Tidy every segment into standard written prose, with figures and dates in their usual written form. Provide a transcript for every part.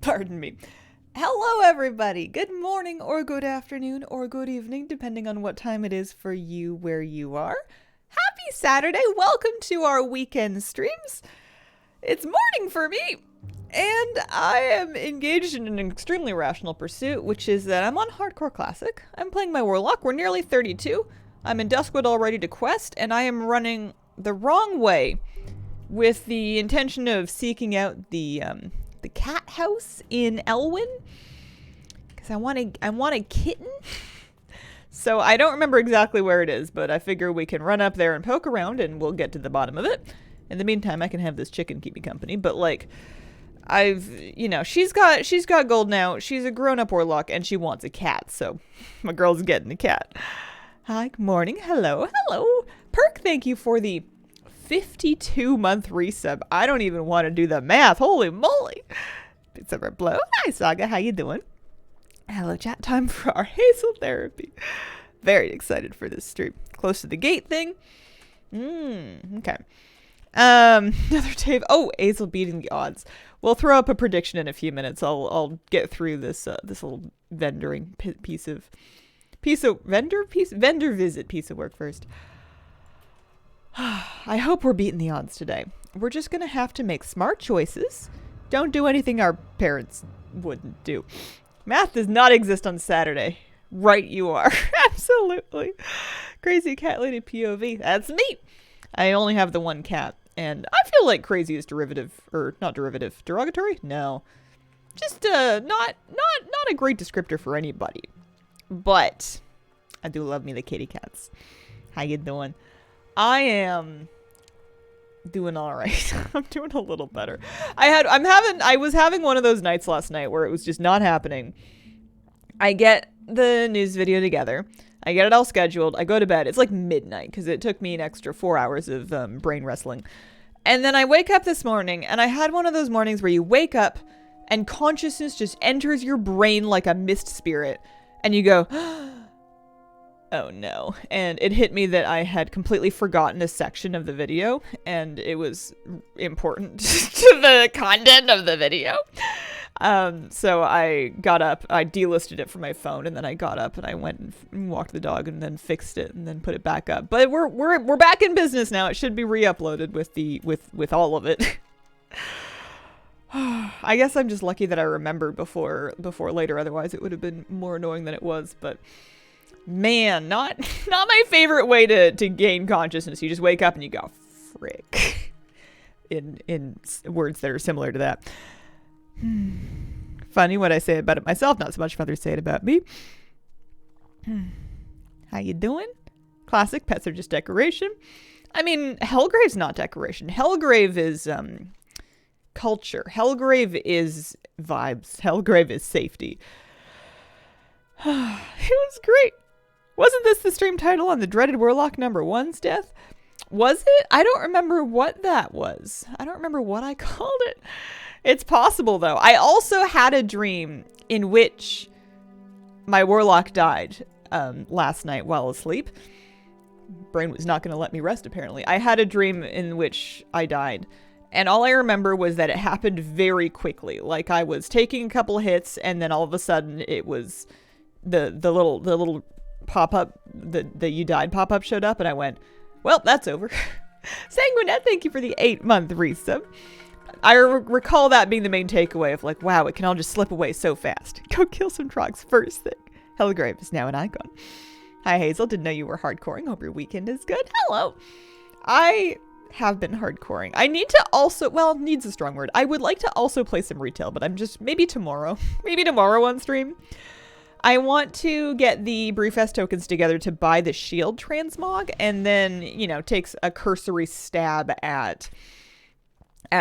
Pardon me. Hello, everybody. Good morning, or good afternoon, or good evening, depending on what time it is for you where you are. Happy Saturday. Welcome to our weekend streams. It's morning for me, and I am engaged in an extremely rational pursuit, which is that I'm on Hardcore Classic. I'm playing my Warlock. We're nearly 32. I'm in Duskwood all ready to quest, and I am running the wrong way with the intention of seeking out the cat house in Elwyn, because I want a kitten. So I don't remember exactly where it is, but I figure we can run up there and poke around and we'll get to the bottom of it. In the meantime, I can have this chicken keep me company, but like, she's got gold now. She's a grown-up warlock and she wants a cat, so my girl's getting a cat. Hi, good morning. Hello. Perk, thank you for the 52-month resub. I don't even want to do the math. Holy moly. It's over blow. Hi, Saga. How you doing? Hello, chat. Time for our Hazel therapy. Very excited for this stream. Close to the gate thing. Okay. Another Dave. Oh, Hazel beating the odds. We'll throw up a prediction in a few minutes. I'll get through this little vendor visit piece of work first. I hope we're beating the odds today. We're just going to have to make smart choices. Don't do anything our parents wouldn't do. Math does not exist on Saturday. Right you are. Absolutely. Crazy cat lady POV. That's me. I only have the one cat. And I feel like crazy is derogatory? No. Just not a great descriptor for anybody. But I do love me the kitty cats. How you doing? I am doing all right. I'm doing a little better. I was having one of those nights last night where it was just not happening. I get the news video together. I get it all scheduled. I go to bed. It's like midnight because it took me an extra 4 hours of brain wrestling. And then I wake up this morning and I had one of those mornings where you wake up and consciousness just enters your brain like a mist spirit and you go, oh no. And it hit me that I had completely forgotten a section of the video and it was important to the content of the video. So I got up, I delisted it from my phone, and then I got up and I went and walked the dog and then fixed it and then put it back up. But we're back in business now. It should be re-uploaded with all of it. I guess I'm just lucky that I remembered before later. Otherwise it would have been more annoying than it was, but man, not my favorite way to gain consciousness. You just wake up and you go, frick. In words that are similar to that. Funny what I say about it myself, not so much if others say it about me. How you doing? Classic, pets are just decoration. I mean, Hellgrave's not decoration. Hellgrave is culture. Hellgrave is vibes. Hellgrave is safety. It was great. Wasn't this the stream title on the dreaded Warlock #1's death? Was it? I don't remember what that was. I don't remember what I called it. It's possible, though. I also had a dream in which my Warlock died last night while asleep. Brain was not going to let me rest, apparently. I had a dream in which I died. And all I remember was that it happened very quickly. Like I was taking a couple hits, and then all of a sudden it was the little pop-up, the you died pop-up showed up, and I went, well, that's over. Sanguinette, thank you for the 8-month resub. I recall that being the main takeaway of like, wow, it can all just slip away so fast. Go kill some trogs first thing. Hellgrave is now an icon. Hi, Hazel. Didn't know you were hardcoring. Hope your weekend is good. Hello. I have been hardcoring. I need to also, well, needs a strong word. I would like to also play some retail, but I'm just, maybe tomorrow on stream. I want to get the Brewfest tokens together to buy the shield transmog and then, takes a cursory stab at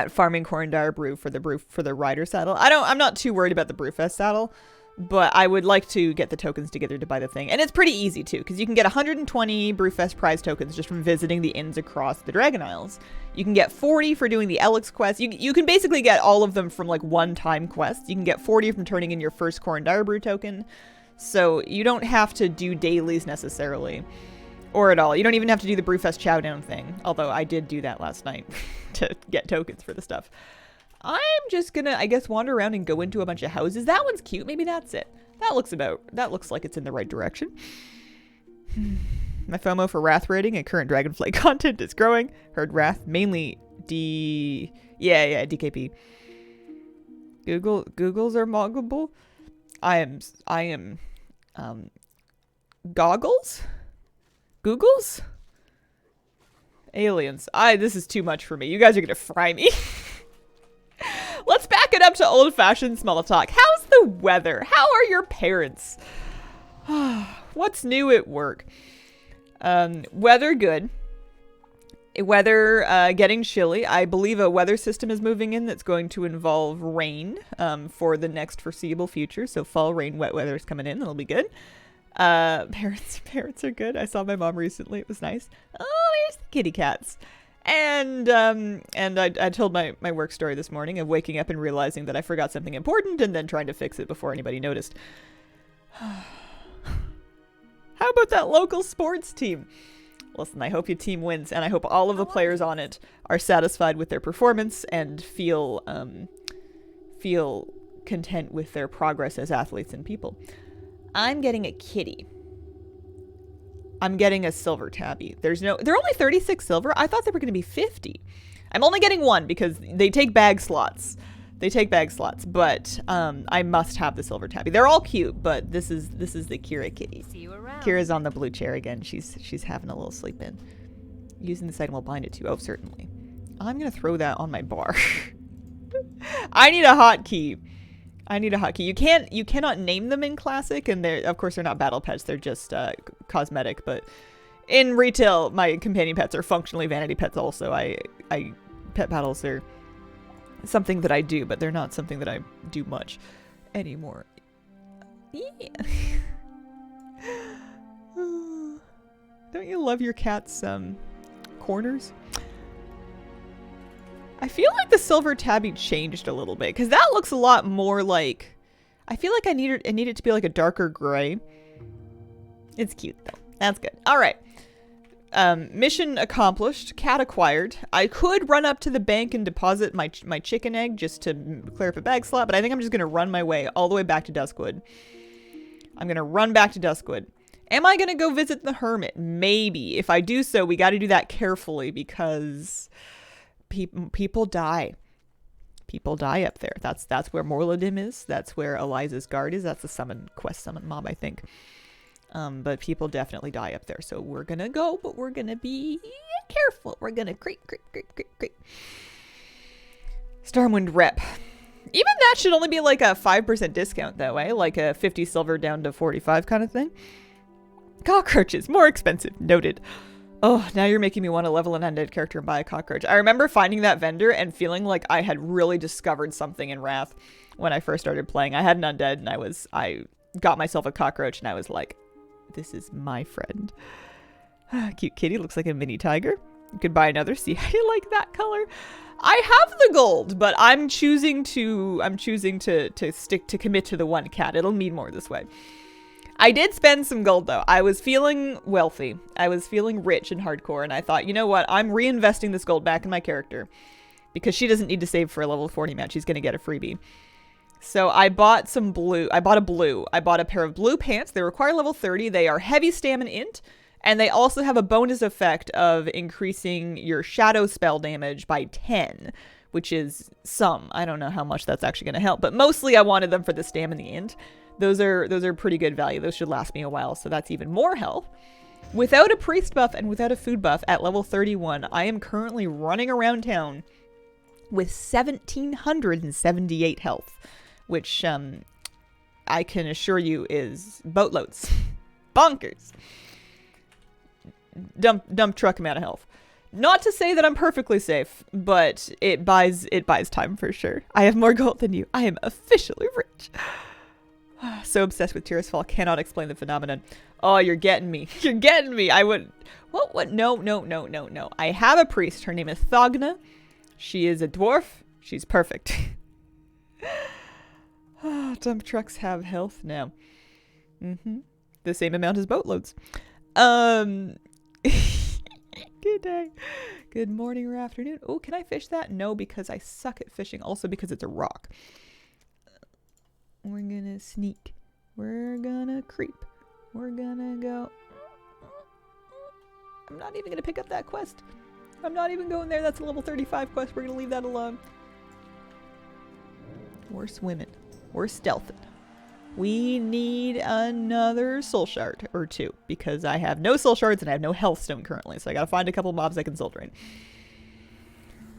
farming Corndire brew for the rider saddle. I'm not too worried about the Brewfest saddle, but I would like to get the tokens together to buy the thing. And it's pretty easy too, because you can get 120 Brewfest prize tokens just from visiting the inns across the Dragon Isles. You can get 40 for doing the Elix quest. You can basically get all of them from like one-time quests. You can get 40 from turning in your first Corndire brew token. So you don't have to do dailies necessarily. Or at all. You don't even have to do the Brewfest Chowdown thing. Although I did do that last night to get tokens for the stuff. I'm just gonna, I guess, wander around and go into a bunch of houses. That one's cute. Maybe that's it. That looks like it's in the right direction. My FOMO for Wrath rating and current Dragonflight content is growing. Heard Wrath, mainly DKP. Googles are moggable. I am, goggles? Googles? Aliens. This is too much for me. You guys are gonna fry me. Let's back it up to old-fashioned small talk. How's the weather? How are your parents? What's new at work? Weather good. Weather getting chilly. I believe a weather system is moving in that's going to involve rain for the next foreseeable future. So fall, rain, wet weather is coming in. That'll be good. Parents are good. I saw my mom recently. It was nice. Oh, there's the kitty cats. And I told my work story this morning of waking up and realizing that I forgot something important and then trying to fix it before anybody noticed. How about that local sports team? Listen, I hope your team wins, and I hope all of the players on it are satisfied with their performance and feel content with their progress as athletes and people. I'm getting a kitty. I'm getting a silver tabby. They're only 36 silver. I thought they were going to be 50. I'm only getting one because they take bag slots. But I must have the silver tabby. They're all cute, but this is the Kira kitty. See you around. Kira's on the blue chair again. She's having a little sleep in. Using this item will bind it to. Oh, certainly. I'm gonna throw that on my bar. I need a hotkey. You cannot name them in Classic, and of course they're not battle pets. They're just cosmetic. But in retail, my companion pets are functionally vanity pets. Also, I pet battles are something that I do, but they're not something that I do much anymore. Yeah. Don't you love your cat's corners? I feel like the silver tabby changed a little bit because that looks a lot more like. I feel like I need it to be like a darker gray. It's cute though. That's good. All right. Mission accomplished. Cat acquired. I could run up to the bank and deposit my chicken egg just to clear up a bag slot, but I think I'm just gonna run my way all the way back to Duskwood. I'm gonna run back to Duskwood. Am I gonna go visit the hermit? Maybe. If I do so, we got to do that carefully because people die. People die up there. That's where Morladim is. That's where Eliza's guard is. That's the quest summon mob, I think. But people definitely die up there. So we're gonna go, but we're gonna be careful. We're gonna creep. Stormwind rep. Even that should only be like a 5% discount though, eh? Like a 50 silver down to 45 kind of thing. Cockroaches, more expensive. Noted. Oh, now you're making me want to level an undead character and buy a cockroach. I remember finding that vendor and feeling like I had really discovered something in Wrath when I first started playing. I had an undead and I got myself a cockroach and I was like, this is my friend. Cute kitty, looks like a mini tiger. You could buy another. See how you like that color? I have the gold, but I'm choosing to commit to the one cat. It'll mean more this way. I did spend some gold though. I was feeling wealthy. I was feeling rich and hardcore, and I thought, you know what? I'm reinvesting this gold back in my character because she doesn't need to save for a level 40 match. She's gonna get a freebie. So I bought some blue. I bought a pair of blue pants. They require level 30. They are heavy stamina int, and they also have a bonus effect of increasing your shadow spell damage by 10, which is some. I don't know how much that's actually going to help, but mostly I wanted them for the stamina int. Those are pretty good value. Those should last me a while, so that's even more health. Without a priest buff and without a food buff at level 31, I am currently running around town with 1,778 health, which I can assure you is boatloads. Bonkers. Dump truck amount of health. Not to say that I'm perfectly safe, but it buys time for sure. I have more gold than you. I am officially rich. So obsessed with Tirisfal, cannot explain the phenomenon. Oh, you're getting me. You're getting me. I would... What? No. I have a priest. Her name is Thogna. She is a dwarf. She's perfect. Dump trucks have health now. The same amount as boatloads. Good day. Good morning or afternoon. Oh, can I fish that? No, because I suck at fishing. Also because it's a rock. We're gonna sneak. We're gonna creep. We're gonna go. I'm not even gonna pick up that quest. I'm not even going there. That's a level 35 quest. We're gonna leave that alone. We're swimming. We're stealthing. We need another soul shard or two because I have no soul shards and I have no health stone currently. So I gotta find a couple mobs I can soul drain.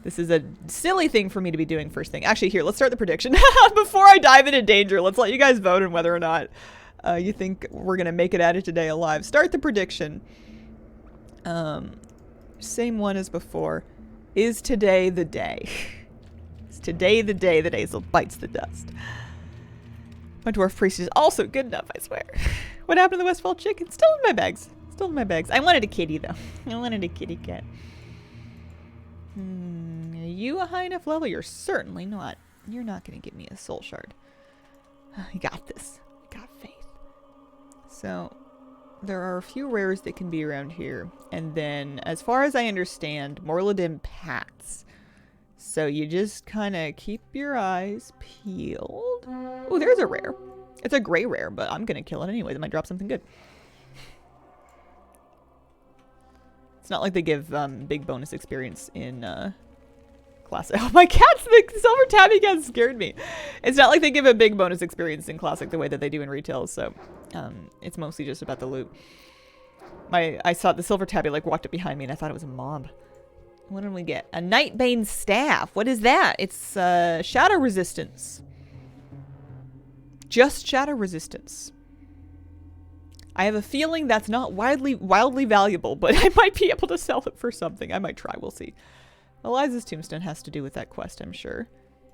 This is a silly thing for me to be doing first thing. Actually, here, let's start the prediction. Before I dive into danger, let's let you guys vote on whether or not you think we're gonna make it out of today alive. Start the prediction. Same one as before. Is today the day? Is today the day that Azel bites the dust? My dwarf priest is also good enough, I swear. What happened to the Westfall chicken? Still in my bags. Still in my bags. I wanted a kitty, though. I wanted a kitty cat. Are you a high enough level? You're certainly not. You're not going to give me a soul shard. You got this. I got faith. So, there are a few rares that can be around here. And then, as far as I understand, Morladim pats. So you just kind of keep your eyes peeled. Oh, there's a rare. It's a gray rare, but I'm going to kill it anyway. That might drop something good. It's not like they give big bonus experience in Classic. Oh, my cat's, the silver tabby cat scared me. It's not like they give a big bonus experience in Classic the way that they do in retail, so it's mostly just about the loot. I saw the silver tabby like walked up behind me and I thought it was a mob. What did we get? A Nightbane staff. What is that? It's shadow resistance. Just shadow resistance. I have a feeling that's not wildly valuable, but I might be able to sell it for something. I might try. We'll see. Eliza's tombstone has to do with that quest, I'm sure.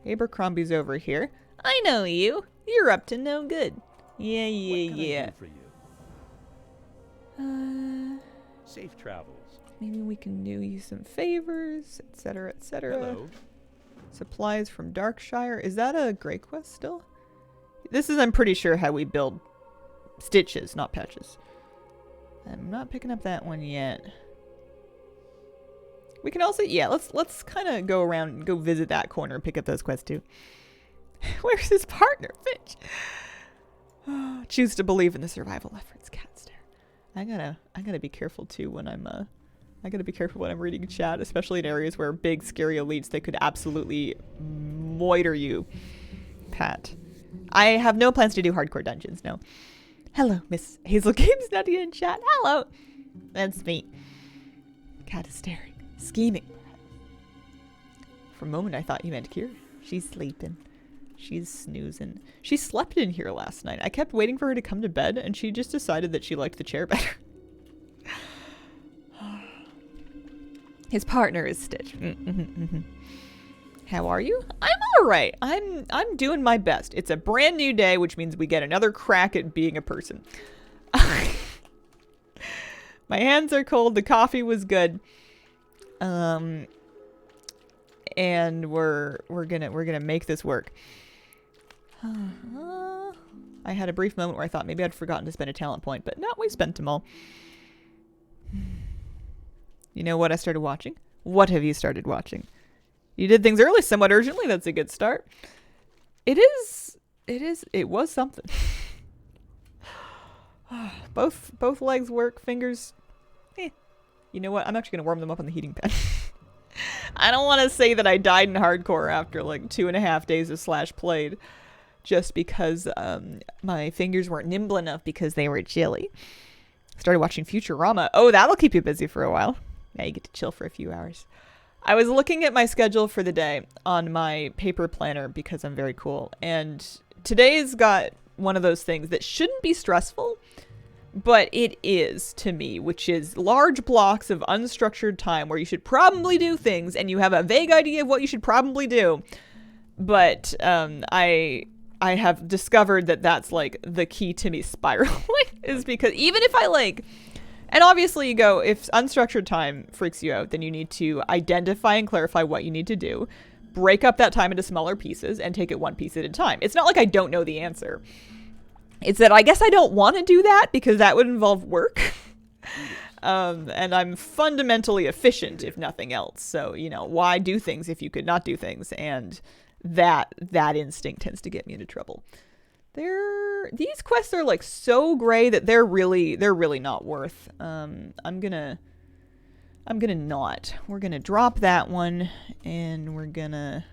Abercrombie's over here. I know you. You're up to no good. Yeah. What can I do for you? Safe travels. Maybe we can do you some favors, etc., etc. Hello. Supplies from Darkshire. Is that a Grey quest still? This is, I'm pretty sure, how we build stitches, not patches. I'm not picking up that one yet. We can also, yeah, let's kind of go around and go visit that corner and pick up those quests too. Where's his partner, Finch? Oh, choose to believe in the survival efforts, cat stare. I gotta be careful too when I gotta be careful when I'm reading chat, especially in areas where big, scary elites, they could absolutely moiter you. Pat. I have no plans to do hardcore dungeons, no. Hello, Miss Hazel Games Nadia in chat. Hello. That's me. Cat is staring, scheming. For a moment, I thought you meant Kira. She's sleeping. She's snoozing. She slept in here last night. I kept waiting for her to come to bed, and she just decided that she liked the chair better. His partner is Stitch. How are you? I'm all right. I'm doing my best. It's a brand new day, which means we get another crack at being a person. My hands are cold. The coffee was good. And we're gonna make this work. I had a brief moment where I thought maybe I'd forgotten to spend a talent point, but no, we spent them all. You know what I started watching? What have you started watching? You did things early somewhat urgently. That's a good start. It was something. Both legs work, fingers. You know what? I'm actually going to warm them up on the heating pad. I don't want to say that I died in hardcore after like 2.5 days of Slash played just because my fingers weren't nimble enough because they were chilly. Started watching Futurama. Oh, that'll keep you busy for a while. Yeah, you get to chill for a few hours. I was looking at my schedule for the day on my paper planner because I'm very cool. And today's got one of those things that shouldn't be stressful, but it is to me, which is large blocks of unstructured time where you should probably do things and you have a vague idea of what you should probably do. But I have discovered that that's like the key to me spiraling is because even if I like... And obviously you go, if unstructured time freaks you out, then you need to identify and clarify what you need to do, break up that time into smaller pieces, and take it one piece at a time. It's not like I don't know the answer. It's that I guess I don't want to do that because that would involve work. And I'm fundamentally efficient, if nothing else. So, you know, why do things if you could not do things? And that instinct tends to get me into trouble. These quests are like so gray that they're really not worth. I'm gonna not. We're gonna drop that one, and we're gonna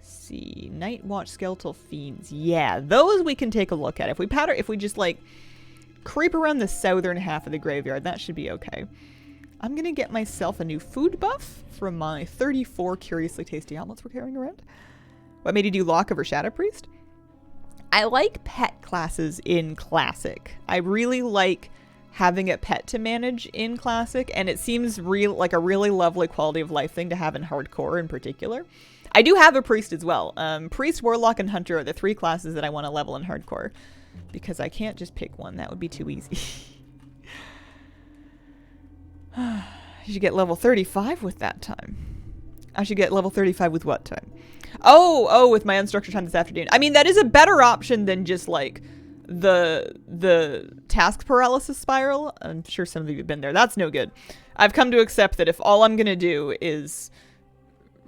see Night Watch Skeletal Fiends. Yeah, those we can take a look at. If we just like creep around the southern half of the graveyard, that should be okay. I'm gonna get myself a new food buff from my 34 curiously tasty omelets we're carrying around. What made you do Lock over Shadow Priest? I like pet classes in Classic. I really like having a pet to manage in Classic, and it seems like a really lovely quality of life thing to have in Hardcore in particular. I do have a Priest as well. Priest, Warlock, and Hunter are the 3 classes that I want to level in Hardcore, because I can't just pick one. That would be too easy. I should get level 35 with that time. I should get level 35 with what time? Oh, with my unstructured time this afternoon. I mean, that is a better option than just like the task paralysis spiral. I'm sure some of you have been there. That's no good. I've come to accept that if all I'm gonna do is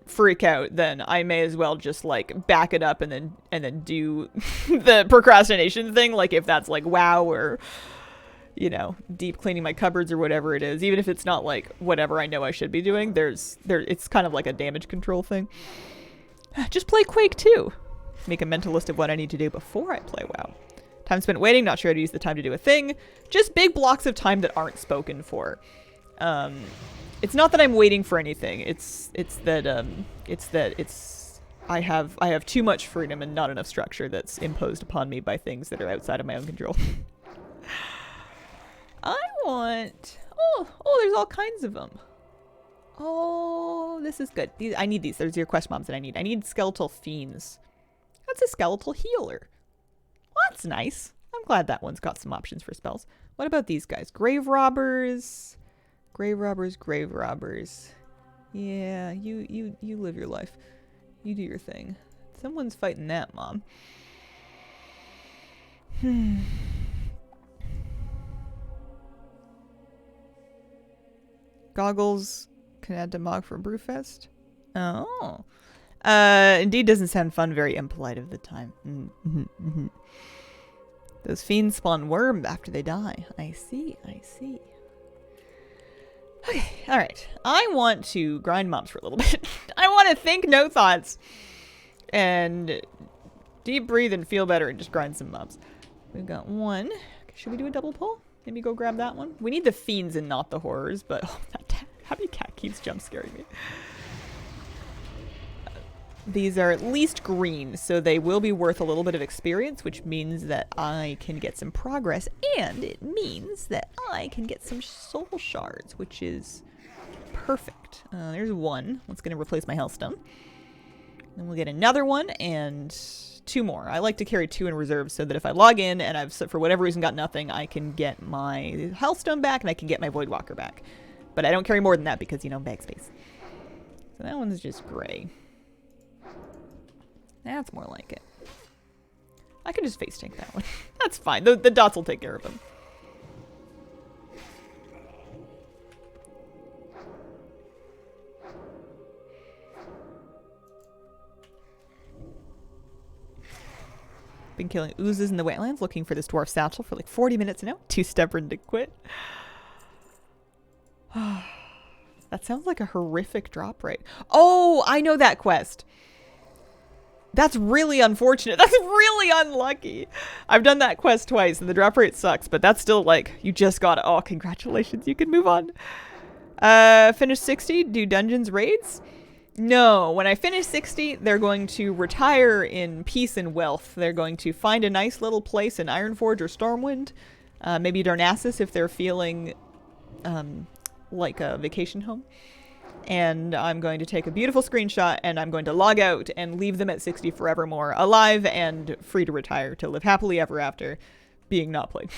freak out, then I may as well just like back it up and then do the procrastination thing. Like if that's like WoW or, you know, deep cleaning my cupboards or whatever it is, even if it's not like whatever I know I should be doing, it's kind of like a damage control thing. Just play Quake 2. Make a mental list of what I need to do before I play WoW. Time spent waiting, not sure how to use the time to do a thing. Just big blocks of time that aren't spoken for. It's not that I'm waiting for anything. It's that I have too much freedom and not enough structure that's imposed upon me by things that are outside of my own control. There's all kinds of them. Oh, this is good. I need these. There's your quest mobs that I need. I need skeletal fiends. That's a skeletal healer. Well, that's nice. I'm glad that one's got some options for spells. What about these guys? Grave robbers. Grave robbers. Yeah, you live your life. You do your thing. Someone's fighting that mob. Goggles can add to Mog for Brewfest. Oh. Indeed doesn't sound fun, very impolite of the time. Those fiends spawn worms after they die. I see. Okay, alright. I want to grind mobs for a little bit. I want to think no thoughts. And deep breathe and feel better and just grind some mobs. We've got one. Should we do a double pull? Maybe go grab that one? We need the fiends and not the horrors, but that happy cat keeps jump scaring me. These are at least green, so they will be worth a little bit of experience, which means that I can get some progress, and it means that I can get some soul shards, which is perfect. There's one. That's going to replace my Hellstone. Then we'll get another one, and 2 more. I like to carry 2 in reserve so that if I log in and I've, for whatever reason, got nothing, I can get my Hellstone back and I can get my Voidwalker back. But I don't carry more than that because, you know, bag space. So that one's just gray. That's more like it. I can just face tank that one. That's fine. The dots will take care of them. Been killing oozes in the wetlands, looking for this dwarf satchel for like 40 minutes now. Too stubborn to quit. That sounds like a horrific drop rate. Oh, I know that quest. That's really unfortunate. That's really unlucky. I've done that quest twice and the drop rate sucks, but that's still like, you just got it. Oh, congratulations. You can move on. Finish 60, do dungeons raids? No, when I finish 60, they're going to retire in peace and wealth. They're going to find a nice little place in Ironforge or Stormwind. Maybe Darnassus if they're feeling like a vacation home. And I'm going to take a beautiful screenshot and I'm going to log out and leave them at 60 forevermore, alive and free to retire, to live happily ever after, being not played.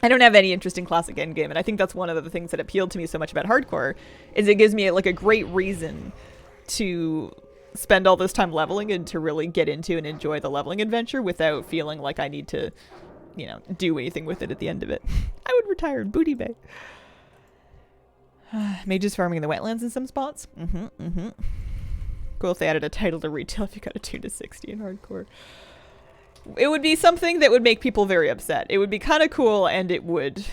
I don't have any interest in classic endgame, and I think that's one of the things that appealed to me so much about hardcore, is it gives me like a great reason to spend all this time leveling and to really get into and enjoy the leveling adventure without feeling like I need to you know, do anything with it at the end of it. I would retire in Booty Bay. Mages farming in the wetlands in some spots. Cool if they added a title to retail if you got a 2 to 60 in hardcore. It would be something that would make people very upset. It would be kind of cool, and it would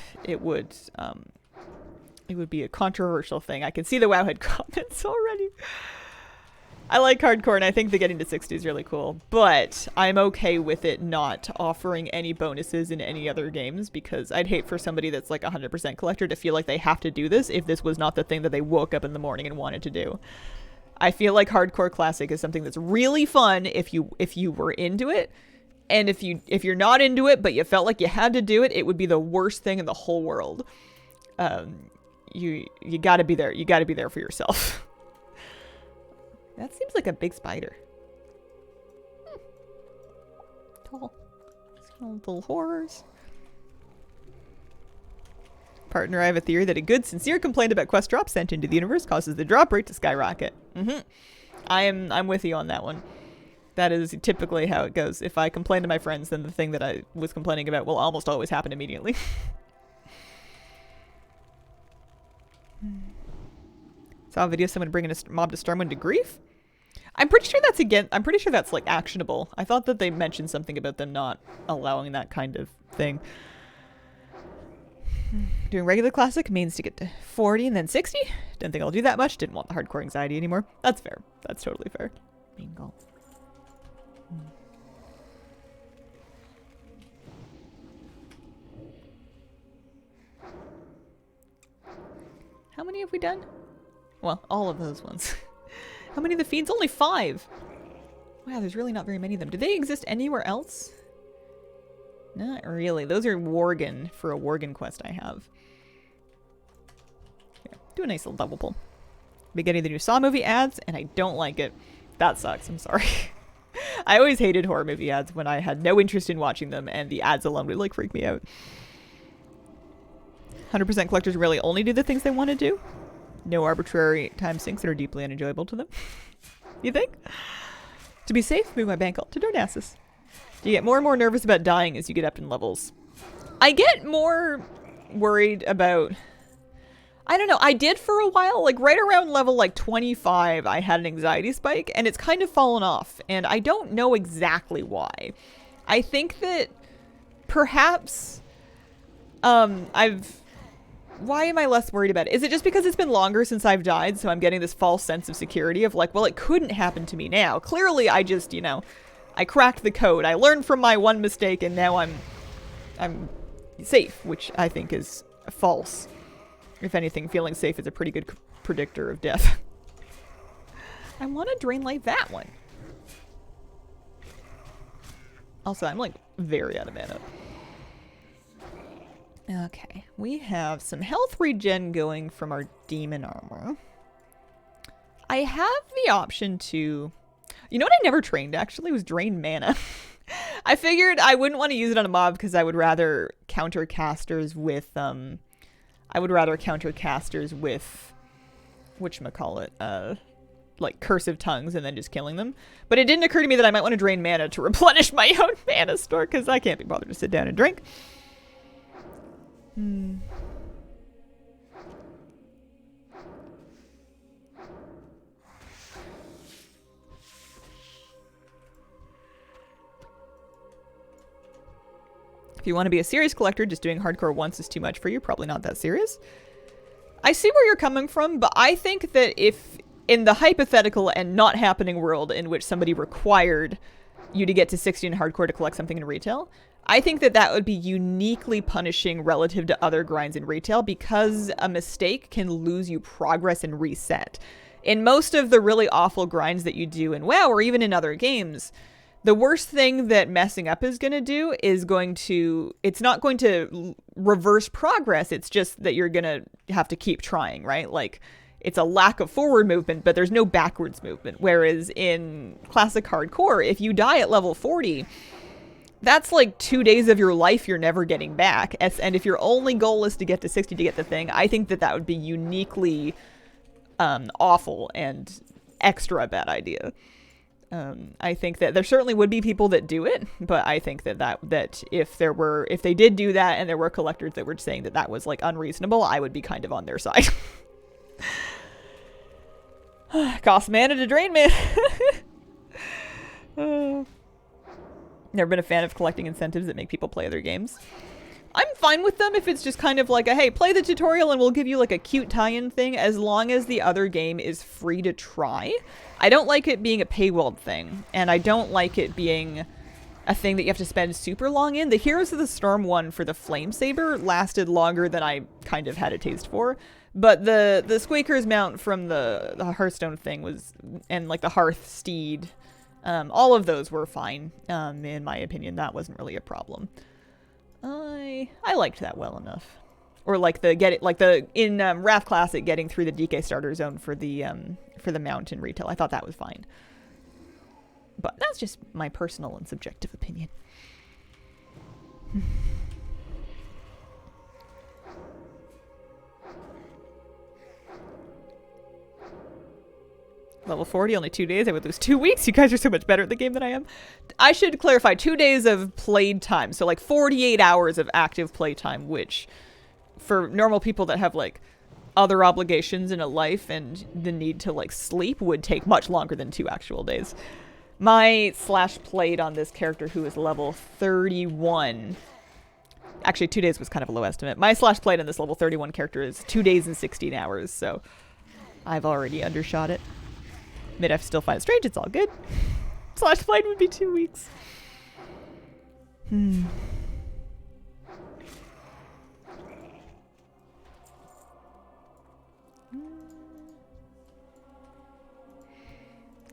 be a controversial thing. I can see the Wowhead comments already. I like hardcore, and I think the getting to 60 is really cool, but I'm okay with it not offering any bonuses in any other games, because I'd hate for somebody that's like 100% collector to feel like they have to do this if this was not the thing that they woke up in the morning and wanted to do. I feel like hardcore classic is something that's really fun if you were into it, and if you're not into it but you felt like you had to do it, it would be the worst thing in the whole world. You got to be there. You got to be there for yourself. That seems like a big spider. Tall. Skeletal horrors. Partner, I have a theory that a good, sincere complaint about quest drops sent into the universe causes the drop rate to skyrocket. I'm with you on that one. That is typically how it goes. If I complain to my friends, then the thing that I was complaining about will almost always happen immediately. Saw a video of someone bringing a mob to Stormwind to grief. I'm pretty sure that's like actionable. I thought that they mentioned something about them not allowing that kind of thing. Doing regular classic means to get to 40 and then 60. Didn't think I'll do that much. Didn't want the hardcore anxiety anymore. That's fair. That's totally fair. Bingo. How many have we done? Well, all of those ones. How many of the fiends? Only 5. Wow, there's really not very many of them. Do they exist anywhere else? Not really. Those are Worgen for a Worgen quest I have. Here, do a nice little double pull. Be getting the new Saw movie ads, and I don't like it. That sucks. I'm sorry. I always hated horror movie ads when I had no interest in watching them, and the ads alone would like freak me out. 100% collectors really only do the things they want to do. No arbitrary time sinks that are deeply unenjoyable to them. You think? To be safe, move my bank alt to Darnassus. You get more and more nervous about dying as you get up in levels. I get more worried about... I don't know. I did for a while. Like right around level like 25, I had an anxiety spike, and it's kind of fallen off. And I don't know exactly why. I think that perhaps why am I less worried about it? Is it just because it's been longer since I've died, so I'm getting this false sense of security of like, well, it couldn't happen to me now. Clearly, I just, I cracked the code. I learned from my one mistake, and now I'm safe, which I think is false. If anything, feeling safe is a pretty good predictor of death. I want to drain light that one. Also, I'm like very out of mana. Okay, we have some health regen going from our demon armor. I have the option to... You know what I never trained, actually, was drain mana. I figured I wouldn't want to use it on a mob because I would rather counter casters with, whatchamacallit, like cursive tongues and then just killing them. But it didn't occur to me that I might want to drain mana to replenish my own mana store because I can't be bothered to sit down and drink. If you want to be a serious collector, just doing hardcore once is too much for you. Probably not that serious. I see where you're coming from, but I think that if in the hypothetical and not happening world in which somebody required you to get to 60 in hardcore to collect something in retail, I think that that would be uniquely punishing relative to other grinds in retail because a mistake can lose you progress and reset. In most of the really awful grinds that you do in WoW or even in other games, the worst thing that messing up is going to do is it's not going to reverse progress. It's just that you're going to have to keep trying, right? Like it's a lack of forward movement, but there's no backwards movement. Whereas in classic hardcore, if you die at level 40, that's like 2 days of your life you're never getting back. And if your only goal is to get to 60 to get the thing, I think that that would be uniquely awful and extra bad idea. I think that there certainly would be people that do it, but I think that if they did do that and there were collectors that were saying that was like unreasonable, I would be kind of on their side. Cost mana to drain man. Never been a fan of collecting incentives that make people play other games. I'm fine with them if it's just kind of like a, hey, play the tutorial and we'll give you like a cute tie-in thing, as long as the other game is free to try. I don't like it being a paywalled thing, and I don't like it being a thing that you have to spend super long in. The Heroes of the Storm one for the Flame Saber lasted longer than I kind of had a taste for, but the Squeaker's mount from the Hearthstone thing was, and like the Hearth Steed, all of those were fine. In my opinion, that wasn't really a problem. I liked that well enough. Or like in Wrath Classic, getting through the DK starter zone for the mount in retail. I thought that was fine. But that's just my personal and subjective opinion. Level 40, only 2 days. I would lose 2 weeks. You guys are so much better at the game than I am. I should clarify, 2 days of played time. So like 48 hours of active play time, which for normal people that have like other obligations in a life and the need to like sleep would take much longer than 2 actual days. My /played on this character, who is level 31. Actually, 2 days was kind of a low estimate. My /played on this level 31 character is 2 days and 16 hours. So I've already undershot it. I still find it strange. It's all good. /played would be 2 weeks.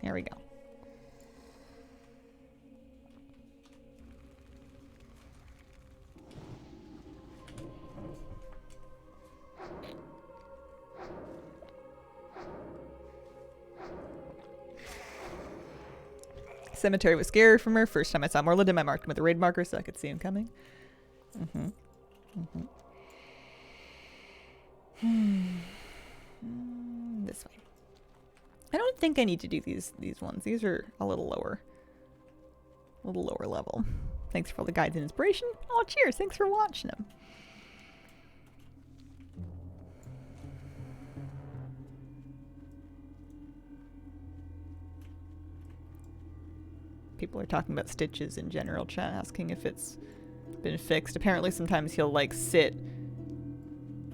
There we go. Cemetery was scary from her. First time I saw Morlund, I marked him with a raid marker so I could see him coming. This way. I don't think I need to do these ones. These are a little lower level. Thanks for all the guides and inspiration. Oh, cheers. Thanks for watching them. People are talking about Stitches in general chat, asking if it's been fixed. Apparently sometimes he'll like sit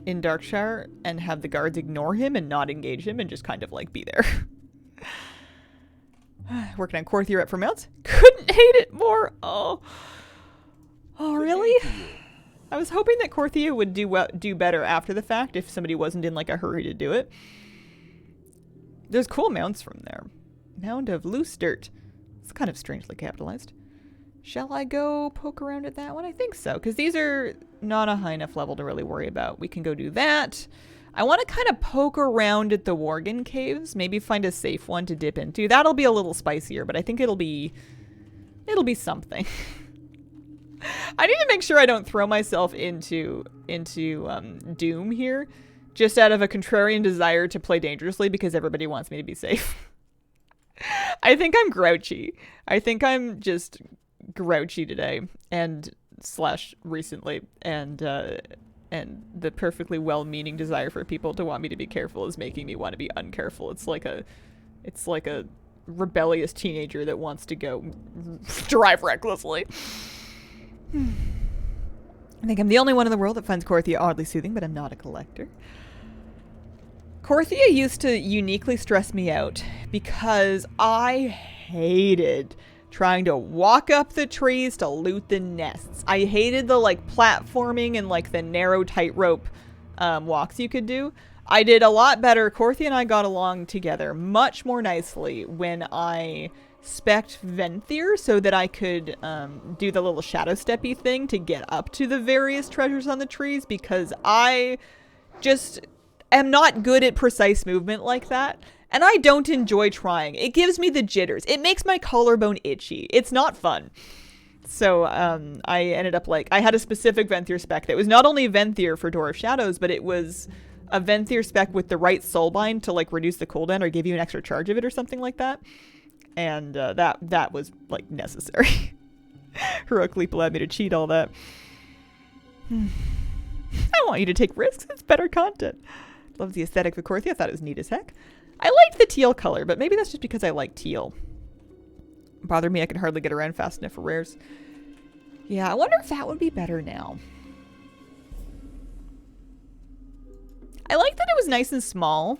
in Darkshire and have the guards ignore him and not engage him and just kind of like be there. Working on Korthia up for mounts. Couldn't hate it more. Oh really? I was hoping that Korthia would do better after the fact if somebody wasn't in like a hurry to do it. There's cool mounts from there. Mound of Loose Dirt. It's kind of strangely capitalized. Shall I go poke around at that one? I think so, because these are not a high enough level to really worry about. We can go do that. I want to kind of poke around at the Worgen caves, maybe find a safe one to dip into. That'll be a little spicier, but I think it'll be something. I need to make sure I don't throw myself into doom here, just out of a contrarian desire to play dangerously because everybody wants me to be safe. I think I'm grouchy. I think I'm just grouchy today and /recently, and the perfectly well-meaning desire for people to want me to be careful is making me want to be uncareful. It's like a rebellious teenager that wants to go drive recklessly. I think I'm the only one in the world that finds Korthia oddly soothing, but I'm not a collector. Korthia used to uniquely stress me out because I hated trying to walk up the trees to loot the nests. I hated the like platforming and like the narrow tightrope walks you could do. I did a lot better. Korthia and I got along together much more nicely when I spec'd Venthyr so that I could do the little shadow steppy thing to get up to the various treasures on the trees, because I just am not good at precise movement like that, and I don't enjoy trying. It gives me the jitters. It makes my collarbone itchy. It's not fun. So I ended up like, I had a specific Venthyr spec that was not only Venthyr for Door of Shadows, but it was a Venthyr spec with the right soulbind to like reduce the cooldown or give you an extra charge of it or something like that. And that was, like, necessary. Heroic Leap allowed me to cheat all that. I want you to take risks. It's better content. Love the aesthetic of Corthia. I thought it was neat as heck. I liked the teal color, but maybe that's just because I like teal. Bother me, I can hardly get around fast enough for rares. Yeah, I wonder if that would be better now. I like that it was nice and small.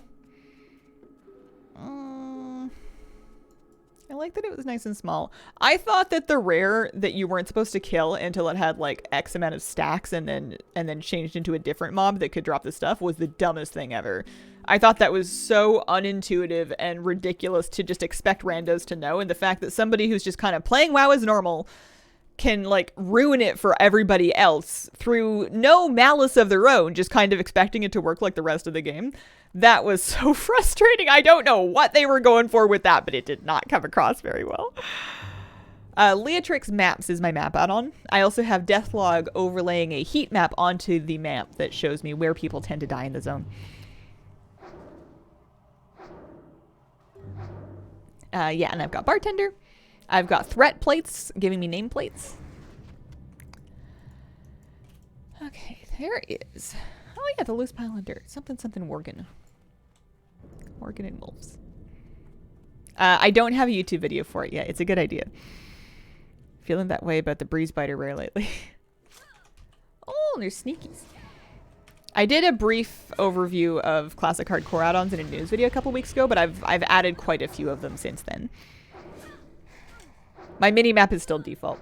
I like that it was nice and small. I thought that the rare that you weren't supposed to kill until it had like X amount of stacks and then changed into a different mob that could drop the stuff was the dumbest thing ever. I thought that was so unintuitive and ridiculous to just expect randos to know, and the fact that somebody who's just kind of playing WoW as normal can like ruin it for everybody else through no malice of their own, just kind of expecting it to work like the rest of the game. That was so frustrating. I don't know what they were going for with that, but it did not come across very well. Leatrix Maps is my map add-on. I also have Deathlog overlaying a heat map onto the map that shows me where people tend to die in the zone. Yeah, and I've got Bartender. I've got threat plates giving me nameplates. Okay, there is. Oh yeah, the loose pile of dirt. Something Worgen. Worgen and wolves. I don't have a YouTube video for it yet. It's a good idea. Feeling that way about the breeze biter rare lately. Oh, there's sneakies. I did a brief overview of classic hardcore add-ons in a news video a couple weeks ago, but I've added quite a few of them since then. My mini-map is still default.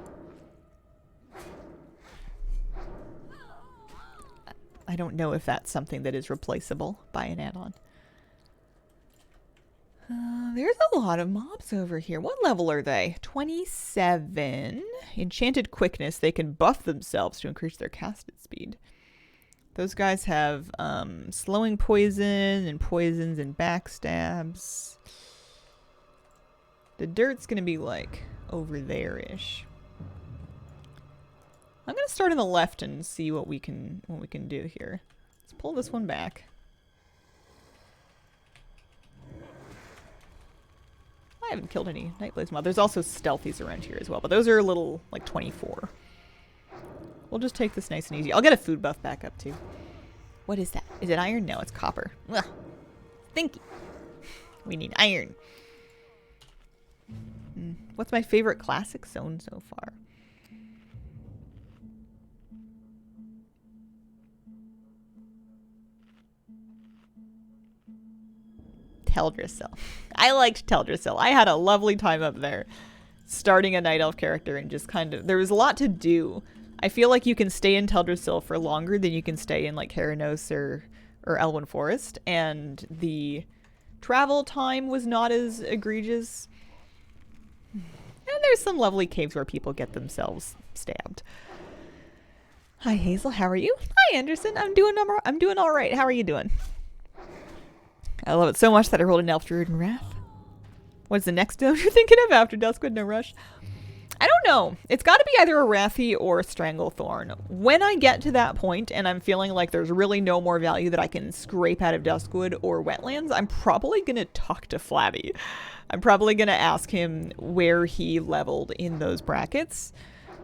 I don't know if that's something that is replaceable by an add-on. There's a lot of mobs over here. What level are they? 27. Enchanted Quickness. They can buff themselves to increase their casted speed. Those guys have slowing poison and poisons and backstabs. The dirt's going to be like over there-ish. I'm going to start on the left and see what we can do here. Let's pull this one back. I haven't killed any Nightblaze mob. There's also stealthies around here as well, but those are a little like 24. We'll just take this nice and easy. I'll get a food buff back up too. What is that? Is it iron? No, it's copper. Ugh. Stinky. We need iron. What's my favorite classic zone so far? Teldrassil. I liked Teldrassil. I had a lovely time up there. Starting a Night Elf character and just kind of... There was a lot to do. I feel like you can stay in Teldrassil for longer than you can stay in like Heranos or Elwyn Forest. And the travel time was not as egregious. And there's some lovely caves where people get themselves stabbed. Hi Hazel, how are you? Hi Anderson, I'm doing all right. How are you doing? I love it so much that I rolled an Elf Druid in Wrath. What's the next zone you're thinking of after Duskwood? No rush. I don't know. It's got to be either a Wrathy or a Stranglethorn. When I get to that point and I'm feeling like there's really no more value that I can scrape out of Duskwood or Wetlands, I'm probably going to talk to Flabby. I'm probably going to ask him where he leveled in those brackets.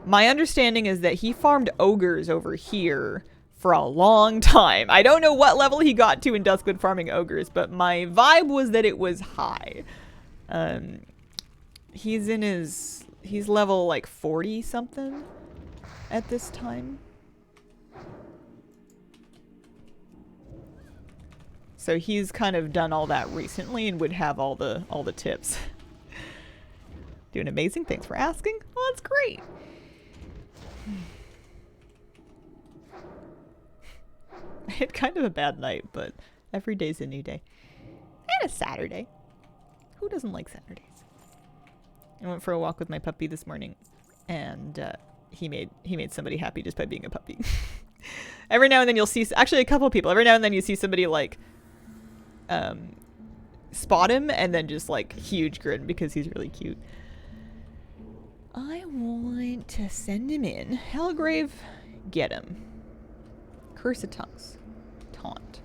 My understanding is that he farmed ogres over here for a long time. I don't know what level he got to in Duskwood farming ogres, but my vibe was that it was high. He's level like 40 something at this time. So he's kind of done all that recently and would have all the tips. Doing amazing. Thanks for asking. Oh, that's great. I had kind of a bad night, but every day's a new day. And a Saturday. Who doesn't like Saturdays? I went for a walk with my puppy this morning, and he made somebody happy just by being a puppy. Every now and then you'll see, actually a couple of people, every now and then you see somebody like spot him and then just like huge grin because he's really cute. I want to send him in. Hellgrave, get him. Curse of Tongues. Taunt.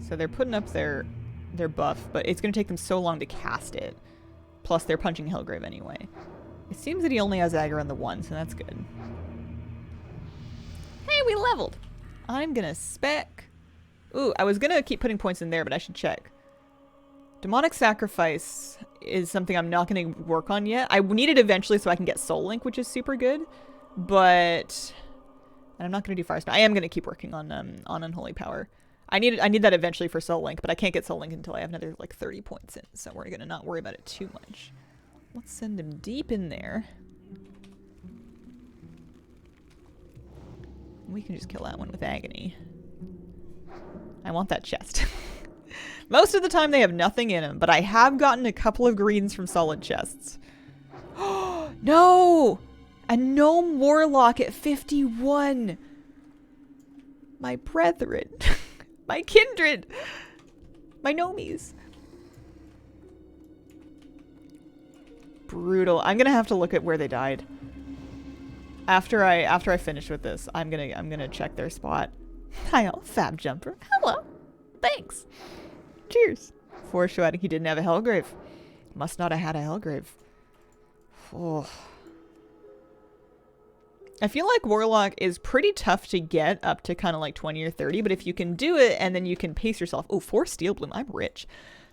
So they're putting up their their buff, but it's going to take them so long to cast it. Plus, they're punching Hellgrave anyway. It seems that he only has aggro on the one, so that's good. Hey, we leveled! I'm going to spec... Ooh, I was going to keep putting points in there, but I should check. Demonic Sacrifice is something I'm not going to work on yet. I need it eventually so I can get Soul Link, which is super good. But... And I'm not going to do Fire Spell. I am going to keep working on Unholy Power. I need that eventually for Soul Link, but I can't get Soul Link until I have another, like, 30 points in. So we're going to not worry about it too much. Let's send him deep in there. We can just kill that one with Agony. I want that chest. Most of the time they have nothing in them, but I have gotten a couple of greens from solid chests. No! A gnome warlock at 51! My brethren. My kindred! My gnomies. Brutal. I'm gonna have to look at where they died. After I finish with this, I'm gonna check their spot. Hi, Fab Jumper. Hello. Thanks. Cheers. Foreshadowing he didn't have a Hellgrave. Must not have had a Hellgrave. Oh. I feel like Warlock is pretty tough to get up to kind of like 20 or 30, but if you can do it and then you can pace yourself, oh, 4 Steel Bloom, I'm rich,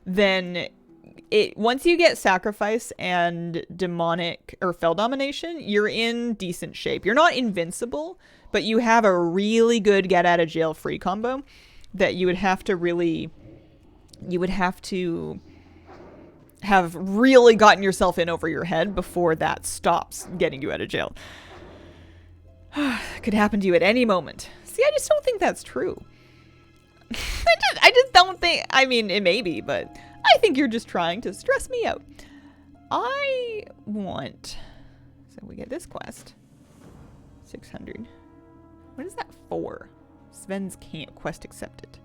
then once you get Sacrifice and Demonic or Fell Domination, you're in decent shape. You're not invincible, but you have a really good get out of jail free combo that you would have to really have really gotten yourself in over your head before that stops getting you out of jail. Could happen to you at any moment. See, I just don't think that's true. I just don't think, I mean, it may be, but I think you're just trying to stress me out. I want, so we get this quest. 600. What is that for? Sven's camp quest accepted.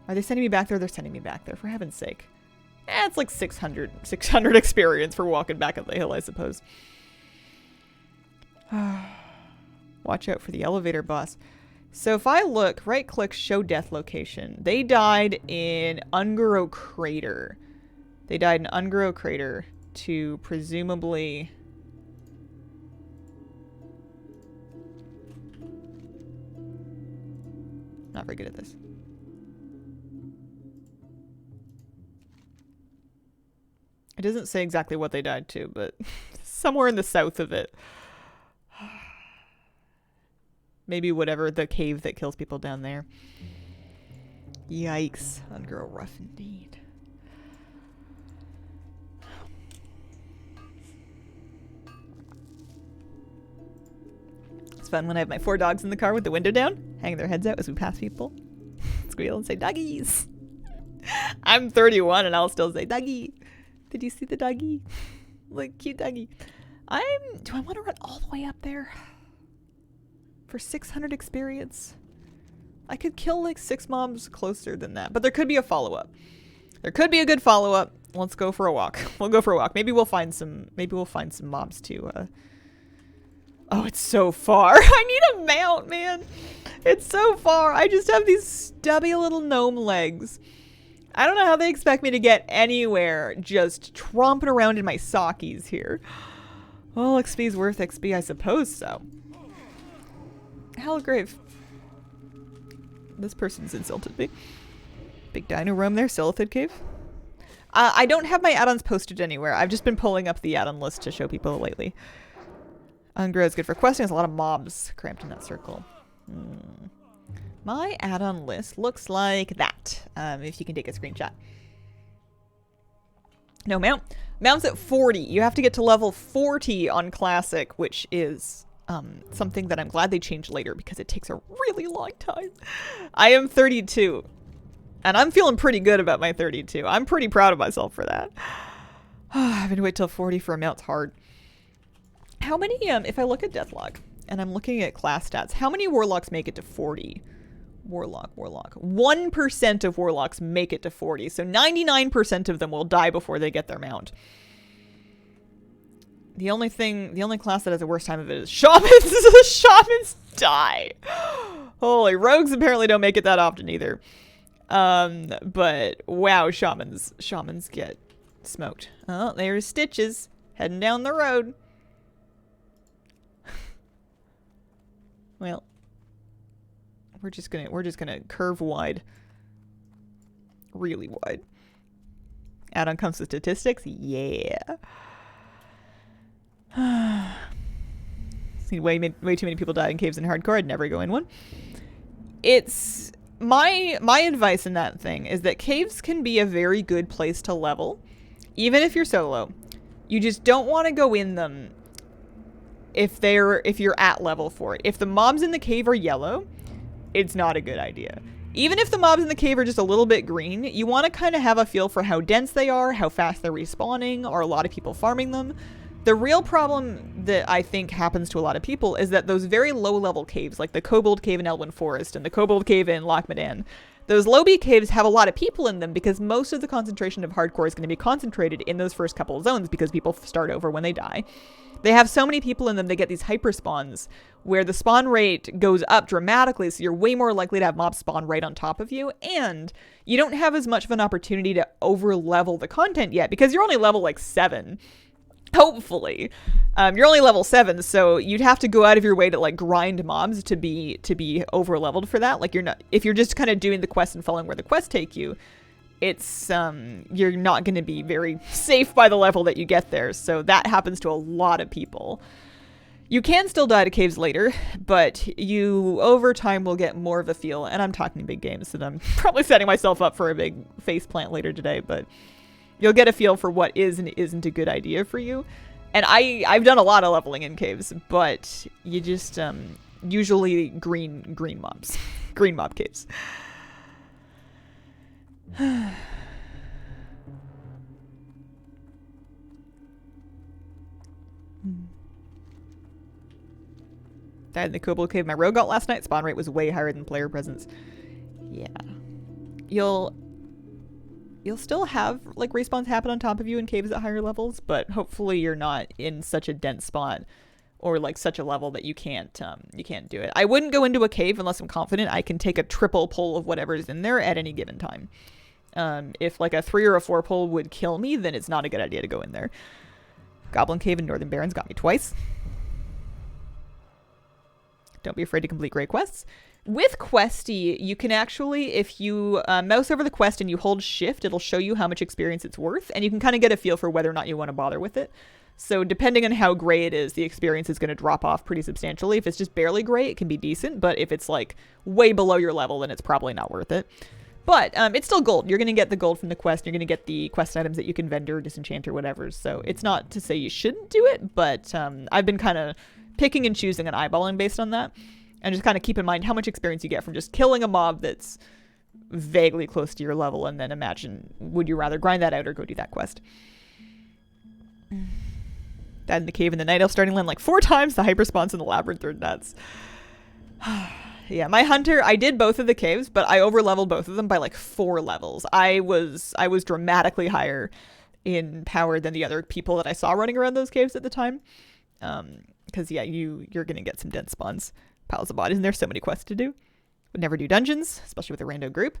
Are they sending me back there? They're sending me back there, for heaven's sake. It's like 600 experience for walking back up the hill, I suppose. Watch out for the elevator boss. So if I look, right click, show death location. They died in Ungaro Crater. They died in Ungaro Crater to presumably... Not very good at this. It doesn't say exactly what they died to, but somewhere in the south of it. Maybe whatever, the cave that kills people down there. Yikes. Ungro rough indeed. It's fun when I have my 4 dogs in the car with the window down, hanging their heads out as we pass people. Squeal and say, doggies. I'm 31 and I'll still say, doggy. Did you see the doggy? Like, cute doggy. Do I want to run all the way up there? For 600 experience? I could kill like 6 mobs closer than that, but there could be a follow-up. There could be a good follow-up. Let's go for a walk. We'll go for a walk. Maybe we'll find some mobs too. Oh, it's so far. I need a mount, man. It's so far. I just have these stubby little gnome legs. I don't know how they expect me to get anywhere just tromping around in my sockies here. Well, XP's worth XP, I suppose so. Hellgrave. This person's insulted me. Big dino roam there, Silithid Cave. I don't have my add-ons posted anywhere. I've just been pulling up the add-on list to show people lately. Ungrow is good for questing. There's a lot of mobs cramped in that circle. My add-on list looks like that. If you can take a screenshot. No mount. Mount's at 40. You have to get to level 40 on Classic, which is something that I'm glad they changed later because it takes a really long time. I am 32. And I'm feeling pretty good about my 32. I'm pretty proud of myself for that. Having to wait till 40 for a mount's hard. How many, if I look at Deathlog, and I'm looking at class stats, how many Warlocks make it to 40? Warlock. 1% of Warlocks make it to 40, so 99% of them will die before they get their mount. The only class that has the worst time of it is Shamans! The Shamans die! Holy, Rogues apparently don't make it that often either. But wow, shamans get smoked. Oh, there's Stitches heading down the road. Well, we're just gonna curve wide. Really wide. Add-on comes with statistics. Yeah. Seen way too many people die in caves in hardcore. I'd never go in one. It's my advice in that thing is that caves can be a very good place to level, even if you're solo. You just don't want to go in them if you're at level for it. If the mobs in the cave are yellow, it's not a good idea. Even if the mobs in the cave are just a little bit green, you want to kind of have a feel for how dense they are, how fast they're respawning, are a lot of people farming them. The real problem that I think happens to a lot of people is that those very low-level caves, like the Kobold Cave in Elwyn Forest and the Kobold Cave in Loch Medan, those low-B caves have a lot of people in them because most of the concentration of hardcore is going to be concentrated in those first couple of zones because people start over when they die. They have so many people in them, they get these hyper spawns where the spawn rate goes up dramatically, so you're way more likely to have mobs spawn right on top of you, and you don't have as much of an opportunity to over-level the content yet because you're only level like 7. Hopefully. You're only level 7, so you'd have to go out of your way to like grind mobs to be over-leveled for that. Like if you're just kind of doing the quest and following where the quests take you, it's you're not going to be very safe by the level that you get there. So that happens to a lot of people. You can still die to caves later, but you over time will get more of a feel, and I'm talking big games, and I'm probably setting myself up for a big face plant later today, but you'll get a feel for what is and isn't a good idea for you. And I've done a lot of leveling in caves, but you just usually green mobs. Green mob caves. Died in the Kobold Cave my rogue got last night. Spawn rate was way higher than player presence. Yeah. You'll still have like respawns happen on top of you in caves at higher levels, but hopefully you're not in such a dense spot or like such a level that you can't do it. I wouldn't go into a cave unless I'm confident I can take a triple pull of whatever's in there at any given time. If like a 3 or a 4 pull would kill me, then it's not a good idea to go in there. Goblin Cave in Northern Barrens got me twice. Don't be afraid to complete great quests. With Questy, you can actually, if you mouse over the quest and you hold shift, it'll show you how much experience it's worth, and you can kind of get a feel for whether or not you want to bother with it. So depending on how gray it is, the experience is going to drop off pretty substantially. If it's just barely gray, it can be decent, but if it's like way below your level, then it's probably not worth it. But it's still gold. You're going to get the gold from the quest. You're going to get the quest items that you can vendor, disenchant, or whatever. So it's not to say you shouldn't do it, but I've been kind of picking and choosing and eyeballing based on that. And just kind of keep in mind how much experience you get from just killing a mob that's vaguely close to your level, and then imagine, would you rather grind that out or go do that quest? Died in the cave in the Night Elf starting land like 4 times. The hyper spawns in the labyrinth are nuts. Yeah, my hunter, I did both of the caves, but I over-leveled both of them by like 4 levels. I was dramatically higher in power than the other people that I saw running around those caves at the time. Because yeah, you're gonna get some dense spawns. Piles of bodies, and there's so many quests to do. Would never do dungeons, especially with a rando group.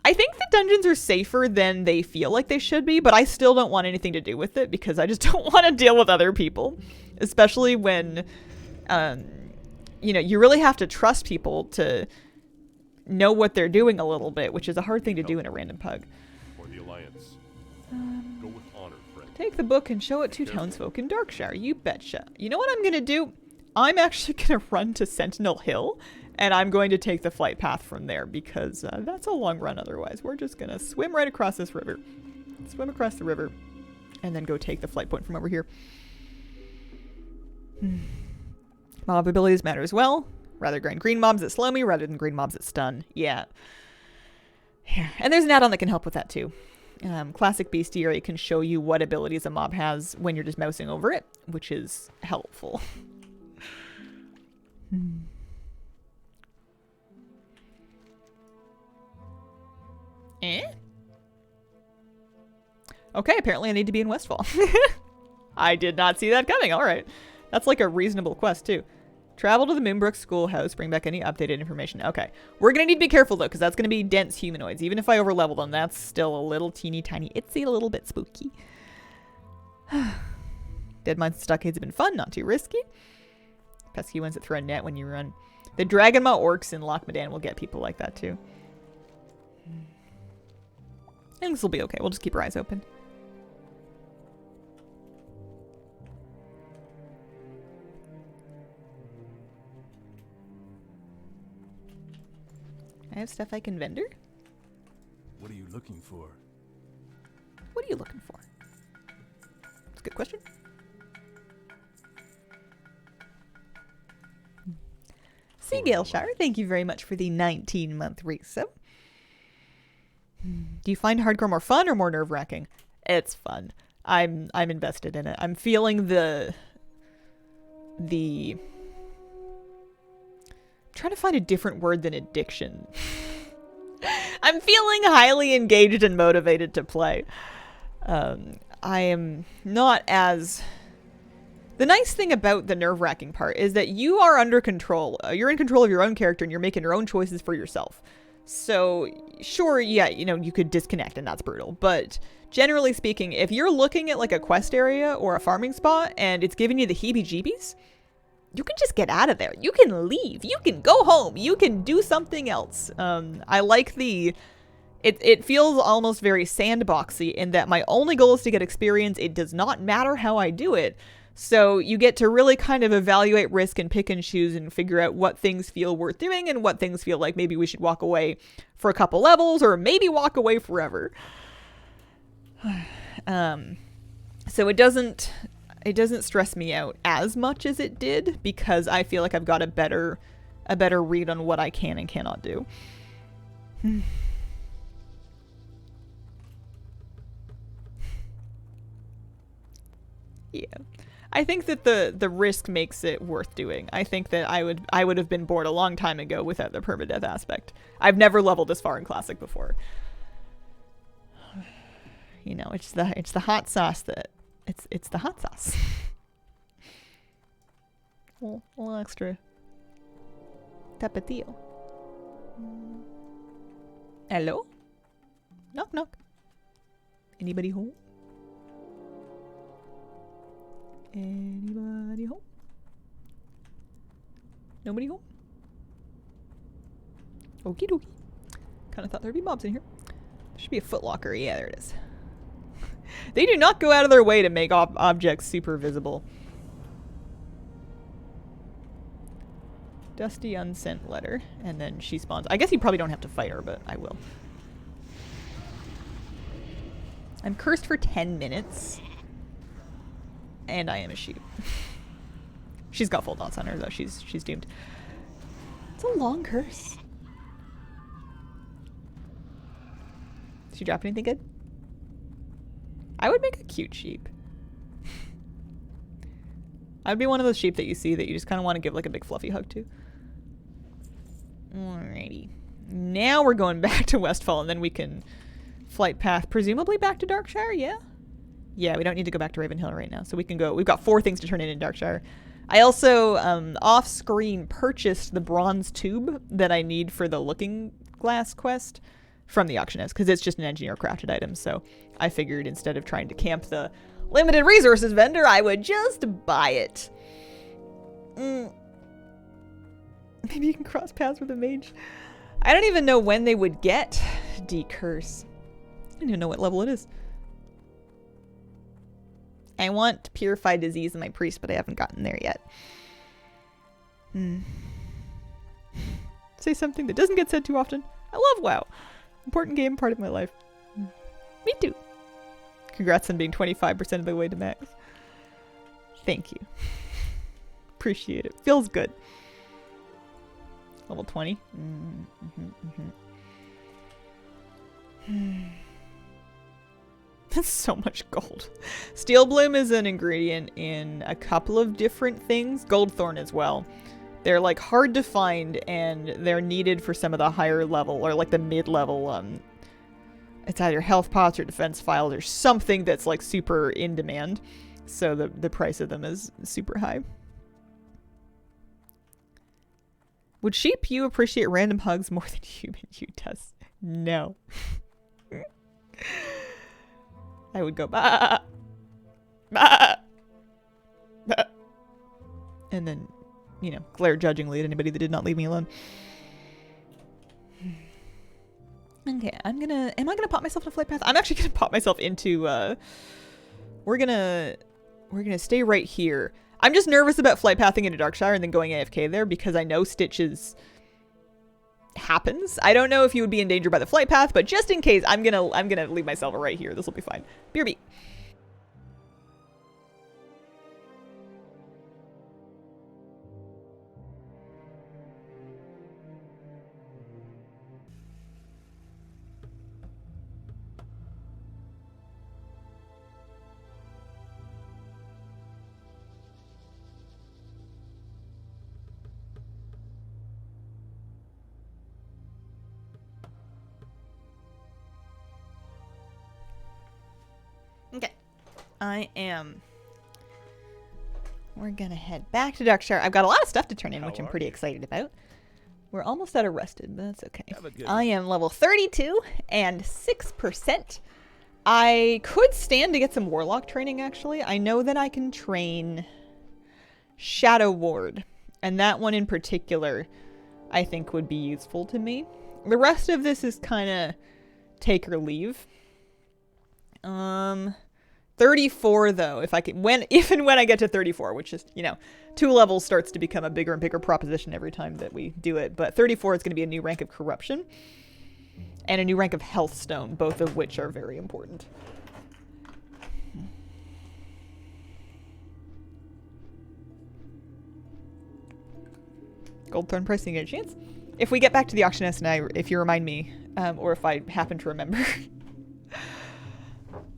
I think the dungeons are safer than they feel like they should be, but I still don't want anything to do with it because I just don't want to deal with other people, especially when, you really have to trust people to know what they're doing a little bit, which is a hard thing to do in a random pug. For the Alliance. Go with honor, friend. Take the book and show it to townsfolk in Darkshire. You betcha. You know what I'm gonna do? I'm actually going to run to Sentinel Hill, and I'm going to take the flight path from there because that's a long run otherwise. We're just going to swim right across this river. Swim across the river, and then go take the flight point from over here. Mob abilities matter as well. Rather grind green mobs that slow me rather than green mobs that stun. Yeah. And there's an add-on that can help with that too. Classic Bestiary can show you what abilities a mob has when you're just mousing over it, which is helpful. Okay, apparently I need to be in Westfall. I did not see that coming. All right. That's like a reasonable quest, too. Travel to the Moonbrook schoolhouse. Bring back any updated information. Okay. We're going to need to be careful, though, because that's going to be dense humanoids. Even if I overlevel them, that's still a little teeny tiny itsy, a little bit spooky. Dead mines and stockades have been fun, not too risky. Pesky ones that throw a net when you run. The Dragonmaw orcs in Loch Medan will get people like that, too. I think this will be okay. We'll just keep our eyes open. I have stuff I can vendor. What are you looking for? What are you looking for? That's a good question. Seagaleshire, thank you very much for the 19-month resub. Do you find hardcore more fun or more nerve-wracking? It's fun. I'm invested in it. I'm feeling the trying to find a different word than addiction. I'm feeling highly engaged and motivated to play. I am not as... The nice thing about the nerve-wracking part is that you are under control. You're in control of your own character and you're making your own choices for yourself. So, sure, yeah, you know, you could disconnect and that's brutal. But generally speaking, if you're looking at like a quest area or a farming spot and it's giving you the heebie-jeebies, you can just get out of there. You can leave. You can go home. You can do something else. I like the... It feels almost very sandboxy in that my only goal is to get experience. It does not matter how I do it. So you get to really kind of evaluate risk and pick and choose and figure out what things feel worth doing and what things feel like maybe we should walk away for a couple levels or maybe walk away forever. So it doesn't stress me out as much as it did because I feel like I've got a better read on what I can and cannot do. Yeah. I think that the risk makes it worth doing. I think that I would have been bored a long time ago without the permadeath aspect. I've never leveled this far in Classic before. You know, it's the hot sauce that it's the hot sauce. a little extra tapatio. Hello? Knock knock. Anybody home? Anybody home? Nobody home? Okie dokie. Kind of thought there'd be mobs in here. There should be a footlocker. Yeah, there it is. They do not go out of their way to make objects super visible. Dusty unsent letter. And then she spawns. I guess you probably don't have to fight her, but I will. I'm cursed for 10 minutes. And I am a sheep. She's got full dots on her, though. She's doomed. It's a long curse. Did she drop anything good? I would make a cute sheep. I'd be one of those sheep that you see that you just kind of want to give like a big fluffy hug to. Alrighty. Now we're going back to Westfall, and then we can flight path presumably back to Darkshire, yeah? Yeah, we don't need to go back to Ravenhill right now, so we can go. We've got 4 things to turn in Darkshire. I also, off-screen, purchased the bronze tube that I need for the Looking Glass quest from the auction house, because it's just an engineer-crafted item, so I figured instead of trying to camp the limited resources vendor, I would just buy it. Maybe you can cross paths with a mage. I don't even know when they would get Decurse. I don't even know what level it is. I want Purify Disease in my priest, but I haven't gotten there yet. Say something that doesn't get said too often. I love WoW. Important game, part of my life. Me too. Congrats on being 25% of the way to max. Thank you. Appreciate it. Feels good. Level 20. That's so much gold. Steel Bloom is an ingredient in a couple of different things. Goldthorn as well. They're like hard to find and they're needed for some of the higher level or like the mid-level. It's either health pots or defense files or something that's like super in demand. So the price of them is super high. Would sheep you appreciate random hugs more than human you does? No. I would go, bah, bah, bah. And then, you know, glare judgingly at anybody that did not leave me alone. Okay, am I gonna pop myself in a flight path? I'm actually gonna pop myself into, we're gonna stay right here. I'm just nervous about flight pathing into Darkshire and then going AFK there because I know Stitches happens. I don't know if you would be in danger by the flight path, but just in case, I'm gonna leave myself right here. This will be fine. BRB. Okay. We're gonna head back to Darkshire. I've got a lot of stuff to turn in, which I'm pretty excited about. We're almost out of rested, but that's okay. I am level 32 and 6%. I could stand to get some warlock training, actually. I know that I can train Shadow Ward, and that one in particular I think would be useful to me. The rest of this is kind of take or leave. 34 though, if and when I get to 34, which is, you know, 2 levels starts to become a bigger and bigger proposition every time that we do it. But 34 is going to be a new rank of corruption and a new rank of health stone, both of which are very important. Goldthorn pricing a chance. If we get back to the auctioness and if you remind me, or if I happen to remember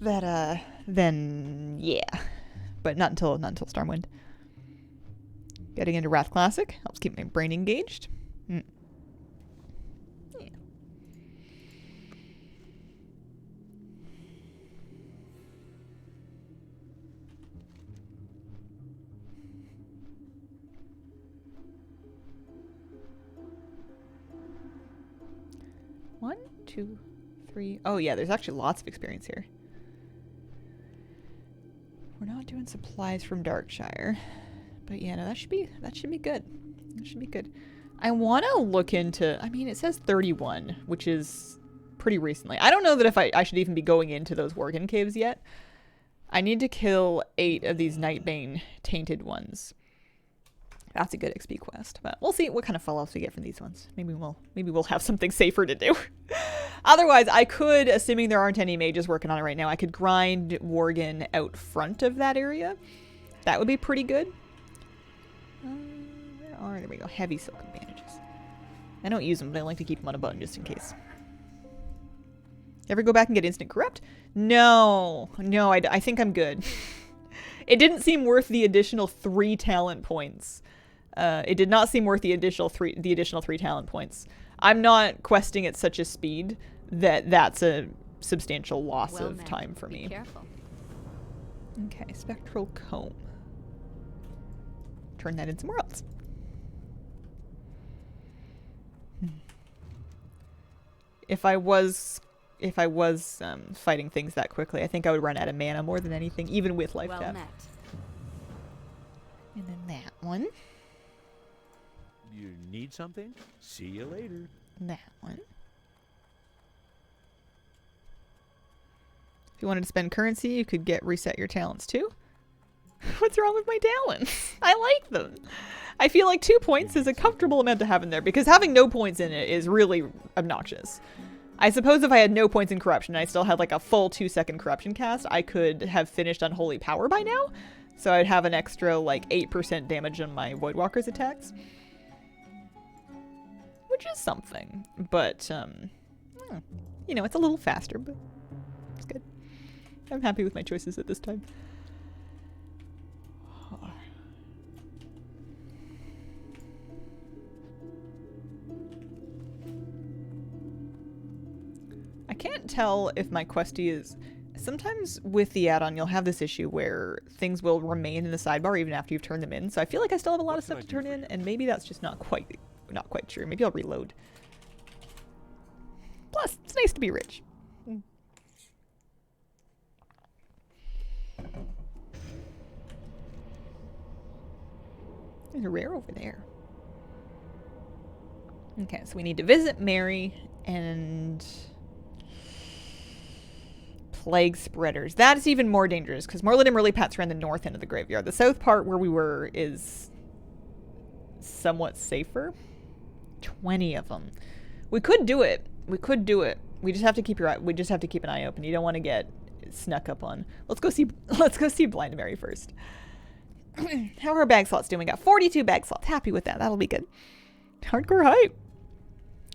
that, then yeah, but not until Stormwind. Getting into Wrath Classic helps keep my brain engaged. Yeah. One, two, three. Oh yeah, there's actually lots of experience here. We're not doing supplies from Darkshire, but yeah, no, that should be good. That should be good. I want to look into, I mean, it says 31, which is pretty recently. I don't know that if I should even be going into those Worgen caves yet. I need to kill 8 of these Nightbane tainted ones. That's a good XP quest, but we'll see what kind of follow-ups we get from these ones. Maybe we'll have something safer to do. Otherwise, I could, assuming there aren't any mages working on it right now, I could grind Worgen out front of that area. That would be pretty good. There we go. Heavy silken bandages. I don't use them, but I like to keep them on a button just in case. Ever go back and get instant corrupt? No, I think I'm good. It didn't seem worth the additional 3 talent points. It did not seem worth the additional 3 talent points. I'm not questing at such a speed that that's a substantial loss of time for me. Careful. Okay, spectral comb. Turn that in somewhere else. If I was fighting things that quickly, I think I would run out of mana more than anything, even with life cap. And then that one. You need something? See you later. That one. If you wanted to spend currency, you could reset your talents too. What's wrong with my talents? I like them. I feel like 2 points is a comfortable amount to have in there because having no points in it is really obnoxious. I suppose if I had no points in corruption and I still had like a full 2-second corruption cast, I could have finished Unholy Power by now. So I'd have an extra like 8% damage on my Voidwalker's attacks. Which is something. But, you know, it's a little faster, but it's good. I'm happy with my choices at this time. I can't tell if my questie is... Sometimes with the add-on, you'll have this issue where things will remain in the sidebar even after you've turned them in. So I feel like I still have a lot of stuff to turn in, and maybe that's just not quite not quite sure. Maybe I'll reload. Plus, it's nice to be rich. There's a rare over there. Okay, so we need to visit Mary and plague spreaders. That's even more dangerous because Morlid and Merlipats are in the north end of the graveyard. The south part where we were is somewhat safer. 20 of them. We could do it. We could do it. We just have to keep we just have to keep an eye open. You don't want to get snuck up on. Let's go see Blind Mary first. How are our bag slots doing? We got 42 bag slots. Happy with that. That'll be good. Hardcore hype.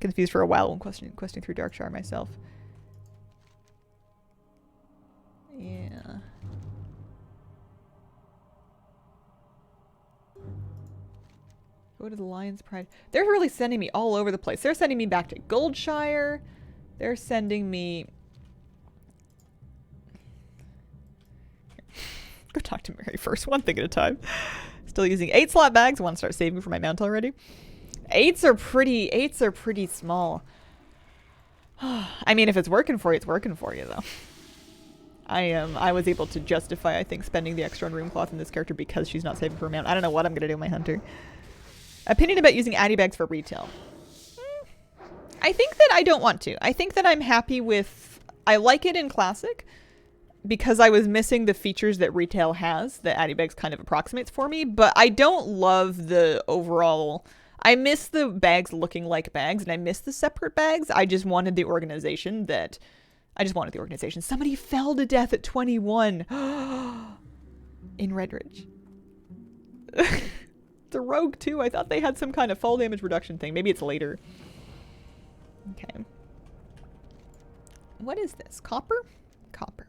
Confused for a while when questing through Darkshire myself. Yeah. Go to the Lion's Pride. They're really sending me all over the place. They're sending me back to Goldshire. They're sending me... Go talk to Mary first. One thing at a time. Still using 8-slot bags. I want to start saving for my mount already. 8s are pretty small. I mean, if it's working for you, it's working for you, though. I was able to justify, I think, spending the extra on room cloth in this character because she's not saving for her mount. I don't know what I'm going to do with my hunter. Opinion about using Addy bags for retail. I think that I don't want to. I think that I'm happy with... I like it in Classic because I was missing the features that retail has that Addy bags kind of approximates for me, but I don't love the overall... I miss the bags looking like bags, and I miss the separate bags. I just wanted the organization that... Somebody fell to death at 21. In Redridge. The rogue, too. I thought they had some kind of fall damage reduction thing. Maybe it's later. Okay. What is this? Copper? Copper.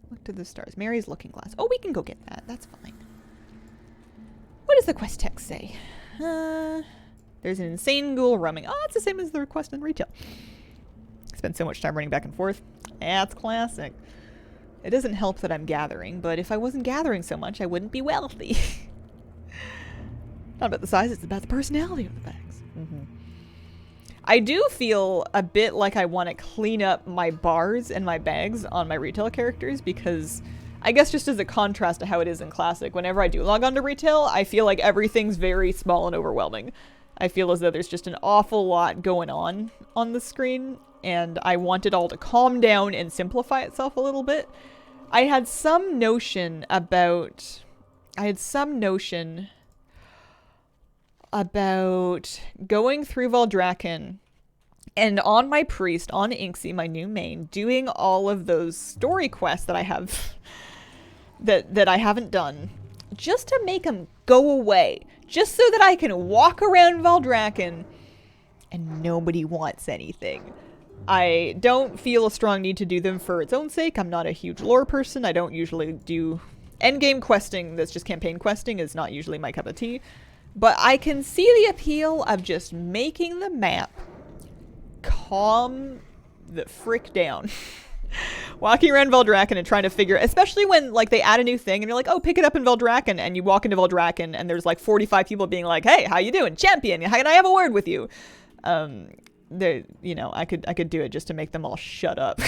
Look to the stars. Mary's looking glass. Oh, we can go get that. That's fine. What does the quest text say? There's an insane ghoul roaming. Oh, it's the same as the request in retail. Spend so much time running back and forth. That's classic. It doesn't help that I'm gathering, but if I wasn't gathering so much, I wouldn't be wealthy. Not about the size, it's about the personality of the bags. I do feel a bit like I want to clean up my bars and my bags on my retail characters because I guess just as a contrast to how it is in Classic, whenever I do log on to retail, I feel like everything's very small and overwhelming. I feel as though there's just an awful lot going on the screen, and I want it all to calm down and simplify itself a little bit. I had some notion about going through Valdrakken and on my priest, on Inksy, my new main, doing all of those story quests that I have that I haven't done, just to make them go away, just so that I can walk around Valdrakken and nobody wants anything. I don't feel a strong need to do them for its own sake. I'm not a huge lore person. I don't usually do endgame questing. That's just campaign questing is not usually my cup of tea. But I can see the appeal of just making the map calm the frick down. Walking around Valdrakken and trying to figure, especially when like they add a new thing and you're like, oh, pick it up in Valdrakken, and you walk into Valdrakken and there's like 45 people being like, hey, how you doing? Champion, how can I have a word with you? You know, I could do it just to make them all shut up.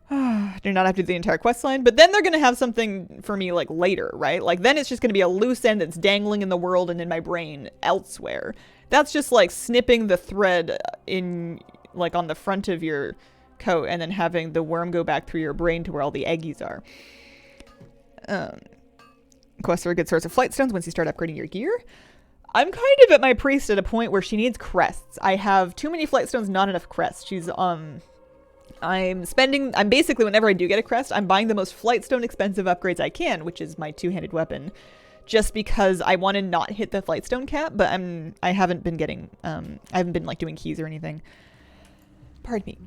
Do not have to do the entire quest line, but then they're going to have something for me like later, right? Like then it's just going to be a loose end that's dangling in the world and in my brain elsewhere. That's just like snipping the thread in like on the front of your coat and then having the worm go back through your brain to where all the eggies are. Quests are a good source of flight stones once you start upgrading your gear. I'm kind of at my priest at a point where she needs crests. I have too many flight stones, not enough crests. She's I'm basically, whenever I do get a crest, I'm buying the most flight stone expensive upgrades I can, which is my two-handed weapon, just because I want to not hit the flight stone cap, but I haven't been getting, I haven't been like doing keys or anything. Pardon me.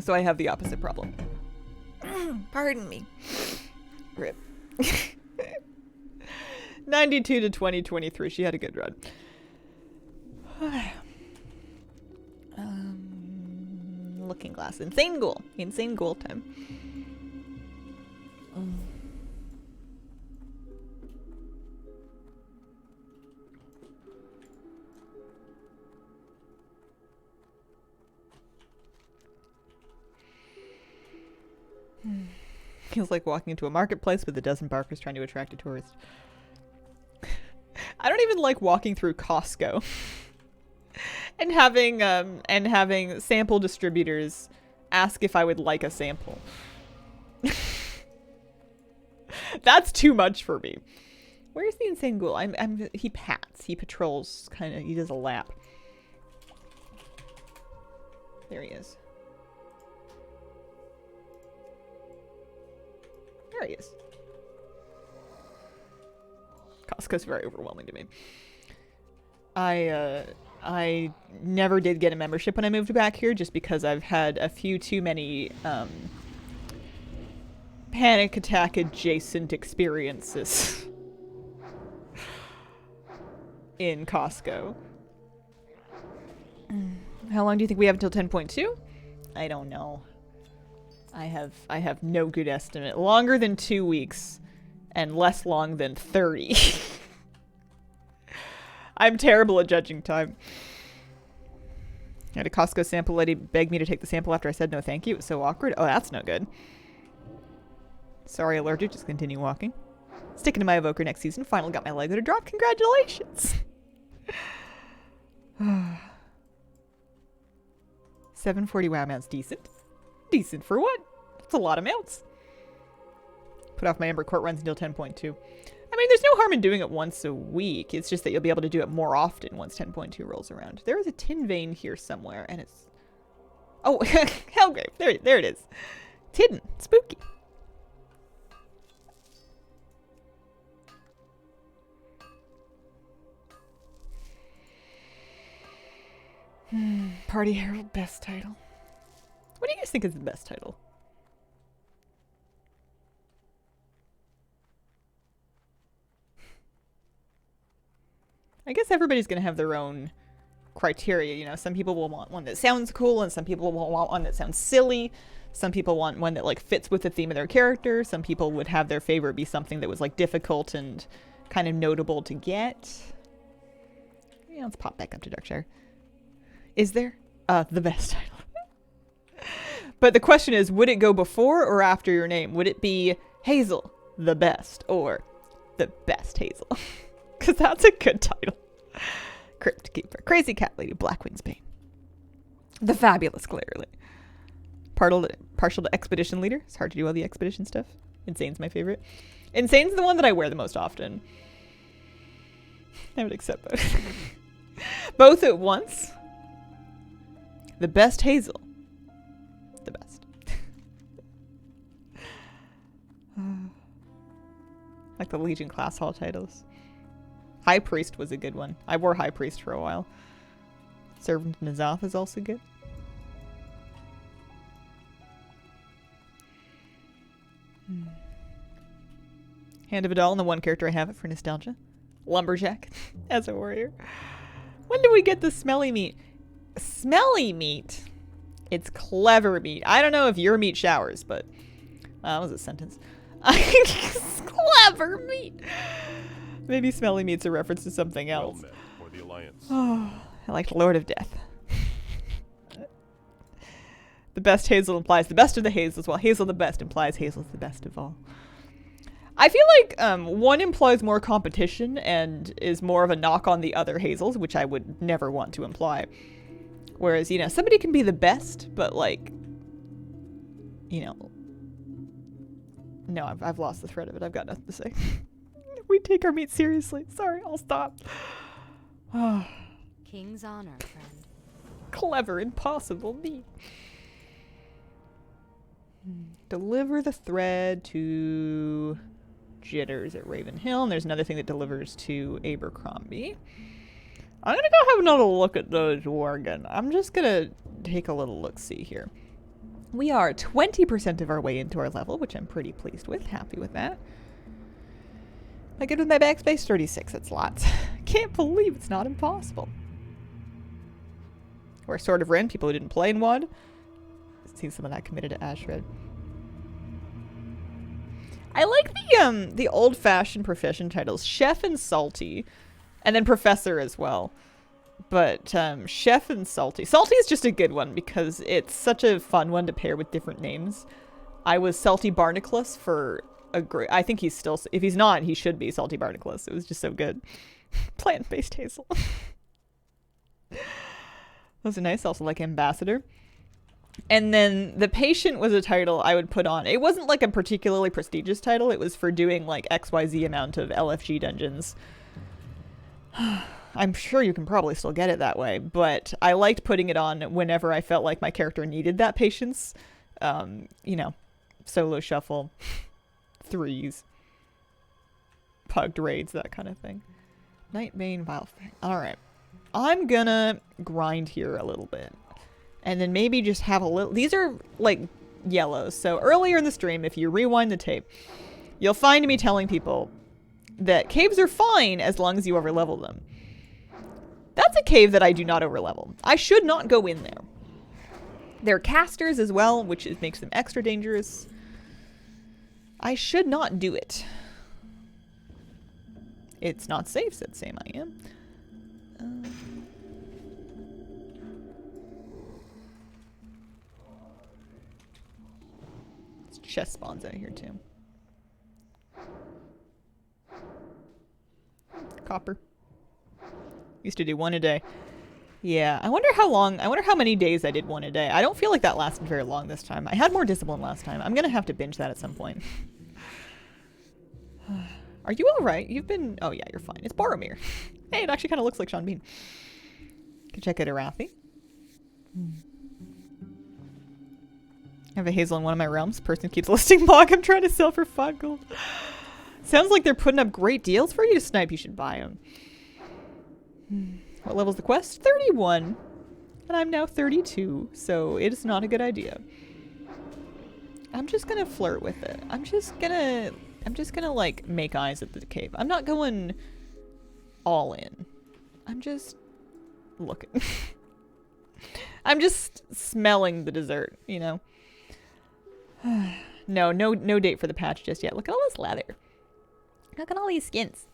So I have the opposite problem. Pardon me. Rip. 92 to 2023. She had a good run. Looking glass. Insane ghoul. Insane ghoul time. Feels like walking into a marketplace with a dozen barkers trying to attract a tourist. I don't even like walking through Costco and having sample distributors ask if I would like a sample. That's too much for me. Where's the insane ghoul? He pats. He patrols. He does a lap. There he is. There he is. Costco's very overwhelming to me. I never did get a membership when I moved back here just because I've had a few too many panic attack adjacent experiences in Costco. How long do you think we have until 10.2? I don't know. I have no good estimate. Longer than 2 weeks and less long than 30. I'm terrible at judging time. I had a Costco sample lady beg me to take the sample after I said no thank you. It was so awkward. Oh, that's no good. Sorry, allergic. Just continue walking. Sticking to my evoker next season. Finally got my Lego to drop. Congratulations. 740 WoW amounts. Decent. Decent for what? That's a lot of mounts. Put off my Ember Court runs until 10.2. I mean, there's no harm in doing it once a week. It's just that you'll be able to do it more often once 10.2 rolls around. There is a tin vein here somewhere, and it's... Oh, Hellgrave. There it is. It's hidden. Spooky. Party Herald best title. What do you guys think is the best title? I guess everybody's going to have their own criteria. You know, some people will want one that sounds cool, and some people will want one that sounds silly. Some people want one that like fits with the theme of their character. Some people would have their favorite be something that was like difficult and kind of notable to get. Yeah, let's pop back up to Darkshire. Is there? The best title. But the question is, would it go before or after your name? Would it be Hazel, the best, or the best Hazel? Because that's a good title. Crypt Keeper, Crazy Cat Lady, Blackwing's Bane, the Fabulous Clearly. Partial to Expedition Leader. It's hard to do all the expedition stuff. Insane's my favorite. Insane's the one that I wear the most often. I would accept both. Both at once. The best Hazel. The best. Like the Legion class hall titles. High Priest was a good one. I wore High Priest for a while. Servant Nazoth is also good. Hand of Adal, and the one character I have it for nostalgia. Lumberjack as a warrior. When do we get the smelly meat? Smelly meat? It's clever meat. I don't know if your meat showers, but... that was a sentence. Clever meat! Maybe smelly meat's a reference to something else. Well met for the Alliance. Oh, I like Lord of Death. The best Hazel implies the best of the Hazels, while Hazel the best implies Hazel's the best of all. I feel like one implies more competition and is more of a knock on the other Hazels, which I would never want to imply. Whereas, you know, somebody can be the best, but like, you know, no, I've lost the thread of it. I've got nothing to say. We take our meat seriously. Sorry, I'll stop. King's honor, friend. Clever, impossible meat. Deliver the thread to Jitters at Raven Hill. And there's another thing that delivers to Abercrombie. I'm going to go have another look at those Worgen. I'm just going to take a little look-see here. We are 20% of our way into our level, which I'm pretty pleased with. Happy with that. Am I good with my backspace? 36. That's lots. Can't believe it's not impossible. or Sword of Rin, people who didn't play in WoD. See someone that committed to Ashred. I like the old-fashioned profession titles, Chef and Salty, and then Professor as well. But Chef and Salty. Salty is just a good one because it's such a fun one to pair with different names. I was Salty Barnacles for a great... I think he's still... If he's not, he should be Salty Barnacles. It was just so good. Plant-based hazel. Those are nice. Also like Ambassador. And then The Patient was a title I would put on. It wasn't like a particularly prestigious title. It was for doing like XYZ amount of LFG dungeons. I'm sure you can probably still get it that way, but I liked putting it on whenever I felt like my character needed that patience. You know, solo shuffle, threes, pugged raids, that kind of thing. Nightbane, Vilefang. Alright. I'm gonna grind here a little bit. And then maybe just have a little... These are, like, yellows. So earlier in the stream, if you rewind the tape, you'll find me telling people that caves are fine as long as you overlevel them. That's a cave that I do not overlevel. I should not go in there. They're casters as well, which makes them extra dangerous. I should not do it. It's not safe, said Sam I am. Chest spawns out here too. Copper. Used to do one a day. Yeah, I wonder how many days I did one a day. I don't feel like that lasted very long this time. I had more discipline last time. I'm gonna have to binge that at some point. Are you alright? You've been... Oh yeah, you're fine. It's Boromir. Hey, it actually kind of looks like Sean Bean. Can check out Arathi. I have a hazel in one of my realms. Person keeps listing Mog I'm trying to sell for 5 gold. Sounds like they're putting up great deals for you to snipe. You should buy them. What level's the quest? 31. And I'm now 32, so it is not a good idea. I'm just gonna flirt with it. I'm just gonna like make eyes at the cave. I'm not going all in. I'm just looking. I'm just smelling the dessert, you know? No date for the patch just yet. Look at all this leather. Look at all these skins.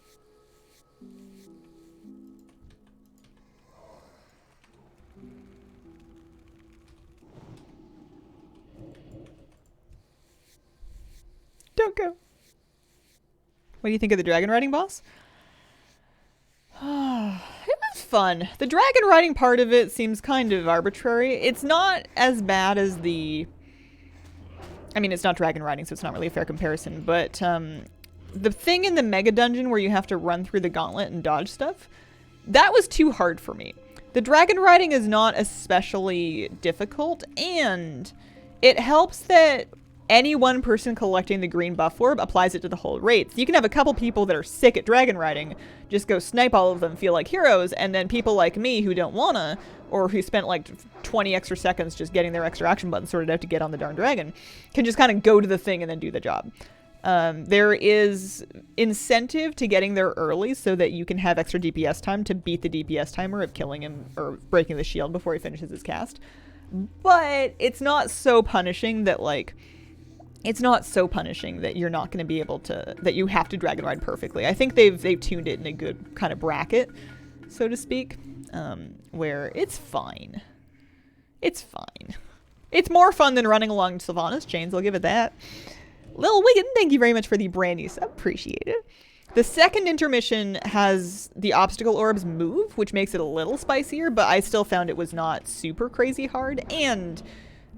Don't go. What do you think of the dragon riding boss? It was fun. The dragon riding part of it seems kind of arbitrary. It's not as bad as the... I mean, it's not dragon riding, so it's not really a fair comparison, but the thing in the mega dungeon where you have to run through the gauntlet and dodge stuff, that was too hard for me. The dragon riding is not especially difficult, and it helps that any one person collecting the green buff orb applies it to the whole raid. So you can have a couple people that are sick at dragon riding, just go snipe all of them, feel like heroes, and then people like me who don't wanna, or who spent like 20 extra seconds just getting their extra action button sorted out to get on the darn dragon, can just kind of go to the thing and then do the job. There is incentive to getting there early so that you can have extra DPS time to beat the DPS timer of killing him or breaking the shield before he finishes his cast. But it's not so punishing that like... It's not so punishing that you're not going to be able to, that you have to dragon ride perfectly. I think they've tuned it in a good kind of bracket, so to speak, where it's fine. It's fine. It's more fun than running along Sylvanas chains, I'll give it that. Lil Wiggin, thank you very much for the brand new sub. Appreciate it. The second intermission has the obstacle orbs move, which makes it a little spicier, but I still found it was not super crazy hard, and...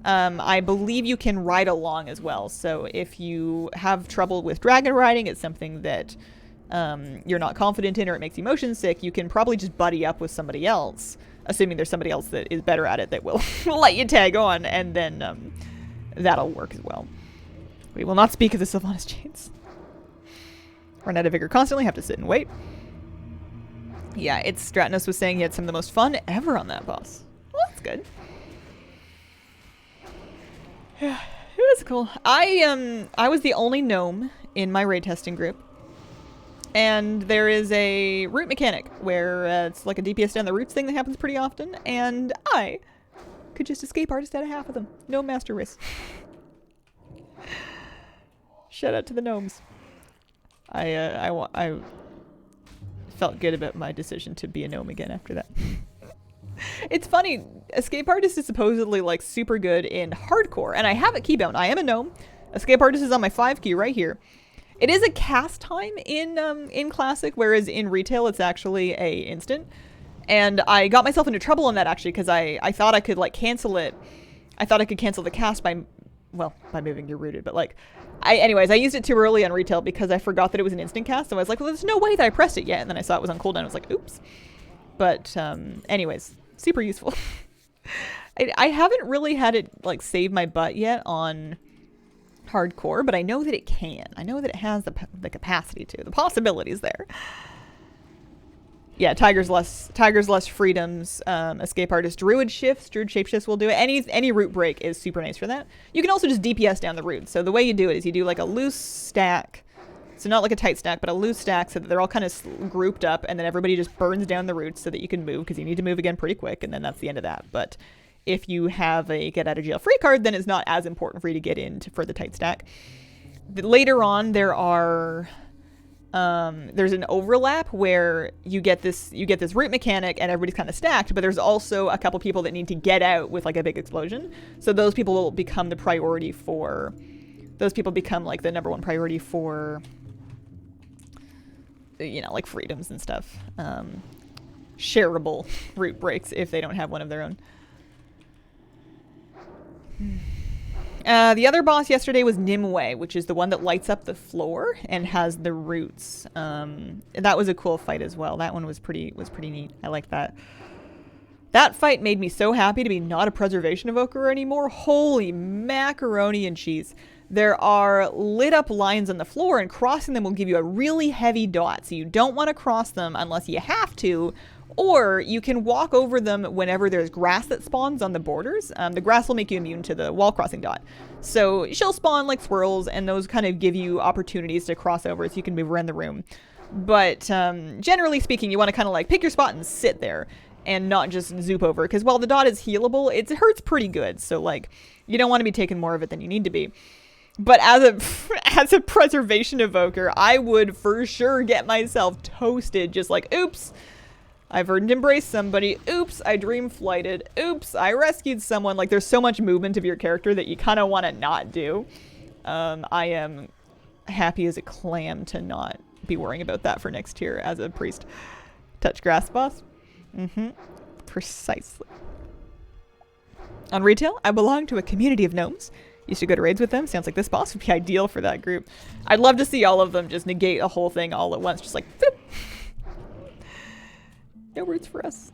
I believe you can ride along as well, so if you have trouble with dragon riding, it's something that you're not confident in or it makes you motion sick, you can probably just buddy up with somebody else, assuming there's somebody else that is better at it that will let you tag on, and then that'll work as well. We will not speak of the Sylvanas chains. Run out of vigor constantly, have to sit and wait. Yeah, it's Stratos was saying he had some of the most fun ever on that boss. Well, that's good. Yeah, it was cool. I was the only gnome in my raid testing group. And there is a root mechanic where it's like a DPS down the roots thing that happens pretty often. And I could just escape artist out of half of them. No master race. Shout out to the gnomes. I felt good about my decision to be a gnome again after that. It's funny, escape artist is supposedly like super good in hardcore, and I have it keybound. I am a gnome. Escape artist is on my 5 key right here. It is a cast time in classic, whereas in retail it's actually a instant. And I got myself into trouble on that actually because I thought I could like cancel it. I thought I could cancel the cast by moving your rooted, but like anyways, I used it too early on retail because I forgot that it was an instant cast. So I was like, well, there's no way that I pressed it yet. And then I saw it was on cooldown. I was like, oops. But anyways, super useful. I haven't really had it like save my butt yet on hardcore, but I know that it can. I know that it has the capacity to. The possibilities there. Yeah, Tiger's less freedoms, escape artist, druid shapeshifts will do it. Any root break is super nice for that. You can also just DPS down the roots. So the way you do it is you do like a loose stack. So not like a tight stack, but a loose stack so that they're all kind of grouped up, and then everybody just burns down the roots so that you can move, because you need to move again pretty quick, and then that's the end of that. But if you have a get out of jail free card, then it's not as important for you to get in for the tight stack. Later on, there's an overlap where you get this root mechanic and everybody's kind of stacked, but there's also a couple people that need to get out with like a big explosion. So those people will become the priority for. Those people become like the number one priority for. Like freedoms and stuff. Shareable root breaks if they don't have one of their own. The other boss yesterday was Nimue, which is the one that lights up the floor and has the roots. That was a cool fight as well. That one was pretty neat. I like that. That fight made me so happy to be not a preservation evoker anymore. Holy macaroni and cheese. There are lit up lines on the floor, and crossing them will give you a really heavy dot. So you don't want to cross them unless you have to, or you can walk over them whenever there's grass that spawns on the borders. The grass will make you immune to the wall crossing dot. So she'll spawn like swirls, and those kind of give you opportunities to cross over so you can move around the room. But generally speaking, you want to kind of like pick your spot and sit there and not just zoop over, because while the dot is healable, it hurts pretty good. So like you don't want to be taking more of it than you need to be. But as a preservation evoker, I would for sure get myself toasted. Just like, oops, I verdant embraced somebody. Oops, I dream flighted. Oops, I rescued someone. Like, there's so much movement of your character that you kind of want to not do. I am happy as a clam to not be worrying about that for next tier as a priest. Touch grass boss. Precisely. On retail, I belong to a community of gnomes. Used to go to raids with them. Sounds like this boss would be ideal for that group. I'd love to see all of them just negate a whole thing all at once. Just like, boop. No roots for us.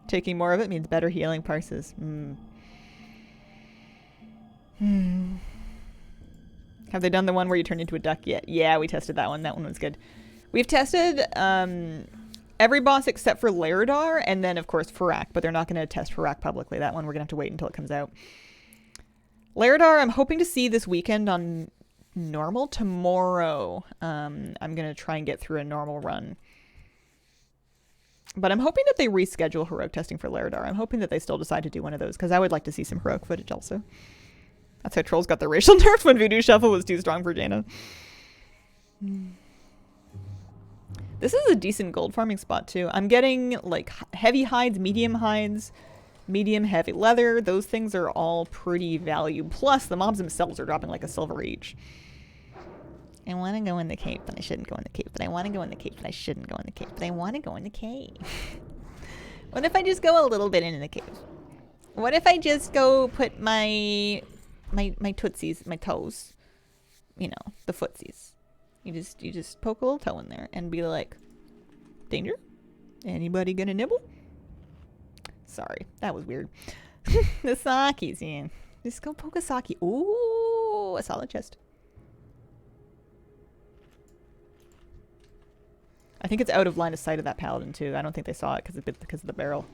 Taking more of it means better healing prices. Have they done the one where you turn into a duck yet? Yeah, we tested that one. That one was good. We've tested every boss except for Laerdar, and then, of course, Farak, but they're not going to test Farak publicly. That one we're going to have to wait until it comes out. Laerdar, I'm hoping to see this weekend on normal tomorrow. I'm going to try and get through a normal run. But I'm hoping that they reschedule heroic testing for Laerdar. I'm hoping that they still decide to do one of those, because I would like to see some heroic footage also. That's how trolls got their racial nerfs when Voodoo Shuffle was too strong for Jaina. This is a decent gold farming spot too. I'm getting like heavy hides, medium heavy leather. Those things are all pretty value. Plus the mobs themselves are dropping like a silver each. I want to go in the cave, but I shouldn't go in the cave. But I want to go in the cave, but I shouldn't go in the cave. But I want to go in the cave. What if I just go a little bit into the cave? What if I just go put my tootsies, my toes, the footsies. You just poke a little toe in there and be like, danger? Anybody gonna nibble? Sorry, that was weird. The Saki's in. Just go poke a Saki. Ooh, a solid chest. I think it's out of line of sight of that paladin too. I don't think they saw it because of the barrel.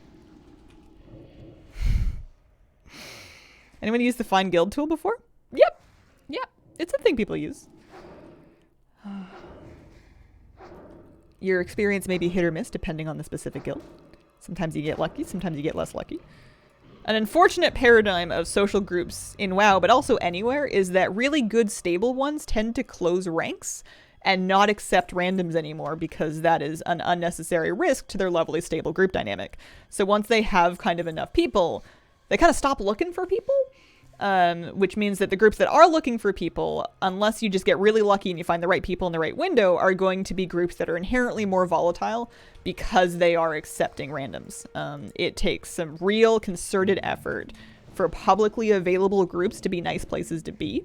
Anyone used the find guild tool before? Yep. It's a thing people use. Your experience may be hit or miss depending on the specific guild. Sometimes you get lucky, sometimes you get less lucky. An unfortunate paradigm of social groups in WoW, but also anywhere, is that really good stable ones tend to close ranks and not accept randoms anymore because that is an unnecessary risk to their lovely stable group dynamic. So once they have kind of enough people, they kind of stop looking for people, which means that the groups that are looking for people, unless you just get really lucky and you find the right people in the right window, are going to be groups that are inherently more volatile because they are accepting randoms. It takes some real concerted effort for publicly available groups to be nice places to be.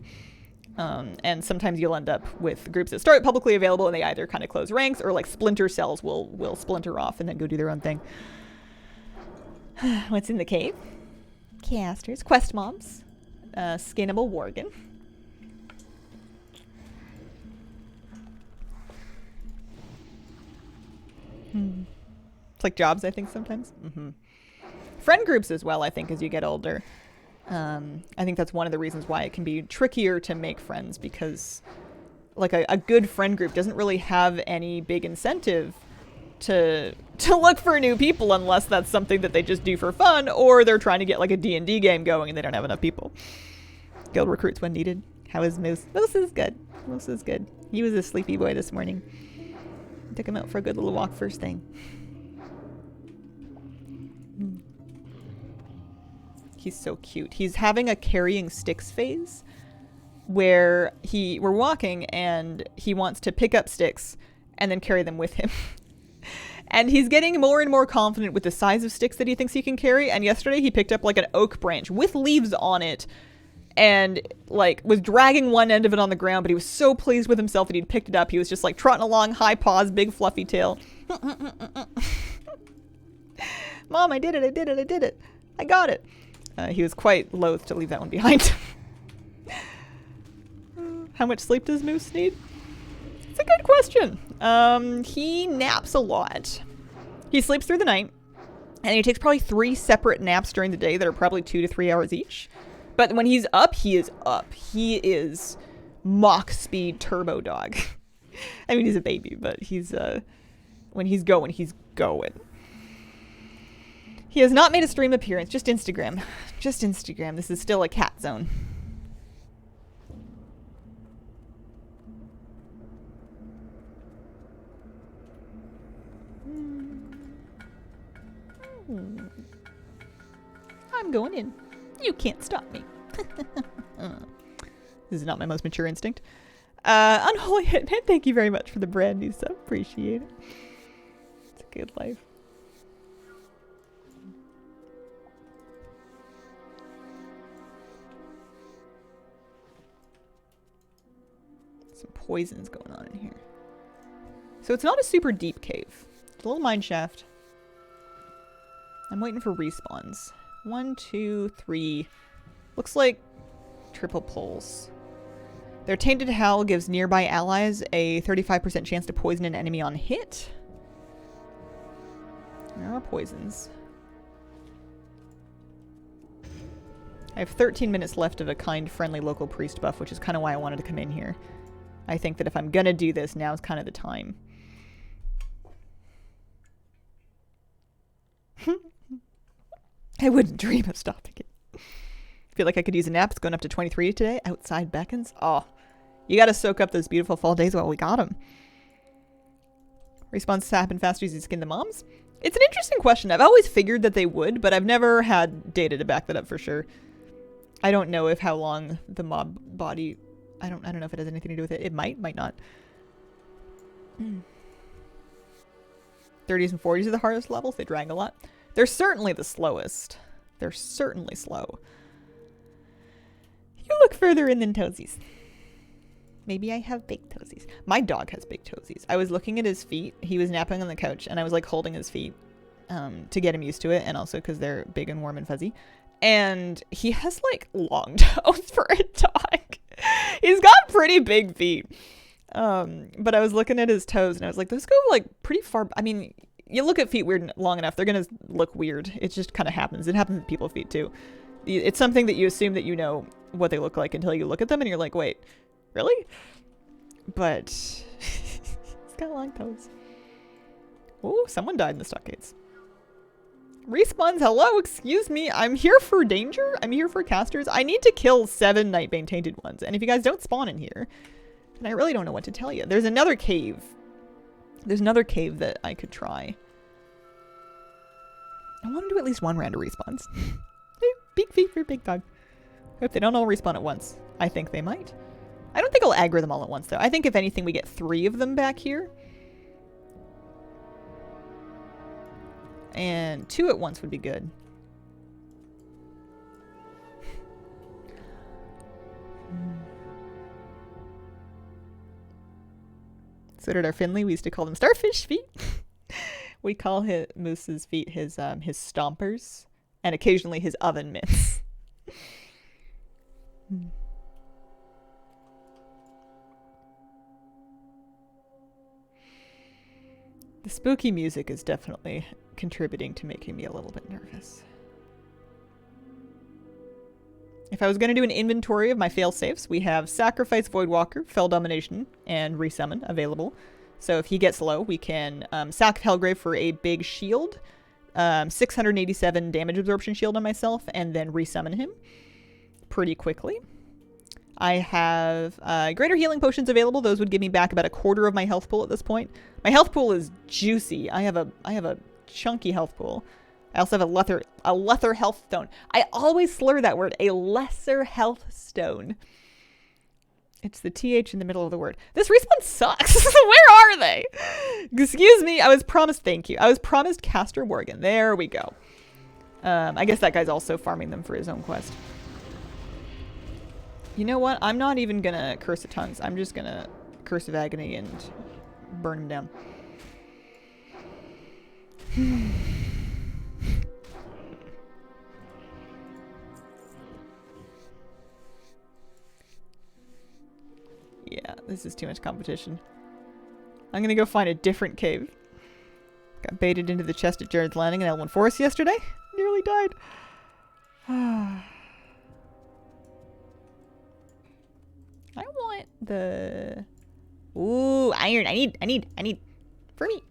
And sometimes you'll end up with groups that start publicly available and they either kind of close ranks or like splinter cells will splinter off and then go do their own thing. What's in the cave? Casters, quest mobs, skinnable worgen. It's like jobs, I think, sometimes. Friend groups as well, I think, as you get older. I think that's one of the reasons why it can be trickier to make friends, because like a good friend group doesn't really have any big incentive to look for new people unless that's something that they just do for fun, or they're trying to get like a D&D game going and they don't have enough people. Guild recruits when needed. How is Moose? Moose is good. Moose is good. He was a sleepy boy this morning. Took him out for a good little walk first thing. He's so cute. He's having a carrying sticks phase where we're walking and he wants to pick up sticks and then carry them with him. And he's getting more and more confident with the size of sticks that he thinks he can carry. And yesterday he picked up like an oak branch with leaves on it and like was dragging one end of it on the ground, but he was so pleased with himself that he'd picked it up. He was just like trotting along, high paws, big fluffy tail. Mom, I did it, I did it, I did it. I got it. He was quite loath to leave that one behind. How much sleep does Moose need? It's a good question. He naps a lot. He sleeps through the night, and he takes probably 3 separate naps during the day that are probably 2 to 3 hours each. But when he's up, he is up. He is Mach speed turbo dog. I mean, he's a baby, but he's when he's going, he's going. He has not made a stream appearance, just Instagram. Just Instagram. This is still a cat zone. I'm going in. You can't stop me. This is not my most mature instinct. Unholy Hitman, thank you very much for the brand new sub. Appreciate it. It's a good life. Some poisons going on in here. So it's not a super deep cave. It's a little mine shaft. I'm waiting for respawns. 1, 2, 3. Looks like triple pulls. Their Tainted Howl gives nearby allies a 35% chance to poison an enemy on hit. There are poisons. I have 13 minutes left of a kind, friendly local priest buff, which is kind of why I wanted to come in here. I think that if I'm gonna do this, now's kind of the time. I wouldn't dream of stopping it. Feel like I could use a nap. It's going up to 23 today. Outside beckons. Oh, you gotta soak up those beautiful fall days while we got them. Respawns happen faster as you skin the moms? It's an interesting question. I've always figured that they would, but I've never had data to back that up for sure. I don't know if how long the mob body... I don't know if it has anything to do with it. It might not. 30s and 40s are the hardest levels. They drag a lot. They're certainly the slowest. They're certainly slow. You look further in than toesies. Maybe I have big toesies. My dog has big toesies. I was looking at his feet. He was napping on the couch, and I was like holding his feet to get him used to it, and also because they're big and warm and fuzzy. And he has like long toes for a dog. He's got pretty big feet. But I was looking at his toes, and I was like, those go like pretty far. I mean, you look at feet weird long enough, they're gonna look weird. It just kind of happens. It happens with people's feet too. It's something that you assume that you know what they look like until you look at them and you're like, wait, really? But he's got long toes. Oh, someone died in the stockades. Respawns, hello, excuse me. I'm here for danger. I'm here for casters. I need to kill 7 Nightbane Tainted ones. And if you guys don't spawn in here, then I really don't know what to tell you. There's another cave. There's another cave that I could try. I want to do at least 1 round of respawns. Big feet for big dog. Hope they don't all respawn at once. I think they might. I don't think I'll aggro them all at once, though. I think if anything, we get 3 of them back here. And 2 at once would be good. So did our Finley. We used to call them starfish feet. We call his Moose's feet his stompers, and occasionally his oven mitts. The spooky music is definitely contributing to making me a little bit nervous. If I was going to do an inventory of my fail-safes, we have Sacrifice Voidwalker, Fell Domination, and Resummon available. So if he gets low, we can sack Hellgrave for a big shield, 687 damage absorption shield on myself, and then resummon him pretty quickly. I have greater healing potions available. Those would give me back about a quarter of my health pool at this point. My health pool is juicy. I have a chunky health pool. I also have a lesser health stone. I always slur that word, a lesser health stone. It's the TH in the middle of the word. This respawn sucks. Where are they? Excuse me. I was promised, thank you. I was promised Caster Morgan. There we go. I guess that guy's also farming them for his own quest. You know what? I'm not even going to Curse of Tongues. I'm just going to Curse of Agony and burn him down. Yeah, this is too much competition. I'm going to go find a different cave. Got baited into the chest at Jared's Landing in Elwyn Forest yesterday. Nearly died. I want the... Ooh, iron. I need. For me.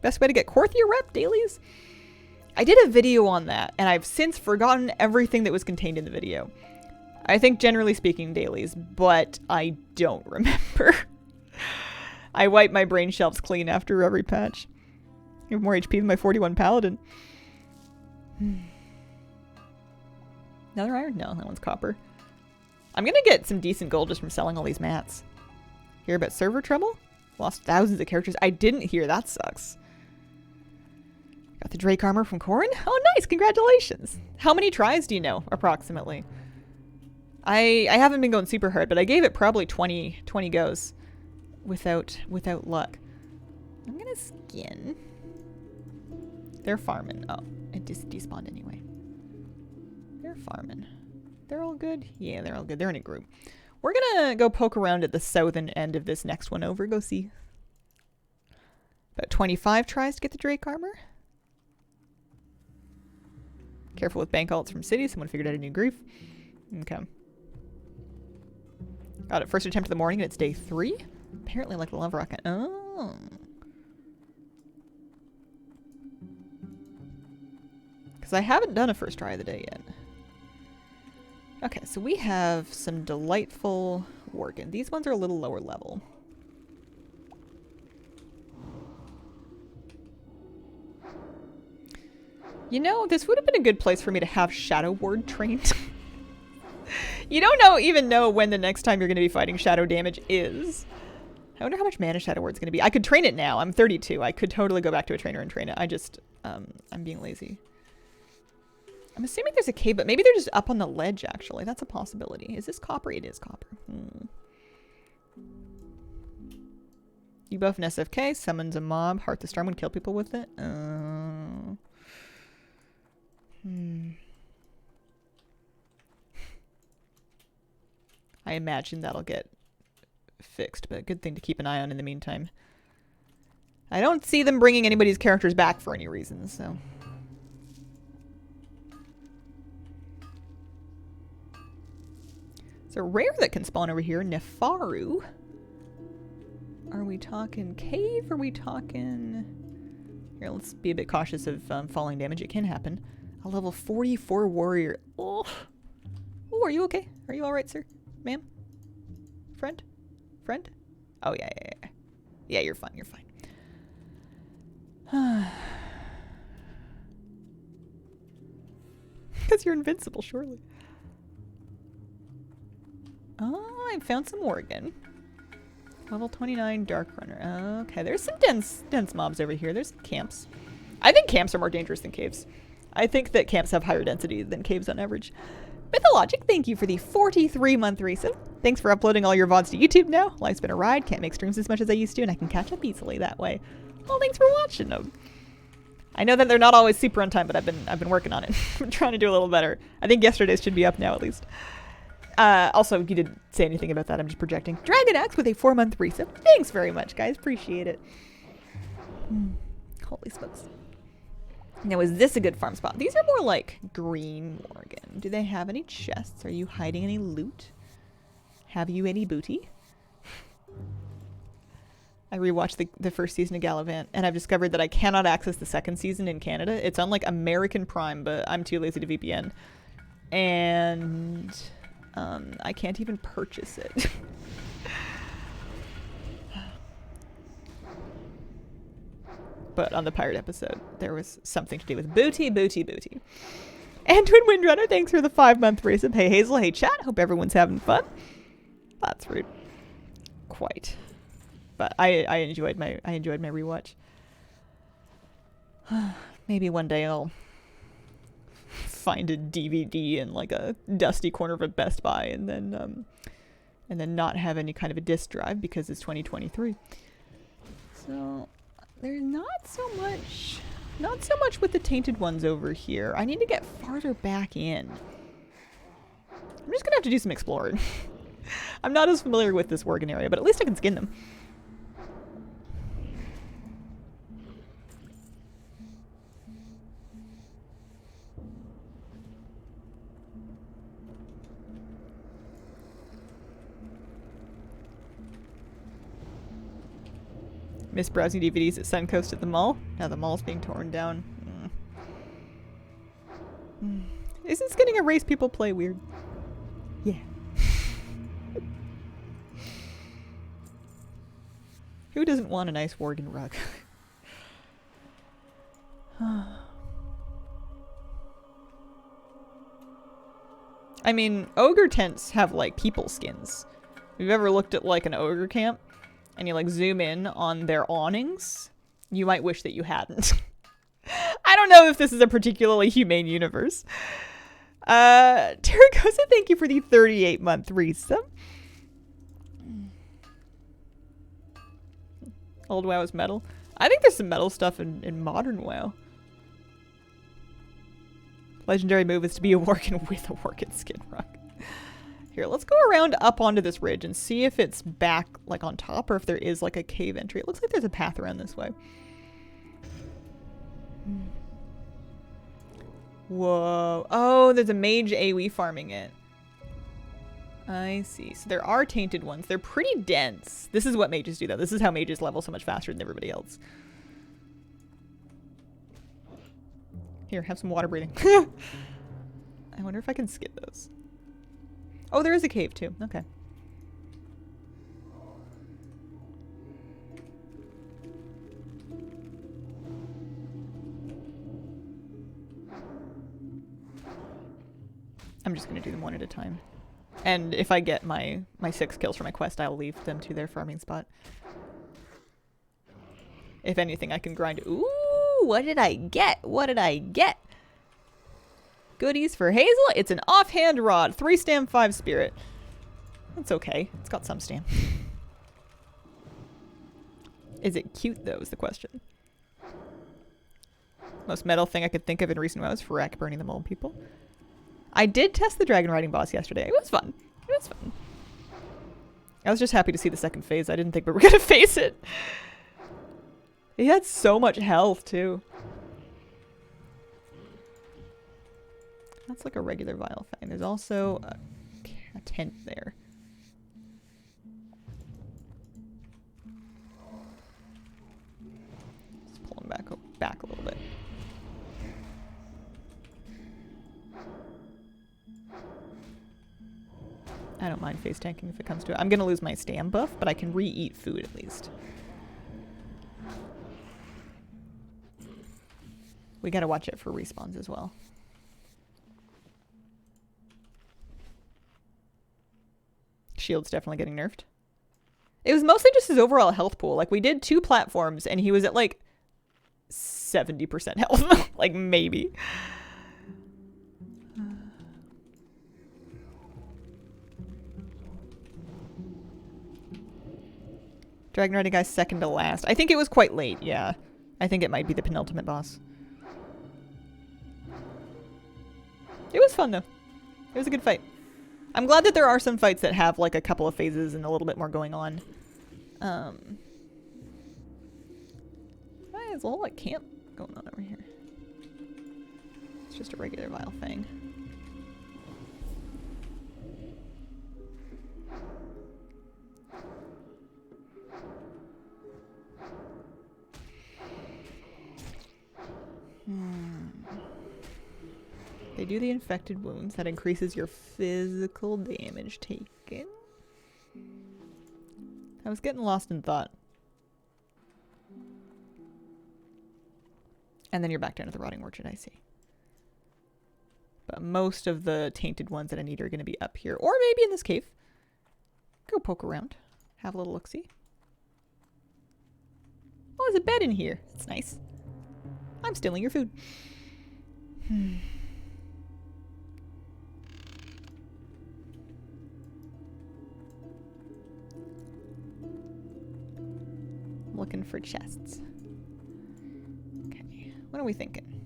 Best way to get Korthia rep dailies? I did a video on that, and I've since forgotten everything that was contained in the video. I think generally speaking dailies, but I don't remember. I wipe my brain shelves clean after every patch. You have more HP than my 41 paladin. Another iron? No, that one's copper. I'm gonna get some decent gold just from selling all these mats. Hear about server trouble? Lost thousands of characters. I didn't hear. That sucks. Got the Drake armor from Corrin? Oh, nice. Congratulations. How many tries do you know, approximately? I haven't been going super hard, but I gave it probably 20 goes without luck. I'm gonna skin. They're farming. Oh, it despawned anyway. They're farming. They're all good? Yeah, they're all good. They're in a group. We're gonna go poke around at the southern end of this next one over. Go see. About 25 tries to get the Drake armor. Careful with bank alts from city. Someone figured out a new grief. Okay. Got it. First attempt of the morning, and it's day 3. Apparently like the love rocket. Oh. Because I haven't done a first try of the day yet. Okay, so we have some delightful Worgen. These ones are a little lower level. You know, this would have been a good place for me to have Shadow Ward trained. You don't even know when the next time you're going to be fighting shadow damage is. I wonder how much mana Shadow Ward's going to be. I could train it now. I'm 32. I could totally go back to a trainer and train it. I just, I'm being lazy. I'm assuming there's a cave, but maybe they're just up on the ledge, actually. That's a possibility. Is this copper? It is copper. You buff an SFK, summons a mob, Heart the Storm would kill people with it. I imagine that'll get fixed, but a good thing to keep an eye on in the meantime. I don't see them bringing anybody's characters back for any reason, so... So a rare that can spawn over here. Nefaru. Are we talking cave? Are we talking... Here, let's be a bit cautious of falling damage. It can happen. A level 44 warrior. Oh. Oh, are you okay? Are you alright, sir? Ma'am? Friend? Friend? Oh, yeah. Yeah, you're fine. You're fine. Because you're invincible, surely. Oh, I found some more again. Level 29 Dark Runner. Okay, there's some dense mobs over here. There's some camps. I think camps are more dangerous than caves. I think that camps have higher density than caves on average. Mythologic, thank you for the 43-month resub. Thanks for uploading all your VODs to YouTube now. Life's been a ride. Can't make streams as much as I used to, and I can catch up easily that way. Well, thanks for watching them. I know that they're not always super on time, but I've been working on it. I'm trying to do a little better. I think yesterday's should be up now at least. Also, you didn't say anything about that. I'm just projecting. Dragon Axe with a 4-month resub. Thanks very much, guys. Appreciate it. Holy smokes. Now, is this a good farm spot? These are more like Green Morgan. Do they have any chests? Are you hiding any loot? Have you any booty? I rewatched the first season of Gallivant, and I've discovered that I cannot access the second season in Canada. It's on like American Prime, but I'm too lazy to VPN. And I can't even purchase it. But on the pirate episode, there was something to do with booty. And Twin Windrunner, thanks for the 5-month resub. Hey Hazel, hey chat. Hope everyone's having fun. That's rude. Quite. But I enjoyed my rewatch. Maybe one day I'll find a DVD in like a dusty corner of a Best Buy and then not have any kind of a disk drive because it's 2023. So there's not so much with the tainted ones over here. I need to get farther back in. I'm just gonna have to do some exploring. I'm not as familiar with this Worgen area, but at least I can skin them. Miss browsing DVDs at Suncoast at the mall. Now the mall's being torn down. Isn't skinning a race people play weird? Yeah. Who doesn't want a nice Worgen rug? I mean, ogre tents have like people skins. If you've ever looked at like an ogre camp and you like zoom in on their awnings, you might wish that you hadn't. I don't know if this is a particularly humane universe. Terracosa, thank you for the 38-month resub. Old WoW is metal. I think there's some metal stuff in modern WoW. Legendary move is to be a Worgen with a Worgen skin rug. Here, let's go around up onto this ridge and see if it's back like on top or if there is like a cave entry. It looks like there's a path around this way. Whoa. Oh, there's a mage AoE farming it. I see. So there are tainted ones. They're pretty dense. This is what mages do though. This is how mages level so much faster than everybody else. Here, have some water breathing. I wonder if I can skip those. Oh, there is a cave too. Okay. I'm just gonna do them one at a time. And if I get my 6 kills for my quest, I'll leave them to their farming spot. If anything, I can grind. Ooh, what did I get? What did I get? Goodies for Hazel. It's an offhand rod. 3 stam, 5 spirit. That's okay. It's got some stam. Is it cute though is the question. Most metal thing I could think of in recent WoW is Frack burning the mole people. I did test the dragon riding boss yesterday. It was fun. It was fun. I was just happy to see the second phase. I didn't think we were gonna face it. He had so much health too. That's like a regular vile fang. There's also a tent there. Let's pull him back a little bit. I don't mind face tanking if it comes to it. I'm going to lose my stam buff, but I can re-eat food at least. We got to watch it for respawns as well. Shield's definitely getting nerfed. It was mostly just his overall health pool. Like, we did 2 platforms, and he was at, like, 70% health. Like, maybe. Dragon Riding Guy's second to last. I think it was quite late, yeah. I think it might be the penultimate boss. It was fun, though. It was a good fight. I'm glad that there are some fights that have, like, a couple of phases and a little bit more going on. There's a whole lot of camp going on over here. It's just a regular Vile Fang. They do the infected wounds. That increases your physical damage taken. I was getting lost in thought. And then you're back down to the Rotting Orchard, I see. But most of the tainted ones that I need are going to be up here. Or maybe in this cave. Go poke around. Have a little look-see. Oh, there's a bed in here. It's nice. I'm stealing your food. Looking for chests. Okay, what are we thinking?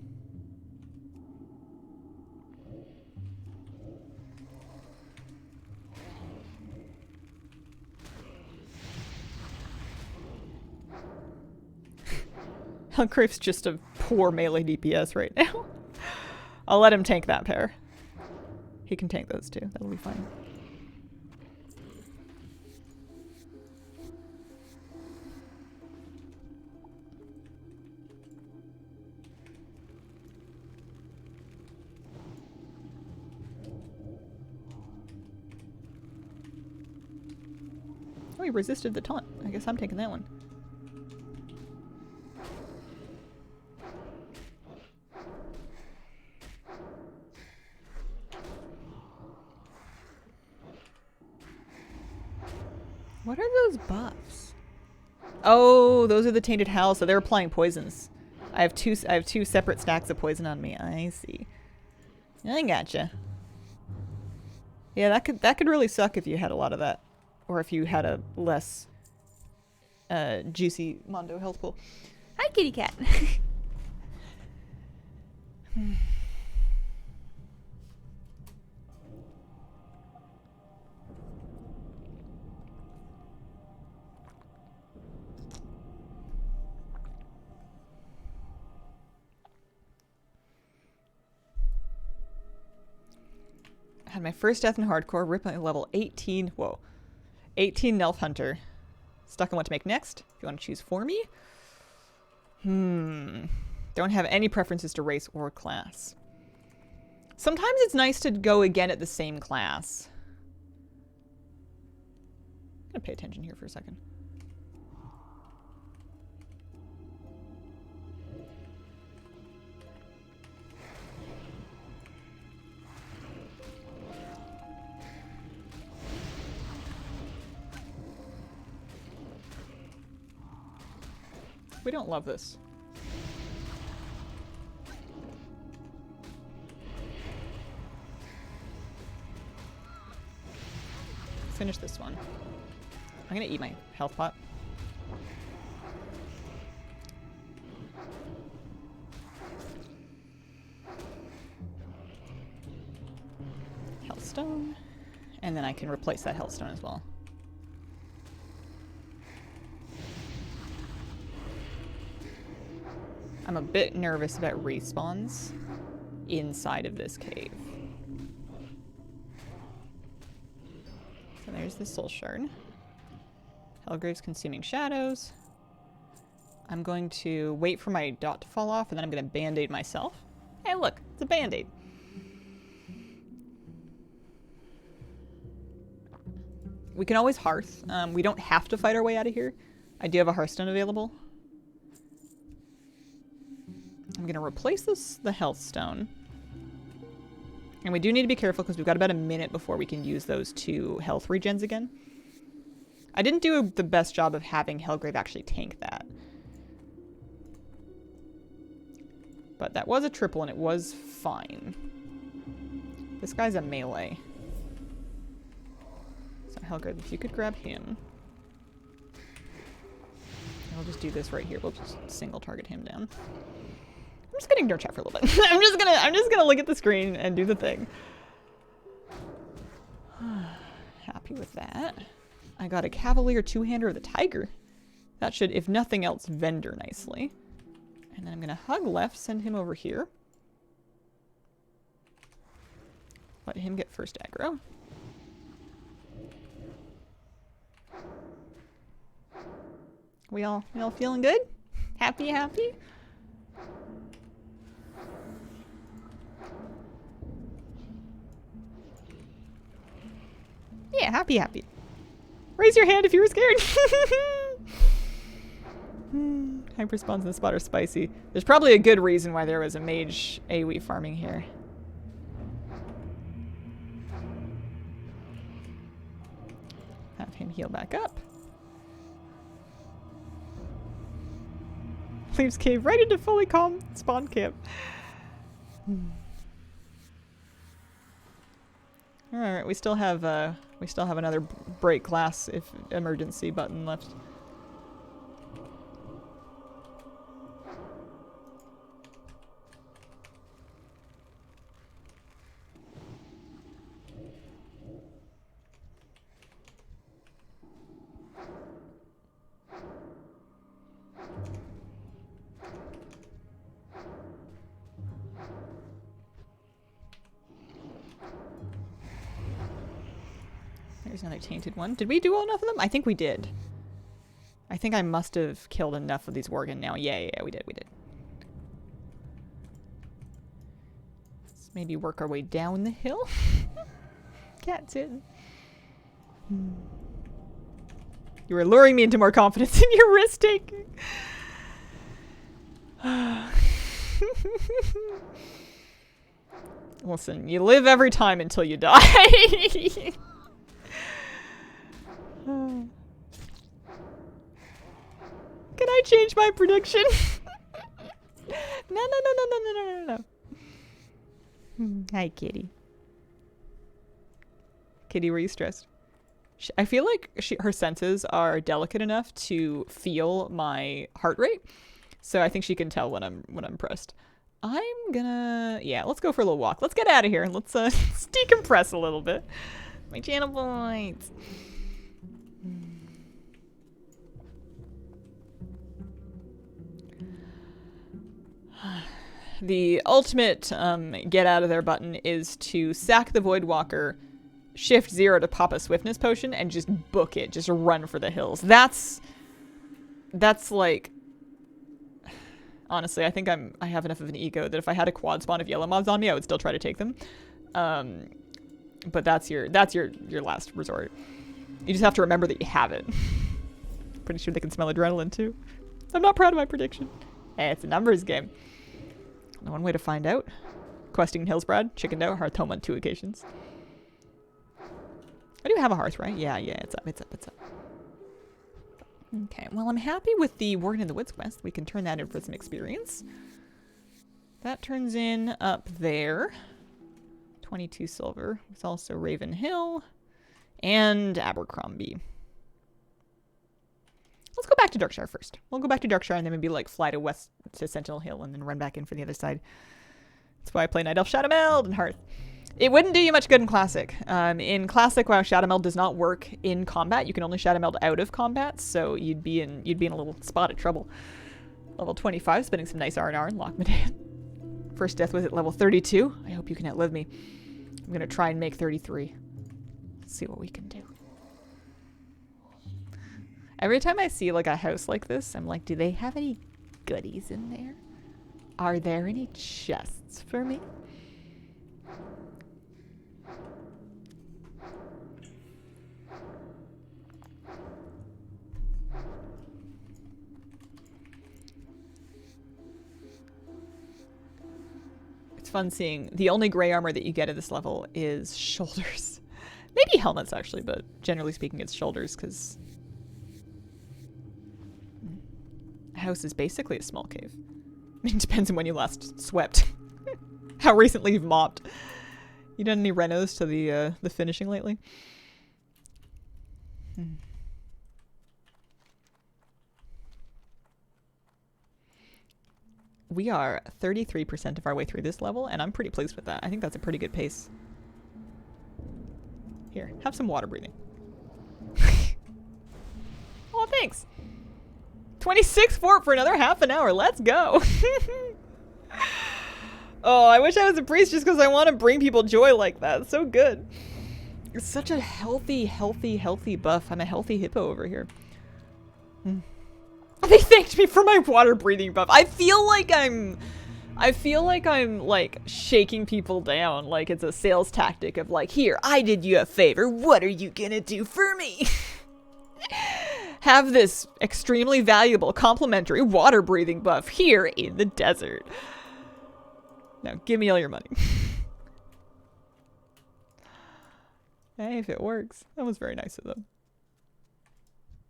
Hellcrave's just a poor melee DPS right now. I'll let him tank that pair. He can tank those too. That'll be fine. Oh, he resisted the taunt. I guess I'm taking that one. What are those buffs? Oh, those are the tainted hell, so they're applying poisons. I have two separate stacks of poison on me. I see. I gotcha. Yeah, that could really suck if you had a lot of that. Or if you had a less juicy Mondo health pool. Hi, kitty cat. Had my first death in hardcore, ripped my level 18. Whoa. 18 Nelf Hunter. Stuck on what to make next. If you want to choose for me. Don't have any preferences to race or class. Sometimes it's nice to go again at the same class. I'm gonna pay attention here for a second. We don't love this. Finish this one. I'm gonna eat my health pot. Healthstone. And then I can replace that healthstone as well. I'm a bit nervous about respawns inside of this cave. There's the soul shard. Hellgrave's consuming shadows. I'm going to wait for my dot to fall off, and then I'm going to band-aid myself. Hey, look, it's a band-aid. We can always hearth. We don't have to fight our way out of here. I do have a hearthstone available. I'm going to replace the health stone. And we do need to be careful because we've got about a minute before we can use those 2 health regens again. I didn't do the best job of having Hellgrave actually tank that. But that was a triple and it was fine. This guy's a melee. So Hellgrave, if you could grab him. I'll just do this right here. We'll just single target him down. I'm just gonna ignore chat for a little bit. I'm just gonna look at the screen and do the thing. Happy with that. I got a Cavalier two-hander of the Tiger. That should, if nothing else, vendor nicely. And then I'm gonna hug left, send him over here. Let him get first aggro. We all feeling good? Happy? Yeah, happy. Raise your hand if you were scared. Hyper spawns in the spot are spicy. There's probably a good reason why there was a mage AoE farming here. Have him heal back up. Leaves cave right into fully calm spawn camp. Alright, we still have another break class if emergency button left. There's another tainted one. Did we do enough of them? I think we did. I think I must have killed enough of these Worgen now. Yeah, we did. Let's maybe work our way down the hill. Cat's in. You were luring me into more confidence in your risk taking. Listen, you live every time until you die. Can I change my prediction? No. Hi, kitty. Kitty, were you stressed? I feel like her senses are delicate enough to feel my heart rate, so I think she can tell when I'm pressed. I'm gonna, let's go for a little walk. Let's get out of here and let's decompress a little bit. My channel points. The ultimate get out of there button is to sack the Voidwalker, shift 0 to pop a swiftness potion, and just book it. Just run for the hills. That's like, honestly, I think I have enough of an ego that if I had a quad spawn of yellow mobs on me, I would still try to take them. But that's your last resort. You just have to remember that you have it. Pretty sure they can smell adrenaline too. I'm not proud of my prediction. Hey, it's a numbers game. One way to find out. Questing Hillsbrad, chickened out, hearth home on 2 occasions. I do have a hearth, right? Yeah, it's up. Okay, well, I'm happy with the Worgen in the Woods quest. We can turn that in for some experience. That turns in up there. 22 silver. It's also Raven Hill and Abercrombie. Let's go back to Darkshire first. We'll go back to Darkshire and then maybe like fly to west to Sentinel Hill and then run back in for the other side. That's why I play Night Elf Shadowmeld and Hearth. It wouldn't do you much good in Classic. In Classic, while Shadowmeld does not work in combat, you can only Shadowmeld out of combat, so you'd be in a little spot of trouble. Level 25, spending some nice R&R in Lochmadan. First death was at level 32. I hope you can outlive me. I'm gonna try and make 33. Let's see what we can do. Every time I see like a house like this, I'm like, do they have any goodies in there? Are there any chests for me? It's fun seeing the only gray armor that you get at this level is shoulders. Maybe helmets actually, but generally speaking it's shoulders because a house is basically a small cave. It depends on when you last swept. How recently you've mopped. You done any renos to the finishing lately? We are 33% of our way through this level, and I'm pretty pleased with that. I think that's a pretty good pace. Here, have some water breathing. Oh, thanks. 26 fort for another half an hour. Let's go. Oh, I wish I was a priest just because I want to bring people joy like that. It's so good. It's such a healthy, healthy, healthy buff. I'm a healthy hippo over here. They thanked me for my water breathing buff. I feel like I'm like shaking people down. Like it's a sales tactic of like, here, I did you a favor. What are you gonna do for me? Have this extremely valuable complimentary water breathing buff here in the desert. Now, give me all your money. Hey, if it works. That was very nice of them.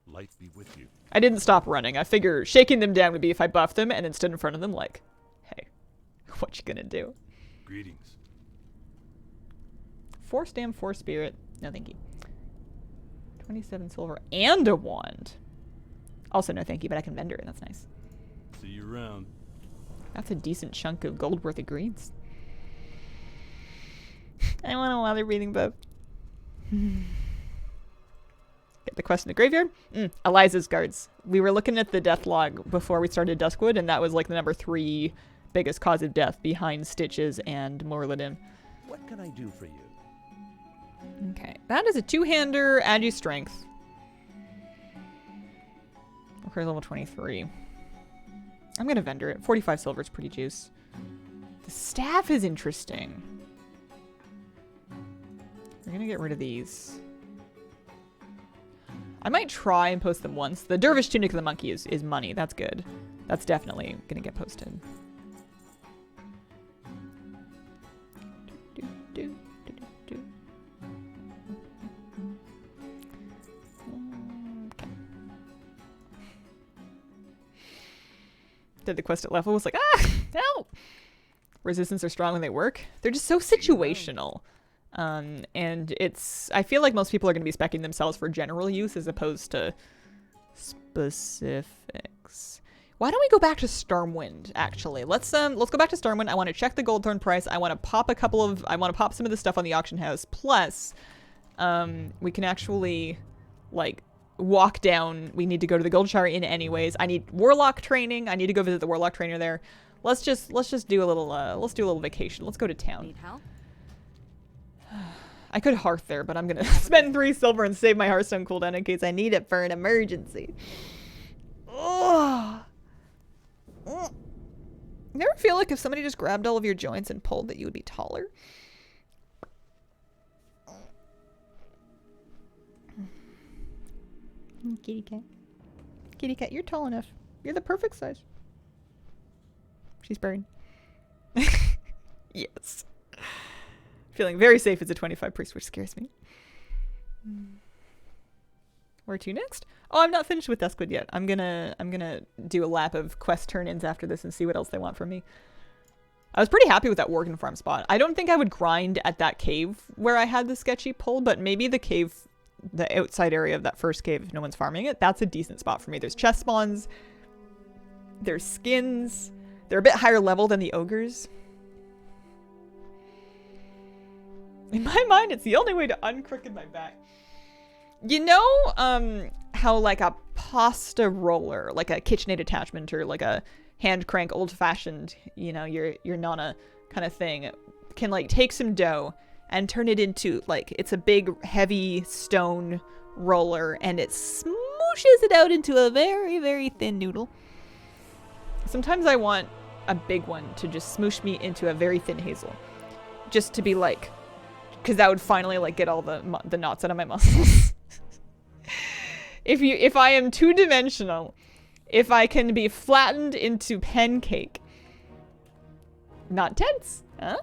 Light be with you. I didn't stop running. I figure shaking them down would be if I buffed them and then stood in front of them like, hey, what you gonna do? Greetings. 4 stam, 4 spirit. No, thank you. 27 silver and a wand. Also, no thank you, but I can vendor it. That's nice. See you around. That's a decent chunk of gold worth of greens. I want a water breathing buff. Get the quest in the graveyard. Eliza's guards. We were looking at the death log before we started Duskwood, and that was like the number 3 biggest cause of death behind Stitches and Morliden. What can I do for you? Okay, that is a 2-hander, add you strength. Okay, level 23. I'm gonna vendor it. 45 silver is pretty juice. The staff is interesting. We're gonna get rid of these. I might try and post them once. The Dervish Tunic of the Monkey is money. That's good. That's definitely gonna get posted. Did the quest at level was like, no! Resistance are strong when they work. They're just so situational. And it's, I feel like most people are going to be speccing themselves for general use as opposed to specifics. Why don't we go back to Stormwind, actually? Let's go back to Stormwind. I want to check the Goldthorn price. I want to pop some of the stuff on the auction house. Plus, we can actually, like, walk down. We need to go to the Goldshire Inn anyways. I need Warlock training. I need to go visit the Warlock trainer there. Let's just do a little vacation. Let's go to town. Need help? I could hearth there, but I'm gonna spend 3 silver and save my Hearthstone cooldown in case I need it for an emergency. Ugh. You ever feel like if somebody just grabbed all of your joints and pulled that you would be taller? Kitty cat. Kitty cat, you're tall enough. You're the perfect size. She's buried. Yes. Feeling very safe as a 25 priest, which scares me. Where to next? Oh, I'm not finished with Duskwood yet. I'm gonna do a lap of quest turn-ins after this and see what else they want from me. I was pretty happy with that Worgen farm spot. I don't think I would grind at that cave where I had the sketchy pull, but maybe the cave, the outside area of that first cave, if no one's farming it, that's a decent spot for me. There's chest spawns. There's skins. They're a bit higher level than the ogres. In my mind, it's the only way to uncrooked my back. You know, how like a pasta roller, like a KitchenAid attachment or like a hand crank old-fashioned, you know, your nana kind of thing, can like take some dough and turn it into like, it's a big heavy stone roller and it smooshes it out into a very, very thin noodle. Sometimes I want a big one to just smoosh me into a very thin hazel. Just to be like, because that would finally like get all the knots out of my muscles. If I am two-dimensional, if I can be flattened into pancake, not tense, huh?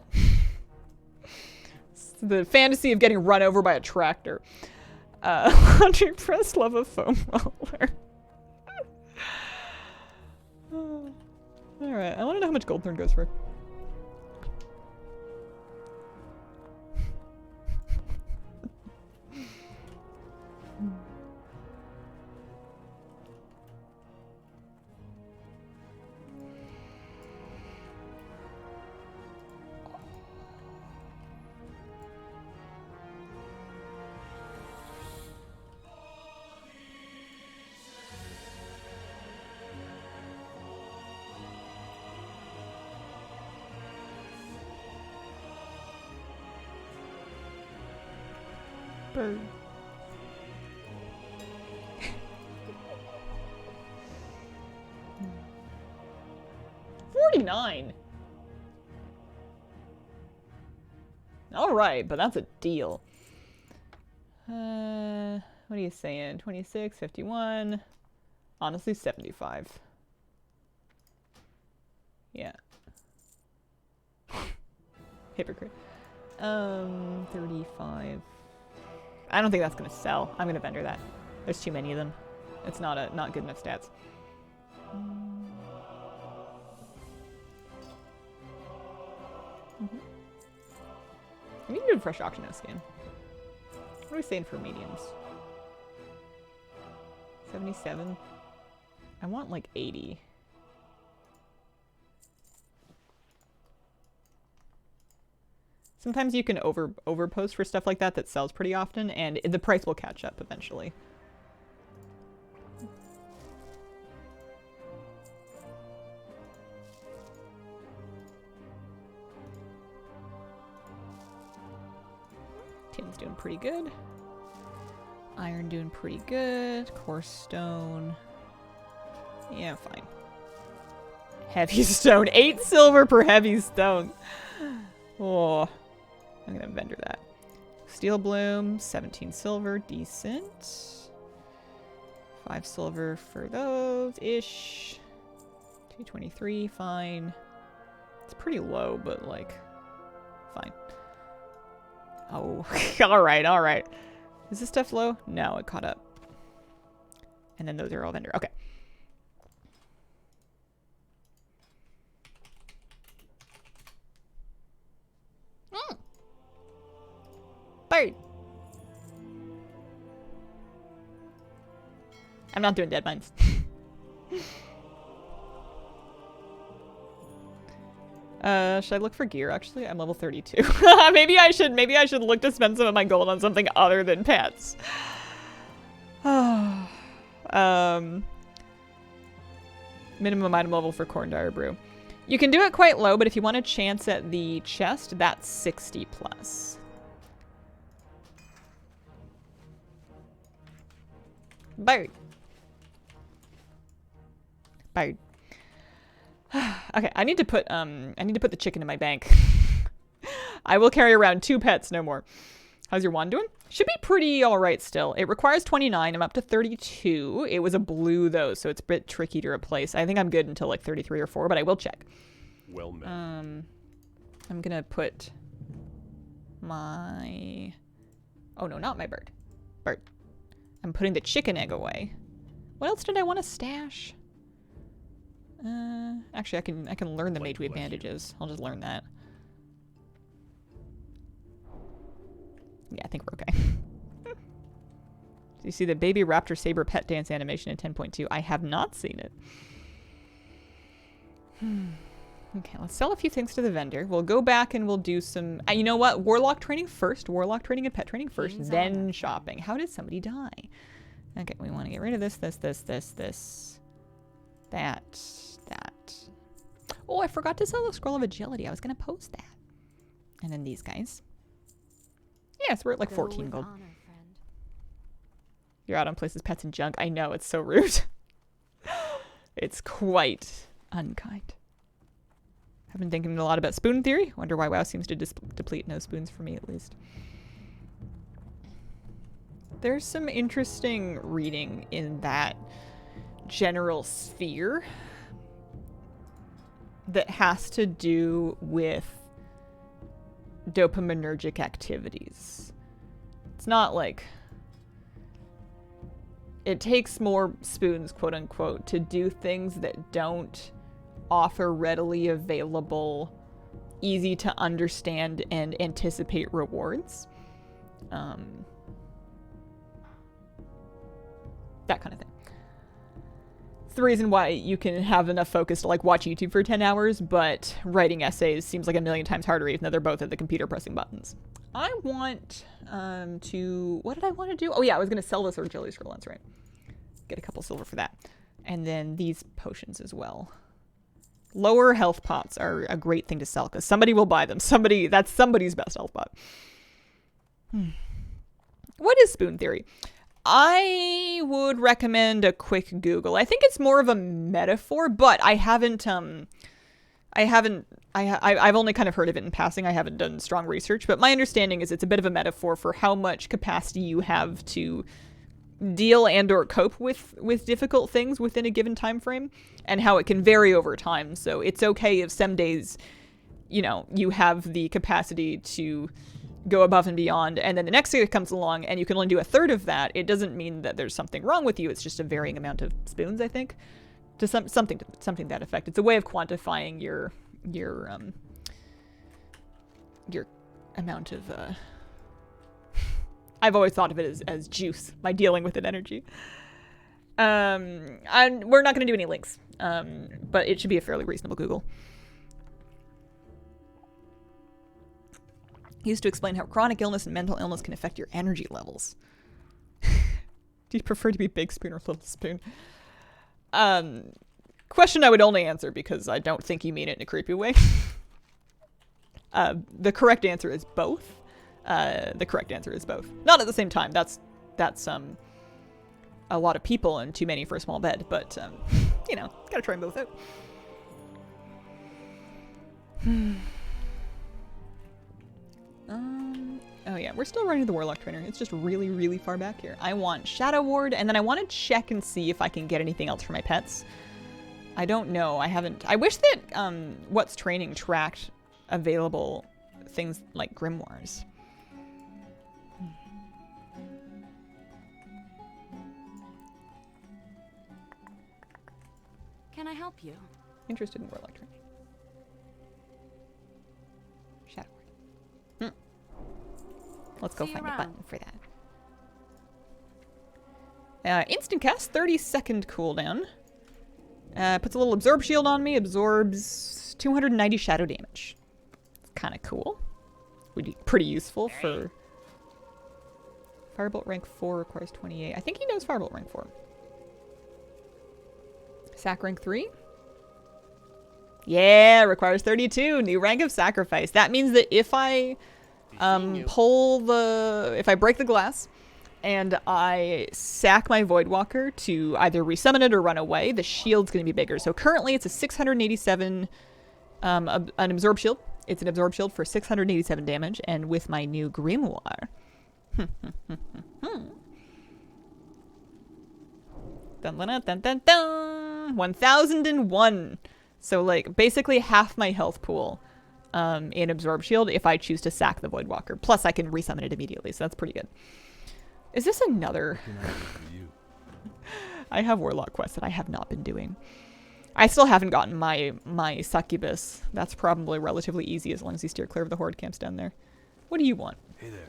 It's the fantasy of getting run over by a tractor. 100 press lava foam roller. Alright, I want to know how much Goldthorn goes for. Bird. $49. All right, but that's a deal. What are you saying? 26, 51. Honestly, 75. Yeah. Hypocrite. 35. I don't think that's gonna sell. I'm gonna vendor that. There's too many of them. It's not good enough stats. I need to do a fresh auction house skin. What are we saying for mediums? 77. I want like 80. Sometimes you can overpost for stuff like that sells pretty often, and the price will catch up eventually. Tin's doing pretty good. Iron doing pretty good. Coarse stone. Yeah, fine. Heavy stone. 8 silver per heavy stone. Oh. I'm gonna vendor that. Steel bloom, 17 silver, decent. 5 silver for those ish. 223, fine. It's pretty low, but like, fine. Oh, all right. Is this stuff low? No, it caught up. And then those are all vendor. Okay. Bird. I'm not doing dead mines. Should I look for gear actually? I'm level 32. maybe I should look to spend some of my gold on something other than pets. Minimum item level for corn dyer brew. You can do it quite low, but if you want a chance at the chest, that's 60 plus. Bird. Bird. Okay, I need to put the chicken in my bank. I will carry around 2 pets, no more. How's your wand doing? Should be pretty alright still. It requires 29. I'm up to 32. It was a blue though, so it's a bit tricky to replace. I think I'm good until like 33 or 4, but I will check. Well met. I'm gonna put my... Oh no, not my bird. Bird. I'm putting the chicken egg away. What else did I want to stash? Actually, I can learn the mage weave bandages. I'll just learn that. Yeah, I think we're okay. Do you see the baby raptor saber pet dance animation in 10.2? I have not seen it. Okay, let's sell a few things to the vendor. We'll go back and we'll do some... you know what? Warlock training first. Warlock training and pet training first. Then shopping. How did somebody die? Okay, we want to get rid of this. That. Oh, I forgot to sell the scroll of agility. I was going to post that. And then these guys. Yes, we're at like 14 gold. You're out on places, pets, and junk. I know, it's so rude. It's quite unkind. I've been thinking a lot about spoon theory. Wonder why WoW seems to deplete no spoons for me, at least. There's some interesting reading in that general sphere that has to do with dopaminergic activities. It's not like it takes more spoons, quote unquote, to do things that don't offer readily available, easy to understand and anticipate rewards. That kind of thing. It's the reason why you can have enough focus to like watch YouTube for 10 hours, but writing essays seems like a million times harder even though they're both at the computer pressing buttons. I want to... What did I want to do? Oh yeah, I was going to sell this Orgilly Scroll, that's right. Get a couple silver for that. And then these potions as well. Lower health pots are a great thing to sell because somebody will buy them. That's somebody's best health pot. What is spoon theory? I would recommend a quick Google. I think it's more of a metaphor, but I've only kind of heard of it in passing. I haven't done strong research, but my understanding is it's a bit of a metaphor for how much capacity you have to deal and or cope with difficult things within a given time frame, and how it can vary over time. So it's okay if some days, you know, you have the capacity to go above and beyond, and then the next day comes along and you can only do a third of that. It doesn't mean that there's something wrong with you. It's just a varying amount of spoons, I think, to something to that effect. It's a way of quantifying your amount of I've always thought of it as juice, by dealing with it energy. And we're not going to do any links, but it should be a fairly reasonable Google. Used to explain how chronic illness and mental illness can affect your energy levels. Do you prefer to be big spoon or little spoon? Question I would only answer because I don't think you mean it in a creepy way. The correct answer is both. Not at the same time. That's a lot of people and too many for a small bed, but you know, gotta try them both out. Oh yeah, we're still running the Warlock Trainer. It's just really, really far back here. I want Shadow Ward, and then I want to check and see if I can get anything else for my pets. I don't know. I wish that What's Training tracked available things like grimoires. Can I help you? Interested in Warlock Training. Shadow Ward. Let's go find a button for that. Instant cast, 30-second cooldown. Puts a little absorb shield on me, absorbs 290 shadow damage. It's kind of cool. Would be pretty useful for... Firebolt rank 4 requires 28. I think he knows Firebolt rank 4. Sac rank 3? Yeah, requires 32. New rank of sacrifice. That means that if I if I break the glass and I sack my Voidwalker to either resummon it or run away, the shield's going to be bigger. So currently it's a 687 an absorb shield. It's an absorb shield for 687 damage, and with my new grimoire. Dun, dun, dun, dun, dun. 1001. So like basically half my health pool in absorb shield if I choose to sack the Voidwalker. Plus I can resummon it immediately, so that's pretty good. Is this another... I have Warlock quests that I have not been doing. I still haven't gotten my succubus. That's probably relatively easy as long as you steer clear of the horde camps down there. What do you want? Hey there.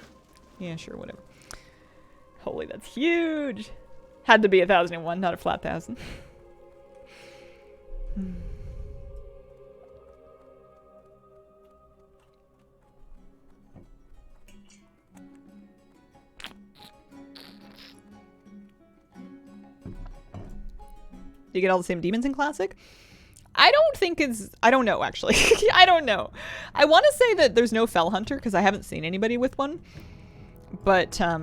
Yeah, sure, whatever. Holy, that's huge. Had to be 1001, not a flat 1000. Do you get all the same demons in Classic? I don't think it's... I don't know, actually. I don't know. I want to say that there's no Fell Hunter, because I haven't seen anybody with one. But, I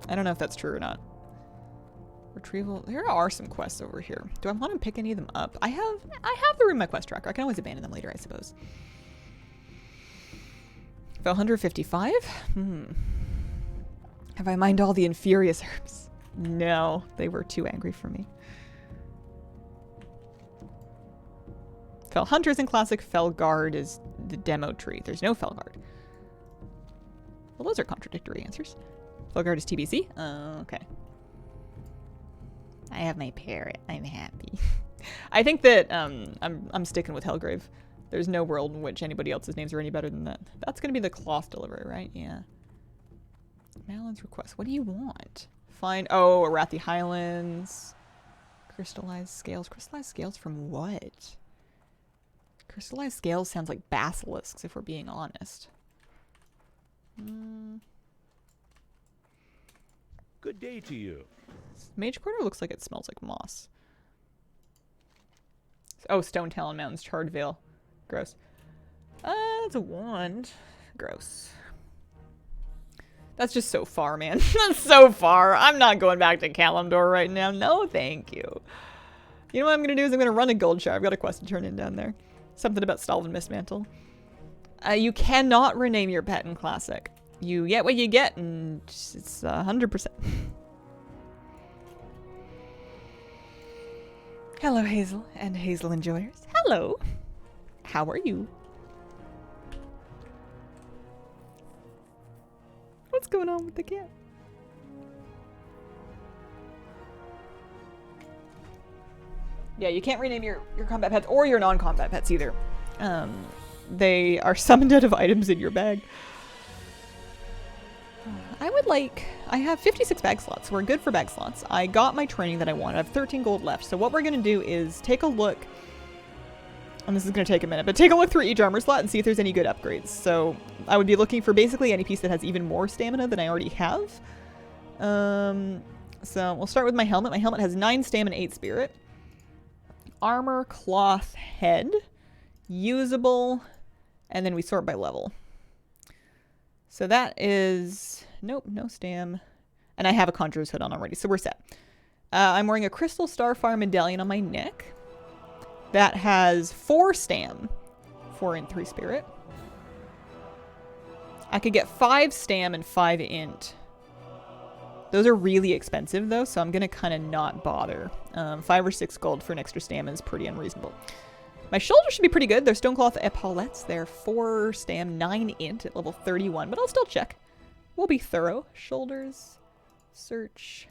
don't know if that's true or not. Retrieval. There are some quests over here. Do I want to pick any of them up? I have them in my quest tracker. I can always abandon them later, I suppose. 155? Have I mined all the infurious herbs? No, they were too angry for me. Fell Hunters in Classic. Fell Guard is the demo tree. There's no Fell Guard. Well, those are contradictory answers. Fell Guard is TBC? Oh, okay. I have my parrot. I'm happy. I think that I'm sticking with Hellgrave. There's no world in which anybody else's names are any better than that. That's going to be the cloth delivery, right? Yeah. Malin's request. What do you want? Find... Oh, Arathi Highlands. Crystallized scales. Crystallized scales from what? Crystallized scales sounds like basilisks, if we're being honest. Good day to you. Mage Quarter looks like it smells like moss. Oh, Stone Talon Mountains, Charred Vale. Gross. That's a wand. Gross. That's just so far, man. That's so far. I'm not going back to Kalimdor right now. No, thank you. You know what I'm going to do is I'm going to run a Goldshire. I've got a quest to turn in down there. Something about Stalvin Mistmantle. You cannot rename your pet in Classic. You get what you get, and it's 100%. Hello, Hazel and Hazel enjoyers. Hello. How are you? What's going on with the cat? Yeah, you can't rename your combat pets or your non-combat pets either. They are summoned out of items in your bag. I have 56 bag slots. We're good for bag slots. I got my training that I want. I have 13 gold left. So what we're going to do is take a look, and this is going to take a minute, but take a look through each armor slot and see if there's any good upgrades. So I would be looking for basically any piece that has even more stamina than I already have. So we'll start with my helmet. My helmet has 9 stamina, 8 spirit. Armor, cloth, head, usable, and then we sort by level. So that is... Nope, no stam. And I have a Conjurer's Hood on already, so we're set. I'm wearing a Crystal Starfire Medallion on my neck. That has 4 stam. 4 and 3 spirit. I could get 5 stam and 5 int. Those are really expensive, though, so I'm going to kind of not bother. 5 or 6 gold for an extra stam is pretty unreasonable. My shoulders should be pretty good. They're Stonecloth epaulettes. They're 4 stam, 9 int at level 31, but I'll still check. We'll be thorough. Shoulders, search.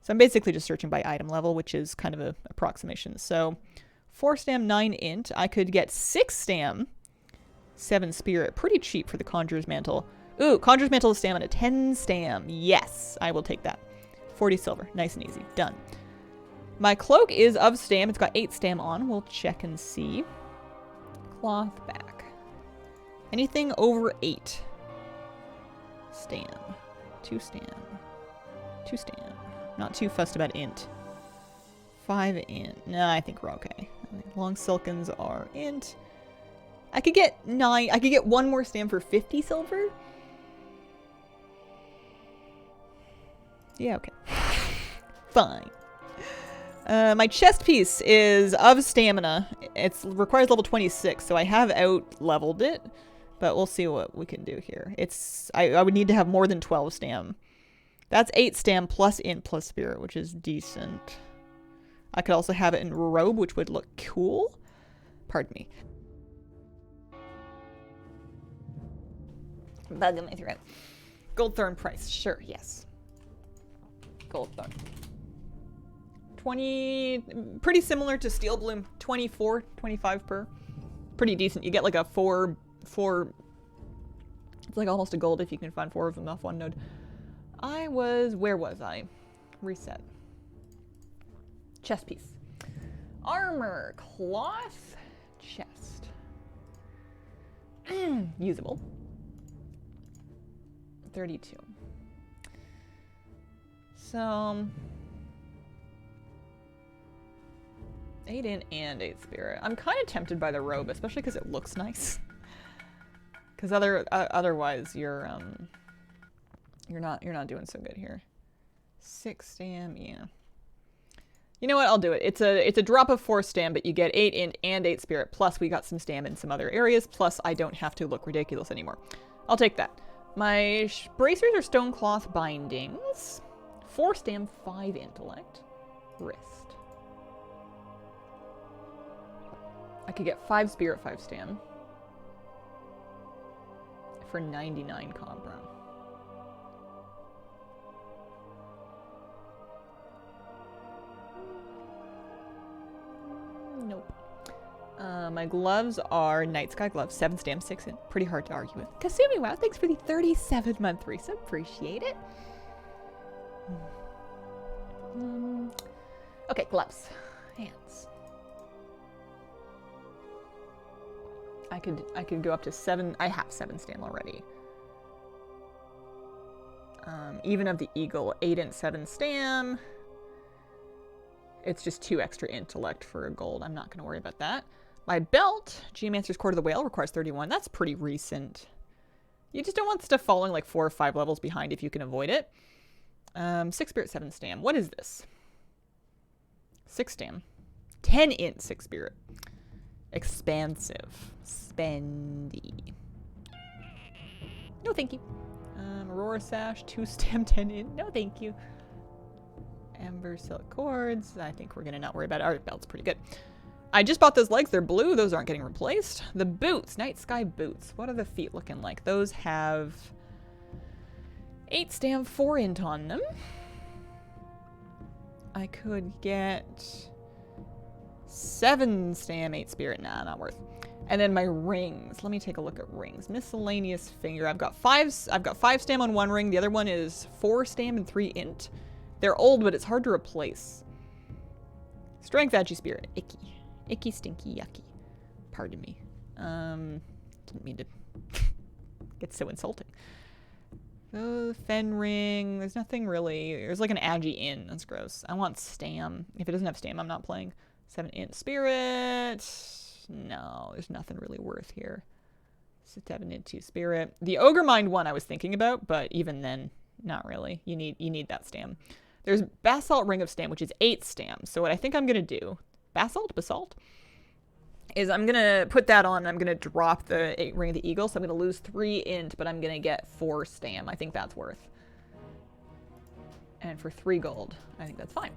So I'm basically just searching by item level, which is kind of an approximation. So 4 stam, 9 int. I could get 6 stam, 7 spirit. Pretty cheap for the Conjurer's Mantle. Ooh, Conjurer's Mantle is stamina. 10 stam. Yes, I will take that. 40 silver. Nice and easy. Done. My cloak is of stam. It's got 8 stam on. We'll check and see. Cloth back. Anything over 8. Stam. 2 stam. 2 stam. Not too fussed about int. 5 int. No, I think we're okay. Long silkens are int. I could get 9. I could get 1 more stam for 50 silver. Yeah, okay. Fine. My chest piece is of stamina. It requires level 26, so I have out-leveled it. But we'll see what we can do here. I would need to have more than 12 stam. That's 8 stam plus int plus spirit, which is decent. I could also have it in robe, which would look cool. Pardon me. Bug in my throat. Goldthorn price. Sure, yes. Goldthorn. 20, pretty similar to Steel Bloom. 24, 25 per. Pretty decent. You get like a 4, it's like almost a gold if you can find 4 of them off one node. Where was I? Reset. Chest piece. Armor, cloth, chest. Usable. 32. So 8 in and 8 spirit. I'm kind of tempted by the robe, especially because it looks nice. Because otherwise you're not doing so good here. 6 stam, yeah. You know what? I'll do it. It's a drop of 4 stam, but you get 8 int and 8 spirit. Plus, we got some stam in some other areas. Plus, I don't have to look ridiculous anymore. I'll take that. My bracers are stone cloth bindings. 4 stam, 5 intellect. Wrist. I could get 5 spirit, 5 stam. For 99 compro. Nope. My gloves are Night Sky gloves, 7 stam, 6 in. Pretty hard to argue with. Kasumi, wow, thanks for the 37-month resub. Appreciate it. Okay, gloves. Hands. I could go up to 7. I have 7 stam already. Even of the eagle, 8 and 7 stam. It's just 2 extra intellect for a gold. I'm not going to worry about that. My belt, Geomancer's Court of the Whale, requires 31. That's pretty recent. You just don't want stuff falling like 4 or 5 levels behind if you can avoid it. 6 spirit, 7 stam. What is this? 6 stam. 10 int, 6 spirit. Expansive. Spendy. No, thank you. Aurora Sash, 2 stam, 10 int. No, thank you. Amber silk cords. I think we're going to not worry about it. Our belt's pretty good. I just bought those legs. They're blue. Those aren't getting replaced. The boots. Night Sky boots. What are the feet looking like? Those have 8 stam, 4 int on them. I could get 7 stam, 8 spirit. Nah, not worth. And then my rings. Let me take a look at rings. Miscellaneous finger. I've got 5 stam on one ring. The other one is 4 stam and 3 int. They're old, but it's hard to replace. Strength, Agi Spirit. Icky. Icky, stinky, yucky. Pardon me. Didn't mean to get so insulting. Fen ring. There's nothing really. There's like an Agi in. That's gross. I want stam. If it doesn't have stam, I'm not playing. 7 int spirit. No, there's nothing really worth here. 7 int 2 spirit. The Ogre Mind one I was thinking about, but even then, not really. You need that stam. There's Basalt Ring of Stam, which is 8 stam. So what I think I'm going to do, Basalt, is I'm going to put that on and I'm going to drop the Ring of the Eagle. So I'm going to lose 3 int, but I'm going to get 4 stam. I think that's worth. And for 3 gold, I think that's fine.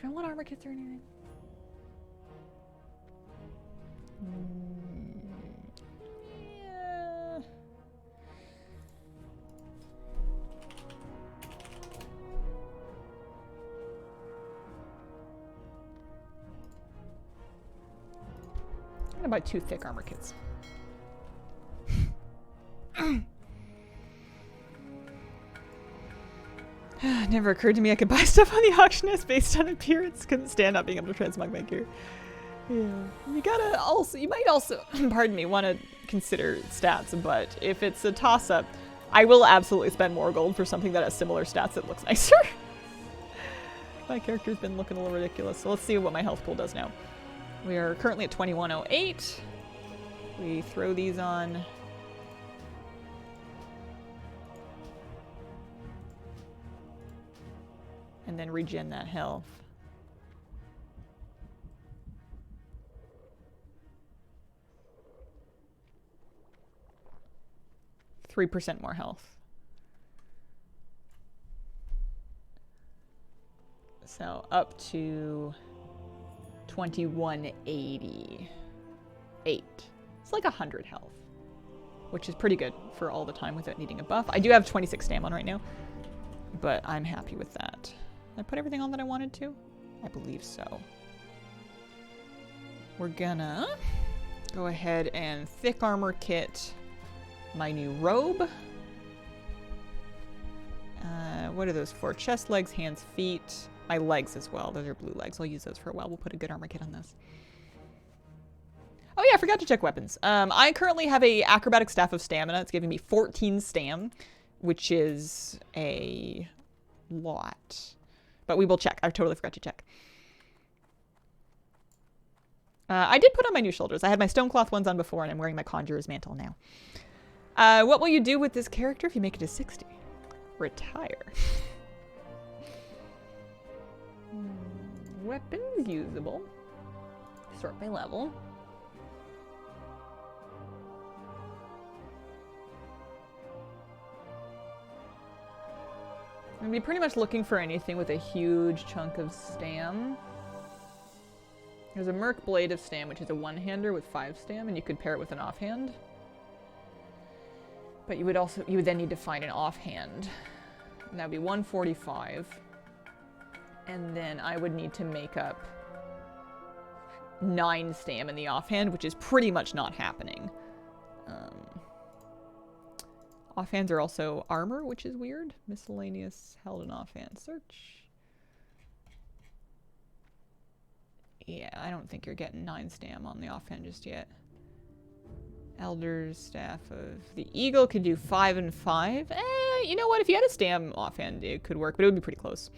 Do I want armor kits or anything? Yeah. I'm gonna buy 2 thick armor kits. Never occurred to me I could buy stuff on the auctionist based on appearance. Couldn't stand not being able to transmog my gear. Yeah. You might also, pardon me, want to consider stats, but if it's a toss-up, I will absolutely spend more gold for something that has similar stats that looks nicer. My character's been looking a little ridiculous, so let's see what my health pool does now. We are currently at 2108. We throw these on. And then regen that health. %3 more health. So up to 2188. It's like 100 health, which is pretty good for all the time without needing a buff. I do have 26 stam on right now, but I'm happy with that. Did I put everything on that I wanted to? I believe so. We're gonna go ahead and thick armor kit my new robe. What are those for? Chest, legs, hands, feet. My legs as well. Those are blue legs. I'll use those for a while. We'll put a good armor kit on this. Oh yeah, I forgot to check weapons. I currently have a acrobatic staff of stamina. It's giving me 14 stam, which is a lot. But we will check. I totally forgot to check. I did put on my new shoulders. I had my stone cloth ones on before, and I'm wearing my conjurer's mantle now. What will you do with this character if you make it to 60? Retire. Weapons usable. Sort by level. I'm gonna be pretty much looking for anything with a huge chunk of stam. There's a Merc Blade of Stam, which is a one-hander with 5 stam, and you could pair it with an offhand. But you would then need to find an offhand. And that would be 145. And then I would need to make up 9 stam in the offhand, which is pretty much not happening. Offhands are also armor, which is weird. Miscellaneous held in offhand. Search. Yeah, I don't think you're getting 9 stam on the offhand just yet. Elder's Staff of the Eagle could do 5 and 5. You know what? If you had a stam offhand, it could work, but it would be pretty close.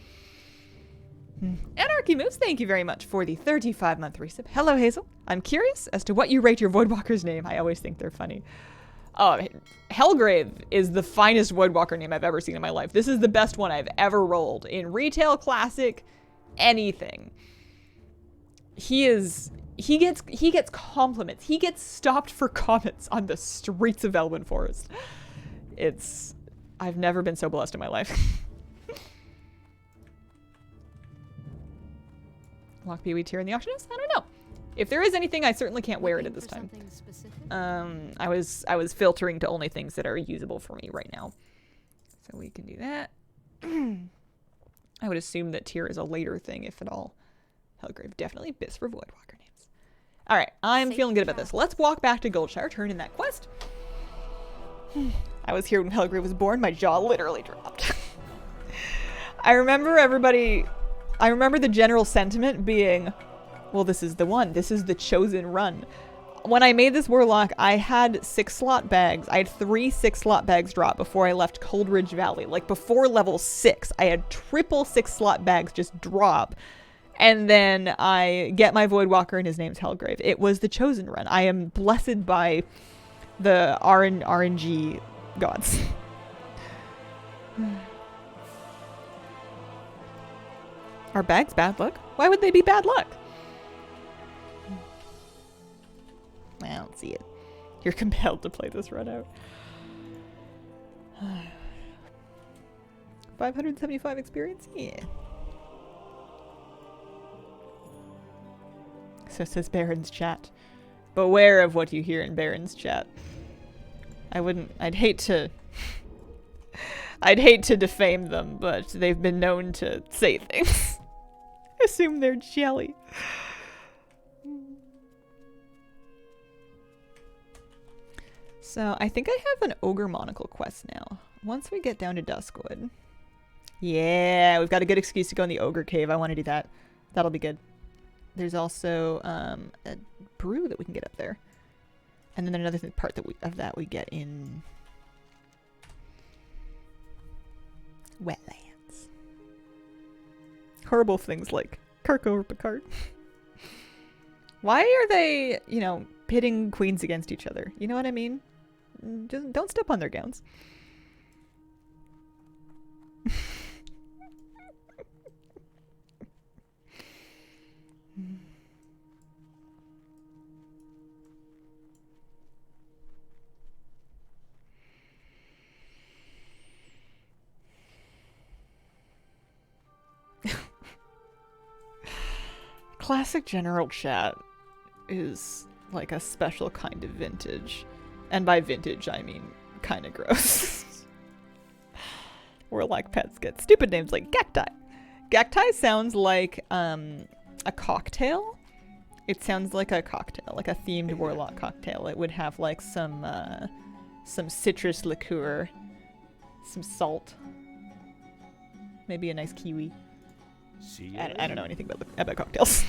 Anarchy Moves, thank you very much for the 35-month resub. Hello, Hazel. I'm curious as to what you rate your Voidwalker's name. I always think they're funny. Oh, Hellgrave is the finest Voidwalker name I've ever seen in my life. This is the best one I've ever rolled in retail, classic, anything. He gets compliments. He gets stopped for comments on the streets of Elwyn Forest. I've never been so blessed in my life. Lock PoE tier in the auction house? I don't know. If there is anything, I certainly can't wear it at this time. I was filtering to only things that are usable for me right now. So we can do that. I would assume that tier is a later thing, if at all. Hellgrave, definitely Bis for Voidwalker names. Alright, I'm feeling good about this. Let's walk back to Goldshire, turn in that quest. I was here when Hellgrave was born. My jaw literally dropped. I remember the general sentiment being, well, this is the one. This is the chosen run. When I made this warlock, I had 6 slot bags. I had 3 6-slot bags drop before I left Coldridge Valley. Like, before level 6, I had triple 6-slot bags just drop. And then I get my Voidwalker, and his name's Hellgrave. It was the chosen run. I am blessed by the RNG gods. Are bags bad luck? Why would they be bad luck? I don't see it. You're compelled to play this run out. 575 experience? Yeah. So says Baron's chat. Beware of what you hear in Baron's chat. I'd hate to defame them, but they've been known to say things. Assume they're jelly. So I think I have an Ogre Monocle quest now. Once we get down to Duskwood. Yeah, we've got a good excuse to go in the Ogre Cave. I want to do that. That'll be good. There's also a brew that we can get up there. And then another part that we get in wetlands. Horrible things like Kirk over Picard. Why are they, pitting queens against each other? You know what I mean? Just don't step on their gowns. Classic general chat is like a special kind of vintage. And by vintage, I mean kind of gross. Warlock pets get stupid names like Gaktai. Gaktai sounds like a cocktail. It sounds like a cocktail, like a themed warlock cocktail. It would have like some citrus liqueur, some salt, maybe a nice kiwi. I don't know anything about cocktails.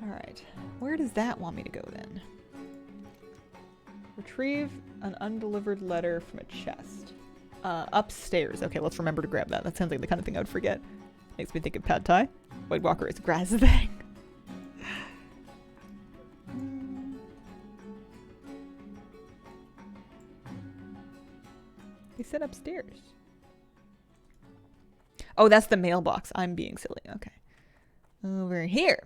Alright. Where does that want me to go then? Retrieve an undelivered letter from a chest. Upstairs. Okay, let's remember to grab that. That sounds like the kind of thing I would forget. Makes me think of Pad Thai. White Walker is Grazvang. They said upstairs. Oh, that's the mailbox. I'm being silly. Okay. Over here.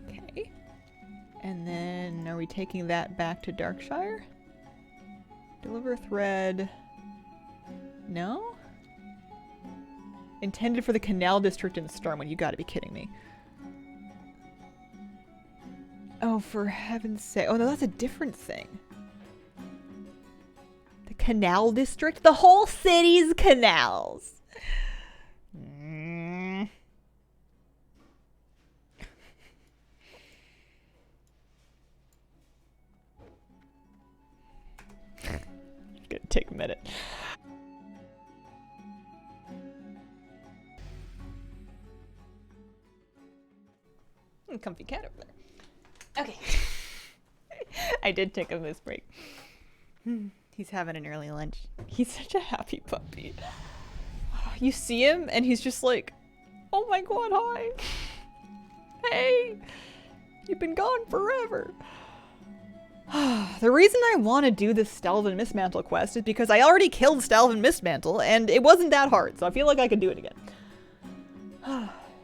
Okay. And then are we taking that back to Darkshire? Deliver thread. No? Intended for the Canal District in Stormwind. You gotta be kidding me. Oh, for heaven's sake. Oh, no, that's a different thing. The Canal District? The whole city's canals. It's gonna take a minute. Comfy cat over there. Okay. I did take a moose break. He's having an early lunch. He's such a happy puppy. You see him and he's just like, oh my god, hi. Hey, you've been gone forever. The reason I want to do this Stalvin Mistmantle quest is because I already killed Stalvin Mistmantle and it wasn't that hard, so I feel like I could do it again.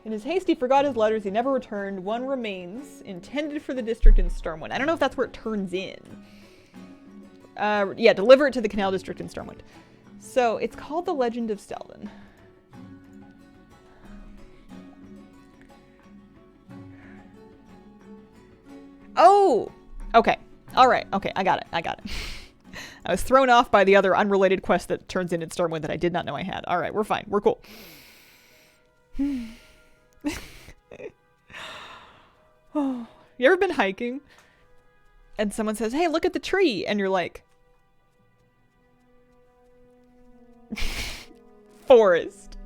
In his haste, he forgot his letters. He never returned. One remains, intended for the district in Stormwind. I don't know if that's where it turns in. Yeah, deliver it to the Canal District in Stormwind. So, it's called The Legend of Stalvin. Oh! Okay. Alright. Okay, I got it. I got it. I was thrown off by the other unrelated quest that turns in Stormwind that I did not know I had. Alright, we're fine. We're cool. Oh, you ever been hiking and someone says, hey, look at the tree, and you're like, forest,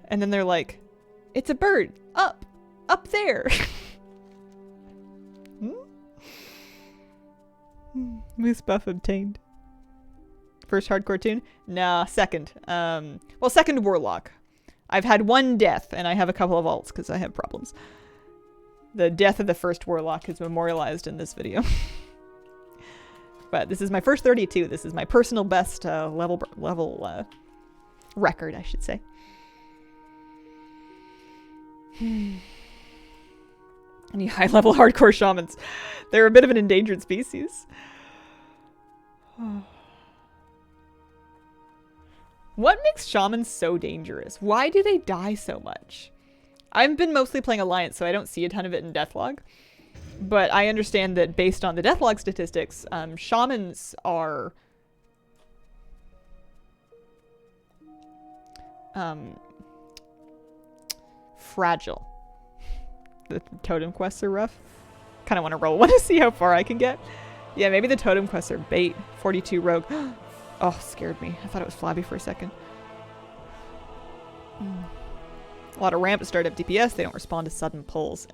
and then they're like, it's a bird up there. Moose buff obtained. First hardcore tune? Nah, second. Well, second warlock. I've had one death, and I have a couple of alts because I have problems. The death of the first warlock is memorialized in this video. But this is my first 32. This is my personal best level record, I should say. Any high-level hardcore shamans. They're a bit of an endangered species. What makes shamans so dangerous? Why do they die so much? I've been mostly playing Alliance, so I don't see a ton of it in Deathlog. But I understand that based on the Deathlog statistics, shamans are... fragile. The totem quests are rough. Kind of want to roll one to see how far I can get. Yeah, maybe the totem quests are bait. 42 rogue. Oh, scared me. I thought it was flabby for a second. A lot of ramp to start up DPS. They don't respond to sudden pulls.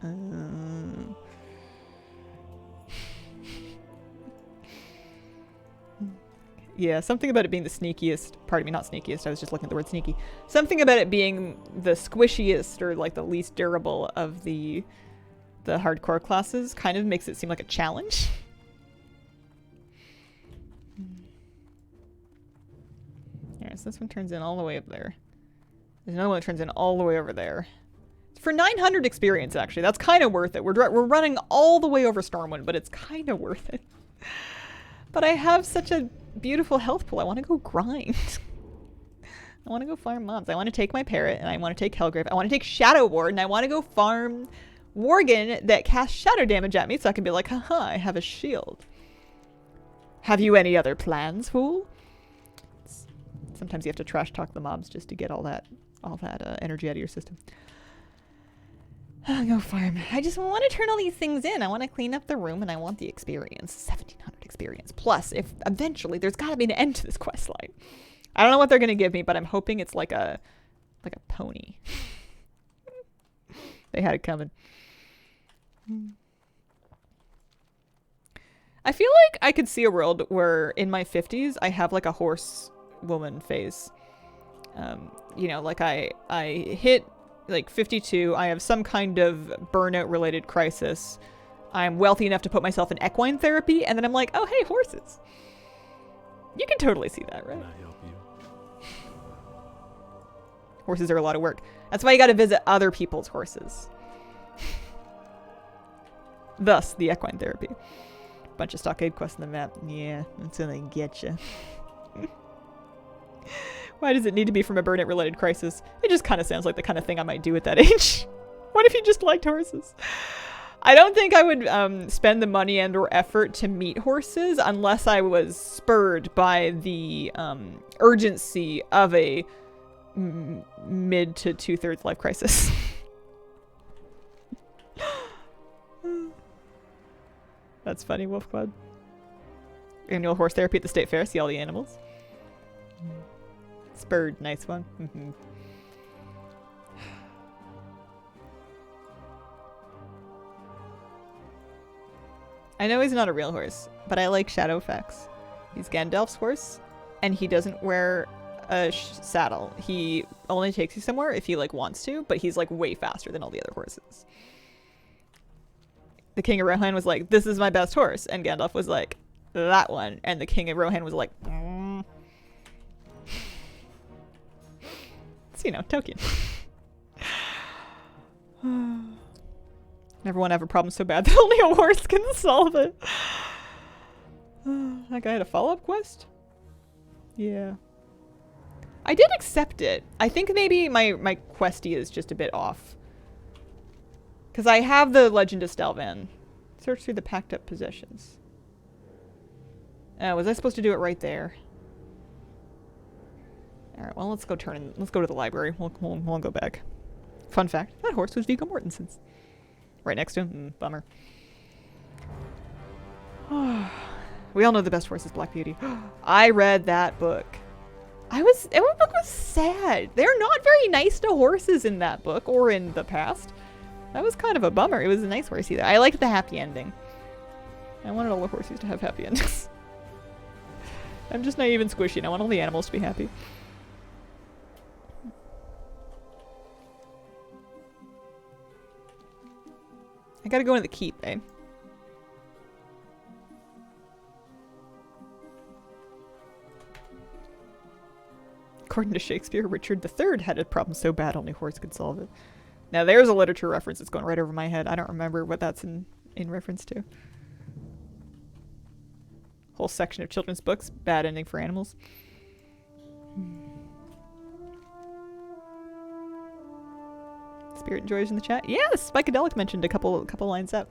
Yeah, something about it being the sneakiest. Pardon me, not sneakiest. I was just looking at the word sneaky. Something about it being the squishiest or like the least durable of the hardcore classes kind of makes it seem like a challenge. Yeah, so this one turns in all the way up there. There's another one that turns in all the way over there. For 900 experience, actually. That's kind of worth it. We're running all the way over Stormwind, but it's kind of worth it. But I have such a beautiful health pool. I want to go grind. I want to go farm mobs. I want to take my parrot, and I want to take Hellgrave. I want to take Shadow Ward, and I want to go farm Worgen that casts shadow damage at me so I can be like, haha, I have a shield. Have you any other plans, fool? Sometimes you have to trash talk the mobs just to get all that energy out of your system. I'll go farm. I just want to turn all these things in. I want to clean up the room and I want the experience. 1700 experience. Plus, if eventually there's got to be an end to this quest line. I don't know what they're going to give me, but I'm hoping it's like a pony. They had it coming. I feel like I could see a world where in my 50s I have like a horse woman phase. You know, like I hit like 52. I have some kind of burnout related crisis. I'm wealthy enough to put myself in equine therapy, and then I'm like, oh hey, horses. You can totally see that, right? Can I help you? Horses are a lot of work. That's why you gotta visit other people's horses. Thus, the equine therapy. Bunch of stockade quests on the map. Yeah, that's how they get you. Why does it need to be from a burnout-related crisis? It just kind of sounds like the kind of thing I might do at that age. What if you just liked horses? I don't think I would spend the money and or effort to meet horses unless I was spurred by the urgency of a mid to 2/3 life crisis. That's funny, Wolf Club. Annual horse therapy at the state fair. See all the animals. Spurred, nice one. I know he's not a real horse, but I like Shadowfax. He's Gandalf's horse, and he doesn't wear a saddle. He only takes you somewhere if he like wants to, but he's like way faster than all the other horses. The King of Rohan was like, this is my best horse, and Gandalf was like, that one, and the King of Rohan was like, So, you know, Tolkien. Never want to have a problem so bad that only a horse can solve it. That guy had a follow-up quest? Yeah. I did accept it. I think maybe my questie is just a bit off. Because I have the Legend of Stelvan. Search through the packed up possessions. Was I supposed to do it right there? Alright, well, let's go let's go to the library. We'll go back. Fun fact, that horse was Viggo Mortensen's. Right next to him. Bummer. We all know the best horse is Black Beauty. I read that book. That book was sad. They're not very nice to horses in that book, or in the past. That was kind of a bummer. It was a nice horse either. I liked the happy ending. I wanted all the horses to have happy endings. I'm just naive and squishy, and I want all the animals to be happy. I gotta go into the keep, eh? According to Shakespeare, Richard III had a problem so bad only horse could solve it. Now there's a literature reference that's going right over my head. I don't remember what that's in reference to. Whole section of children's books. Bad ending for animals. Spirit Enjoys in the chat. Yes! Spikadelic mentioned a couple lines up.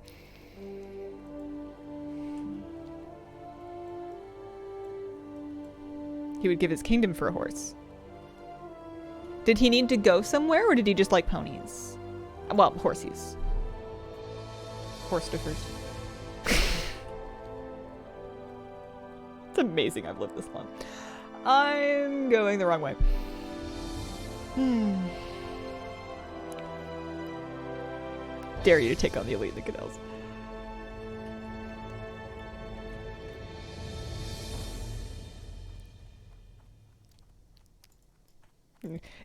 He would give his kingdom for a horse. Did he need to go somewhere, or did he just like ponies? Well, horsies. Horse differs. It's amazing I've lived this long. I'm going the wrong way. Dare you to take on the elite Nicodells.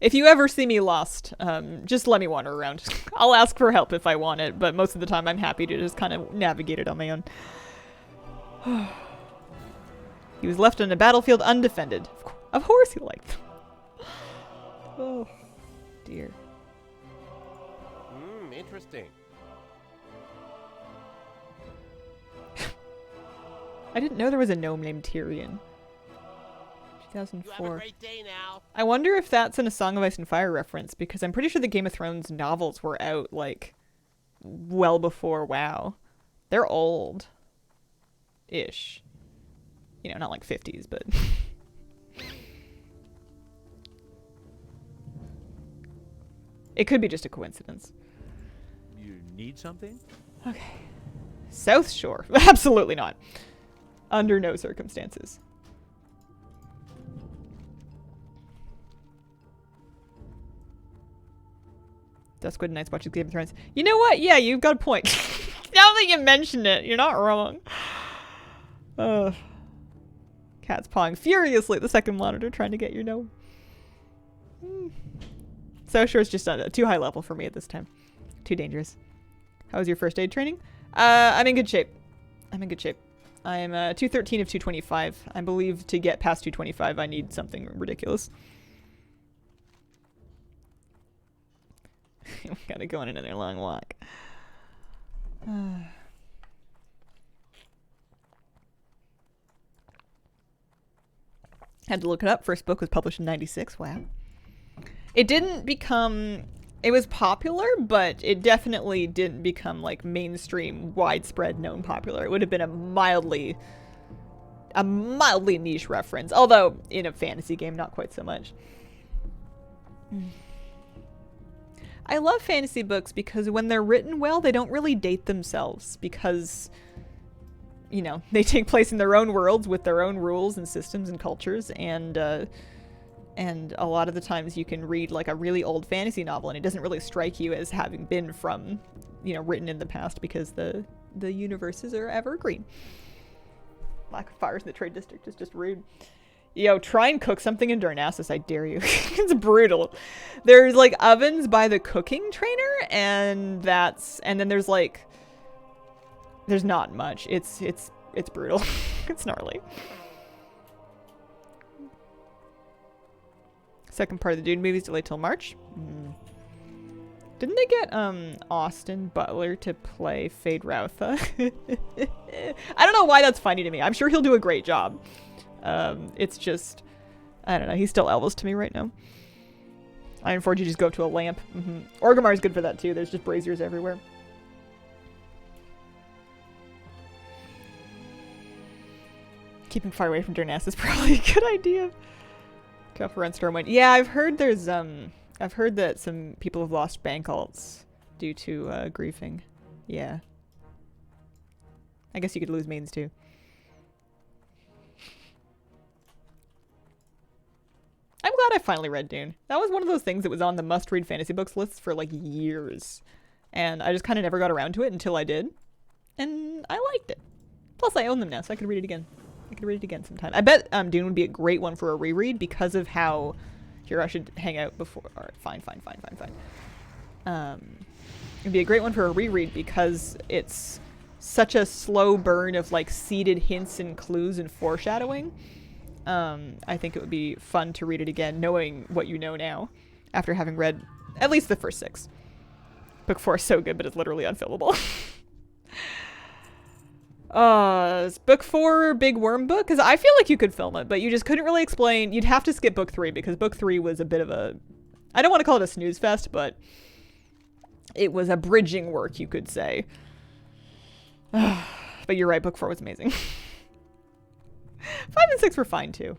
If you ever see me lost, just let me wander around. I'll ask for help if I want it, but most of the time I'm happy to just kind of navigate it on my own. He was left on a battlefield undefended. Of course he liked them. Oh, dear. Interesting. I didn't know there was a gnome named Tyrion. 2004. You have a great day now. I wonder if that's in a Song of Ice and Fire reference, because I'm pretty sure the Game of Thrones novels were out, like, well before WoW. They're old. Ish. You know, not like 50s, but... It could be just a coincidence. You need something? Okay. South Shore. Absolutely not. Under no circumstances. Duskwood and Night's watches Game of Thrones. You know what? Yeah, you've got a point. Now that you mention it, you're not wrong. Cat Cat's pawing furiously at the second monitor, trying to get your gnome. So sure, it's just too high level for me at this time. Too dangerous. How was your first aid training? I'm in good shape. I'm 213 of 225. I believe to get past 225, I need something ridiculous. We gotta go on another long walk. Had to look it up. First book was published in 96. Wow. It didn't become... It was popular, but it definitely didn't become, like, mainstream, widespread, known popular. It would have been a mildly niche reference. Although, in a fantasy game, not quite so much. I love fantasy books because when they're written well, they don't really date themselves. Because, you know, they take place in their own worlds with their own rules and systems and cultures. And a lot of the times you can read like a really old fantasy novel and it doesn't really strike you as having been from, you know, written in the past because the universes are evergreen. Lack of fires in the trade district is just rude. Yo, try and cook something in Darnassus, I dare you. It's brutal. There's like ovens by the cooking trainer and then there's like, there's not much. It's brutal. It's gnarly. Second part of the Dune movies delayed till March. Didn't they get Austin Butler to play Fade Routha? I don't know why that's funny to me. I'm sure he'll do a great job. It's just, I don't know. He's still Elvis to me right now. Ironforge, you just go up to a lamp. Orgrimmar is good for that too. There's just braziers everywhere. Keeping far away from Darnassus is probably a good idea. Go for Runstormwind. Yeah, I've heard that some people have lost bank alts due to griefing. Yeah. I guess you could lose mains too. I'm glad I finally read Dune. That was one of those things that was on the must-read fantasy books list for like years. And I just kind of never got around to it until I did. And I liked it. Plus I own them now, so I could read it again. I could read it again sometime. I bet Dune would be a great one for a reread because of how... Here, I should hang out before... Alright, fine. It'd be a great one for a reread because it's such a slow burn of, like, seeded hints and clues and foreshadowing. I think it would be fun to read it again, knowing what you know now, after having read at least the first 6. Book 4 is so good, but it's literally unfilmable. Is book 4 Big Worm book? Because I feel like you could film it, but you just couldn't really explain. You'd have to skip book 3 because book 3 was a bit of a... I don't want to call it a snooze fest, but it was a bridging work, you could say. But you're right, book 4 was amazing. 5 and 6 were fine, too.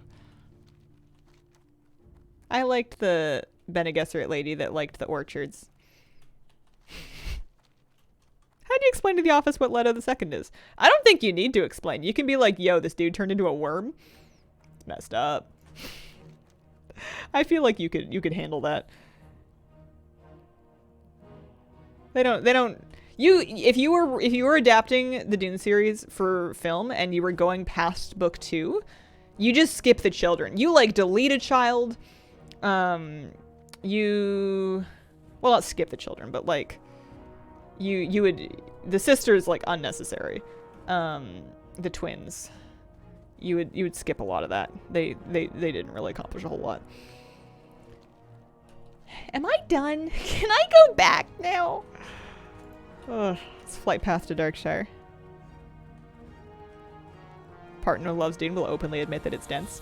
I liked the Bene Gesserit lady that liked the orchards. How do you explain to the office what Leto the Second is? I don't think you need to explain. You can be like, yo, this dude turned into a worm. It's messed up. I feel like you could handle that. If you were adapting the Dune series for film and you were going past book 2, you just skip the children. You like delete a child. Well, not skip the children, but like you would, the sisters, like, unnecessary. The twins, you would skip a lot of that. They didn't really accomplish a whole lot. Am I done? Can I go back now? Ugh, it's flight path to Darkshire. Partner who loves Dune will openly admit that it's dense.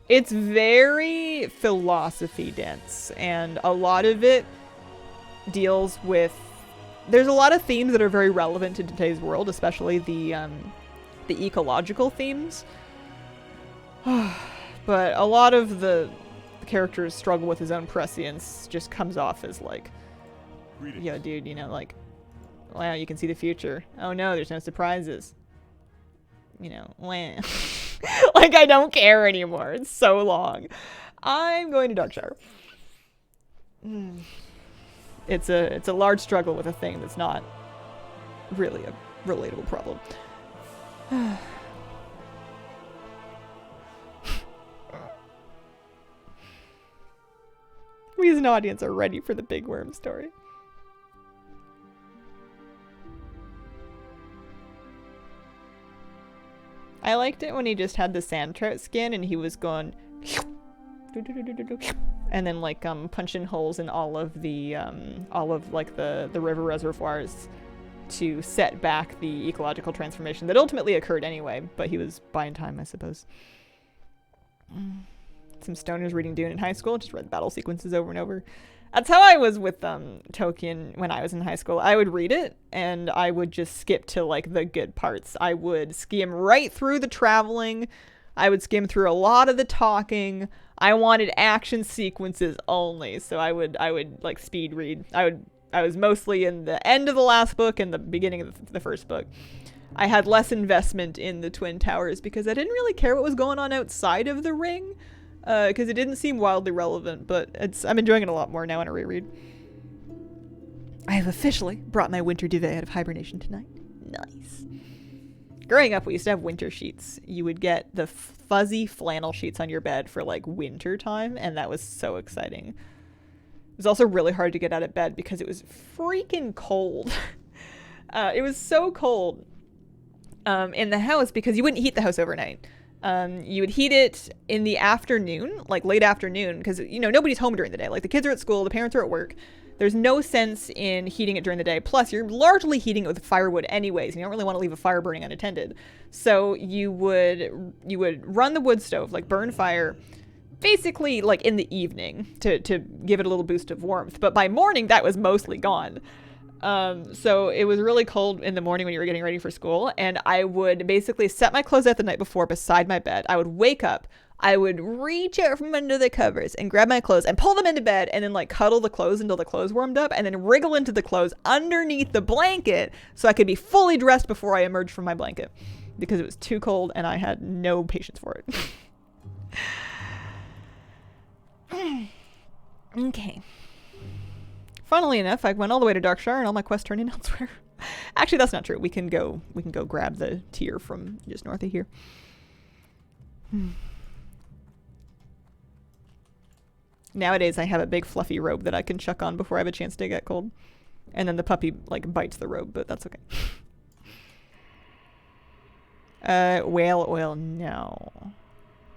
It's very philosophy dense, and a lot of it deals with... There's a lot of themes that are very relevant to today's world, especially the ecological themes. But a lot of the character's struggle with his own prescience just comes off as like, yo, dude, you know, like, wow, you can see the future. Oh no, there's no surprises. You know, wow. Like, I don't care anymore. It's so long. I'm going to Darkshire. It's a large struggle with a thing that's not really a relatable problem. we as an audience are ready for the big worm story. I liked it when he just had the sand trout skin and he was going and then like punching holes in all of like the river reservoirs to set back the ecological transformation that ultimately occurred anyway, but he was buying time, I suppose. Some stoners reading Dune in high school, just read battle sequences over and over. That's how I was with Tolkien when I was in high school. I would read it and I would just skip to like the good parts. I would skim right through the traveling. I would skim through a lot of the talking. I wanted action sequences only, so I would like speed read. I was mostly in the end of the last book and the beginning of the first book. I had less investment in the Twin Towers because I didn't really care what was going on outside of the ring. Because it didn't seem wildly relevant, but I'm enjoying it a lot more now on a reread. I have officially brought my winter duvet out of hibernation tonight. Nice. Growing up, we used to have winter sheets. You would get the fuzzy flannel sheets on your bed for like winter time, and that was so exciting. It was also really hard to get out of bed because it was freaking cold. It was so cold in the house because you wouldn't heat the house overnight. You would heat it in the afternoon, like late afternoon, because, you know, nobody's home during the day. Like, the kids are at school, the parents are at work. There's no sense in heating it during the day. Plus, you're largely heating it with firewood anyways, and you don't really want to leave a fire burning unattended. So you would run the wood stove, like burn fire, basically like in the evening to give it a little boost of warmth. But by morning, that was mostly gone. So it was really cold in the morning when you were getting ready for school, and I would basically set my clothes out the night before beside my bed. I would wake up, I would reach out from under the covers and grab my clothes and pull them into bed and then like cuddle the clothes until the clothes warmed up and then wriggle into the clothes underneath the blanket so I could be fully dressed before I emerged from my blanket because it was too cold and I had no patience for it. Okay. Funnily enough, I went all the way to Darkshire and all my quests turned in elsewhere. Actually, that's not true. We can go grab the tier from just north of here. Nowadays, I have a big fluffy robe that I can chuck on before I have a chance to get cold. And then the puppy like bites the robe, but that's okay. Whale oil, no.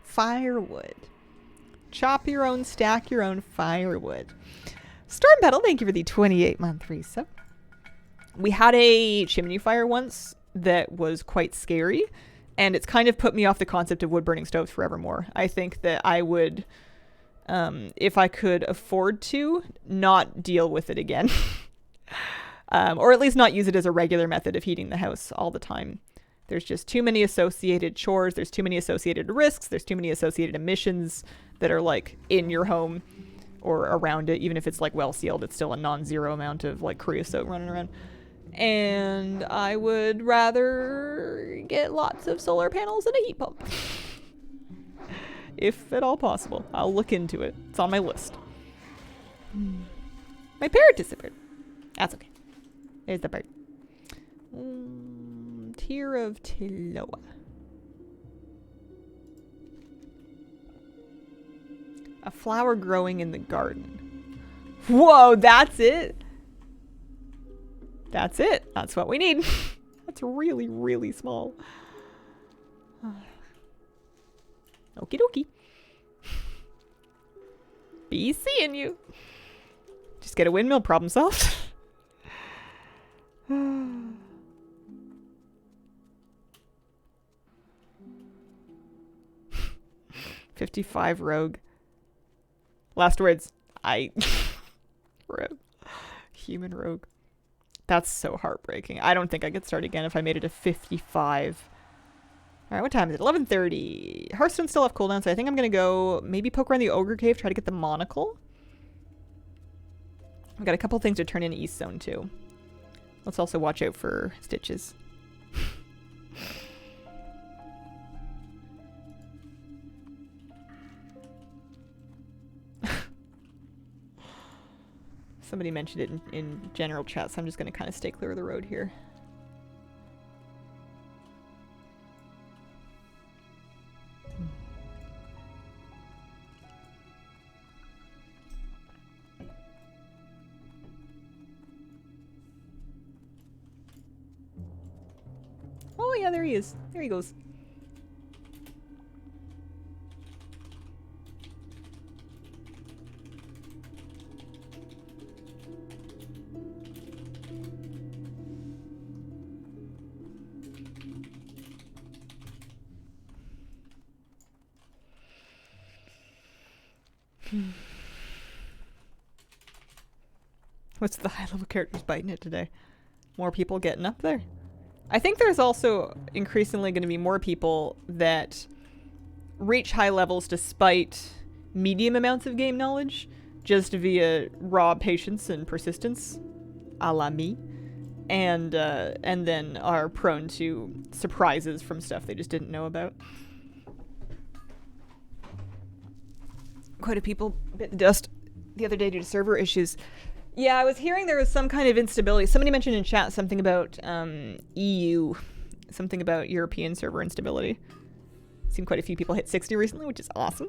Firewood. Chop your own, stack your own firewood. Storm Battle, thank you for the 28-month resub. We had a chimney fire once that was quite scary, and it's kind of put me off the concept of wood-burning stoves forevermore. I think that I would, if I could afford to, not deal with it again. Or at least not use it as a regular method of heating the house all the time. There's just too many associated chores, there's too many associated risks, there's too many associated emissions that are, like, in your home or around it. Even if it's like well sealed, it's still a non-zero amount of like creosote running around. And I would rather get lots of solar panels and a heat pump. If at all possible. I'll look into it. It's on my list. My parrot disappeared. That's okay. There's the bird. Tear of Tiloa. A flower growing in the garden. Whoa, that's it? That's it. That's what we need. That's really, really small. Okie dokie. Be seeing you. Just get a windmill, problem solved. 55 rogue. Last words. Rogue. Human rogue. That's so heartbreaking. I don't think I could start again if I made it to 55. Alright, what time is it? 11:30. Hearthstone's still off cooldown, so I think I'm gonna go maybe poke around the Ogre Cave, try to get the monocle. I've got a couple things to turn in East Zone too. Let's also watch out for stitches. Somebody mentioned it in general chat, so I'm just going to kind of stay clear of the road here. yeah, there he is. There he goes. What's the high-level characters biting it today? More people getting up there? I think there's also increasingly going to be more people that reach high levels despite medium amounts of game knowledge, just via raw patience and persistence, a la me, and then are prone to surprises from stuff they just didn't know about. Quite a people bit the dust the other day due to server issues. Yeah, I was hearing there was some kind of instability. Somebody mentioned in chat something about EU, something about European server instability. Seen quite a few people hit 60 recently, which is awesome.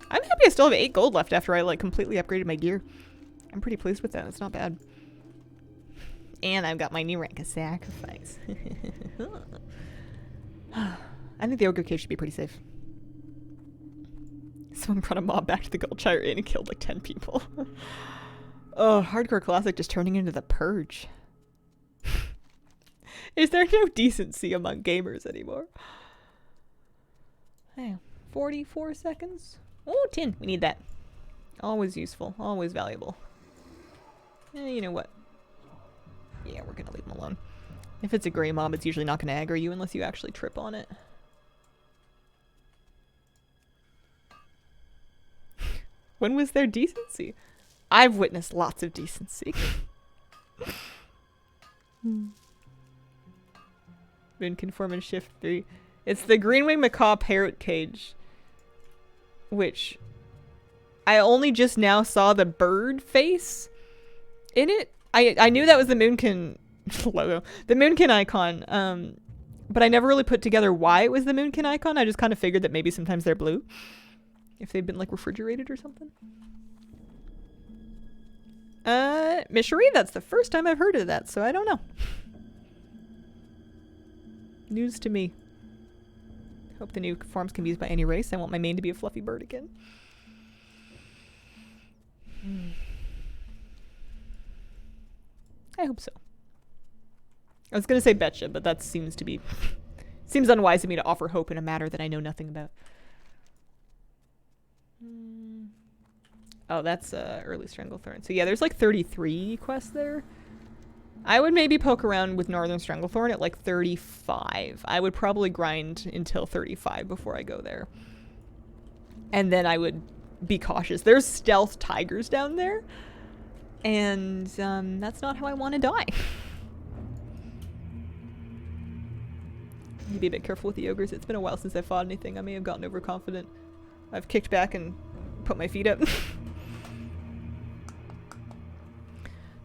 I'm happy I still have 8 gold left after I like completely upgraded my gear. I'm pretty pleased with that. It's not bad. And I've got my new rank of sacrifice. I think the ogre cave should be pretty safe. Someone brought a mob back to the Darkshire Inn and killed like 10 people. Oh, hardcore classic just turning into the purge. Is there no decency among gamers anymore? Hey, 44 seconds? Oh, 10. We need that. Always useful. Always valuable. You know what? Yeah, we're gonna leave them alone. If it's a grey mob, it's usually not gonna aggro you unless you actually trip on it. When was there decency? I've witnessed lots of decency. Moon conform in shift 3. It's the Greenwing Macaw parrot cage, which I only just now saw the bird face in it. I knew that was the Moonkin logo, the Moonkin icon, but I never really put together why it was the Moonkin icon. I just kind of figured that maybe sometimes they're blue. If they've been like refrigerated or something. Miss Cherie, that's the first time I've heard of that, so I don't know. News to me. Hope the new forms can be used by any race. I want my main to be a fluffy bird again. I hope so. I was gonna say betcha, but that seems to be seems unwise of me to offer hope in a matter that I know nothing about. Oh, that's early Stranglethorn. So yeah, there's like 33 quests there. I would maybe poke around with Northern Stranglethorn at like 35. I would probably grind until 35 before I go there. And then I would be cautious. There's stealth tigers down there. And that's not how I want to die. Need to be a bit careful with the ogres. It's been a while since I fought anything. I may have gotten overconfident. I've kicked back and put my feet up.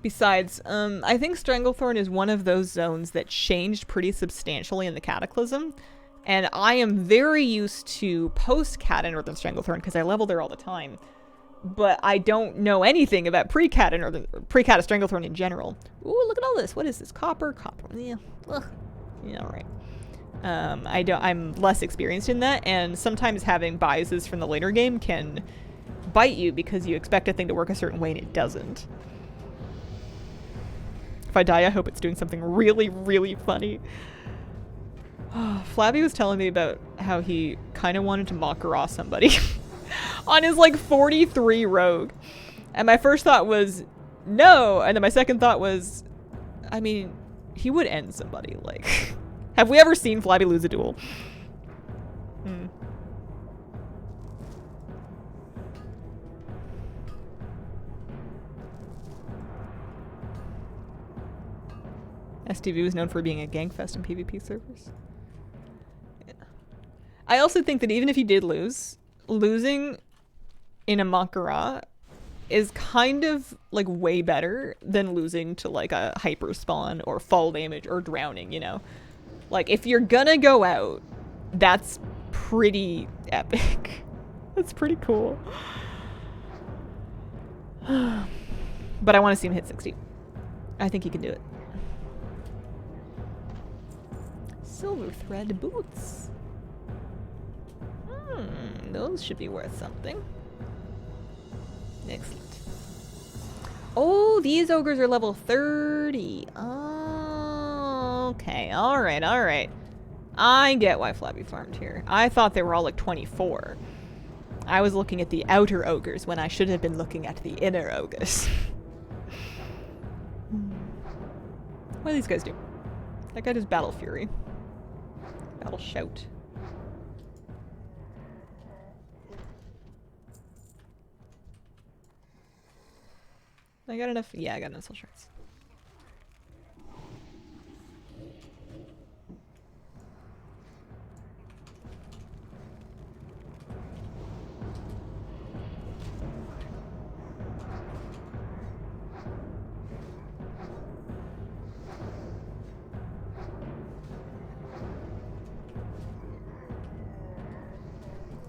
Besides, I think Stranglethorn is one of those zones that changed pretty substantially in the Cataclysm. And I am very used to post-Cat and Northern Stranglethorn because I level there all the time. But I don't know anything about pre-Cat and Stranglethorn in general. Ooh, look at all this. What is this? Copper? Yeah. Ugh. Yeah, alright. I'm less experienced in that, and sometimes having biases from the later game can bite you because you expect a thing to work a certain way and it doesn't. If I die, I hope it's doing something really, really funny. Flabby was telling me about how he kind of wanted to Makara somebody on his like 43 rogue. And my first thought was no, and then my second thought was, I mean, he would end somebody. Like, have we ever seen Flabby lose a duel? STV was known for being a gangfest in PvP servers. Yeah. I also think that even if you did lose, losing in a Makara is kind of like way better than losing to like a hyper spawn or fall damage or drowning, you know? Like if you're gonna go out, that's pretty epic. That's pretty cool. But I want to see him hit 60. I think he can do it. Silver thread boots. Those should be worth something. Excellent. Oh, these ogres are level 30. Oh, okay. Alright, alright. I get why Flabby farmed here. I thought they were all like 24. I was looking at the outer ogres when I should have been looking at the inner ogres. What do these guys do? That guy does Battle Fury. Battle Shout. I got enough. Yeah, I got enough soul shards.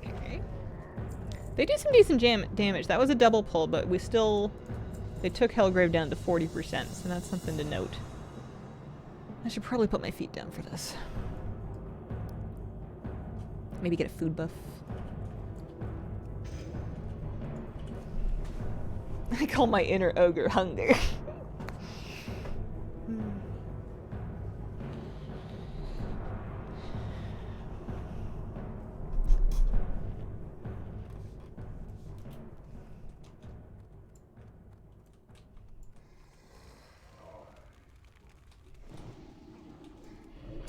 Okay. They do some decent damage. That was a double pull, but we still... They took Hellgrave down to 40%, so that's something to note. I should probably put my feet down for this. Maybe get a food buff. I call my inner ogre hunger.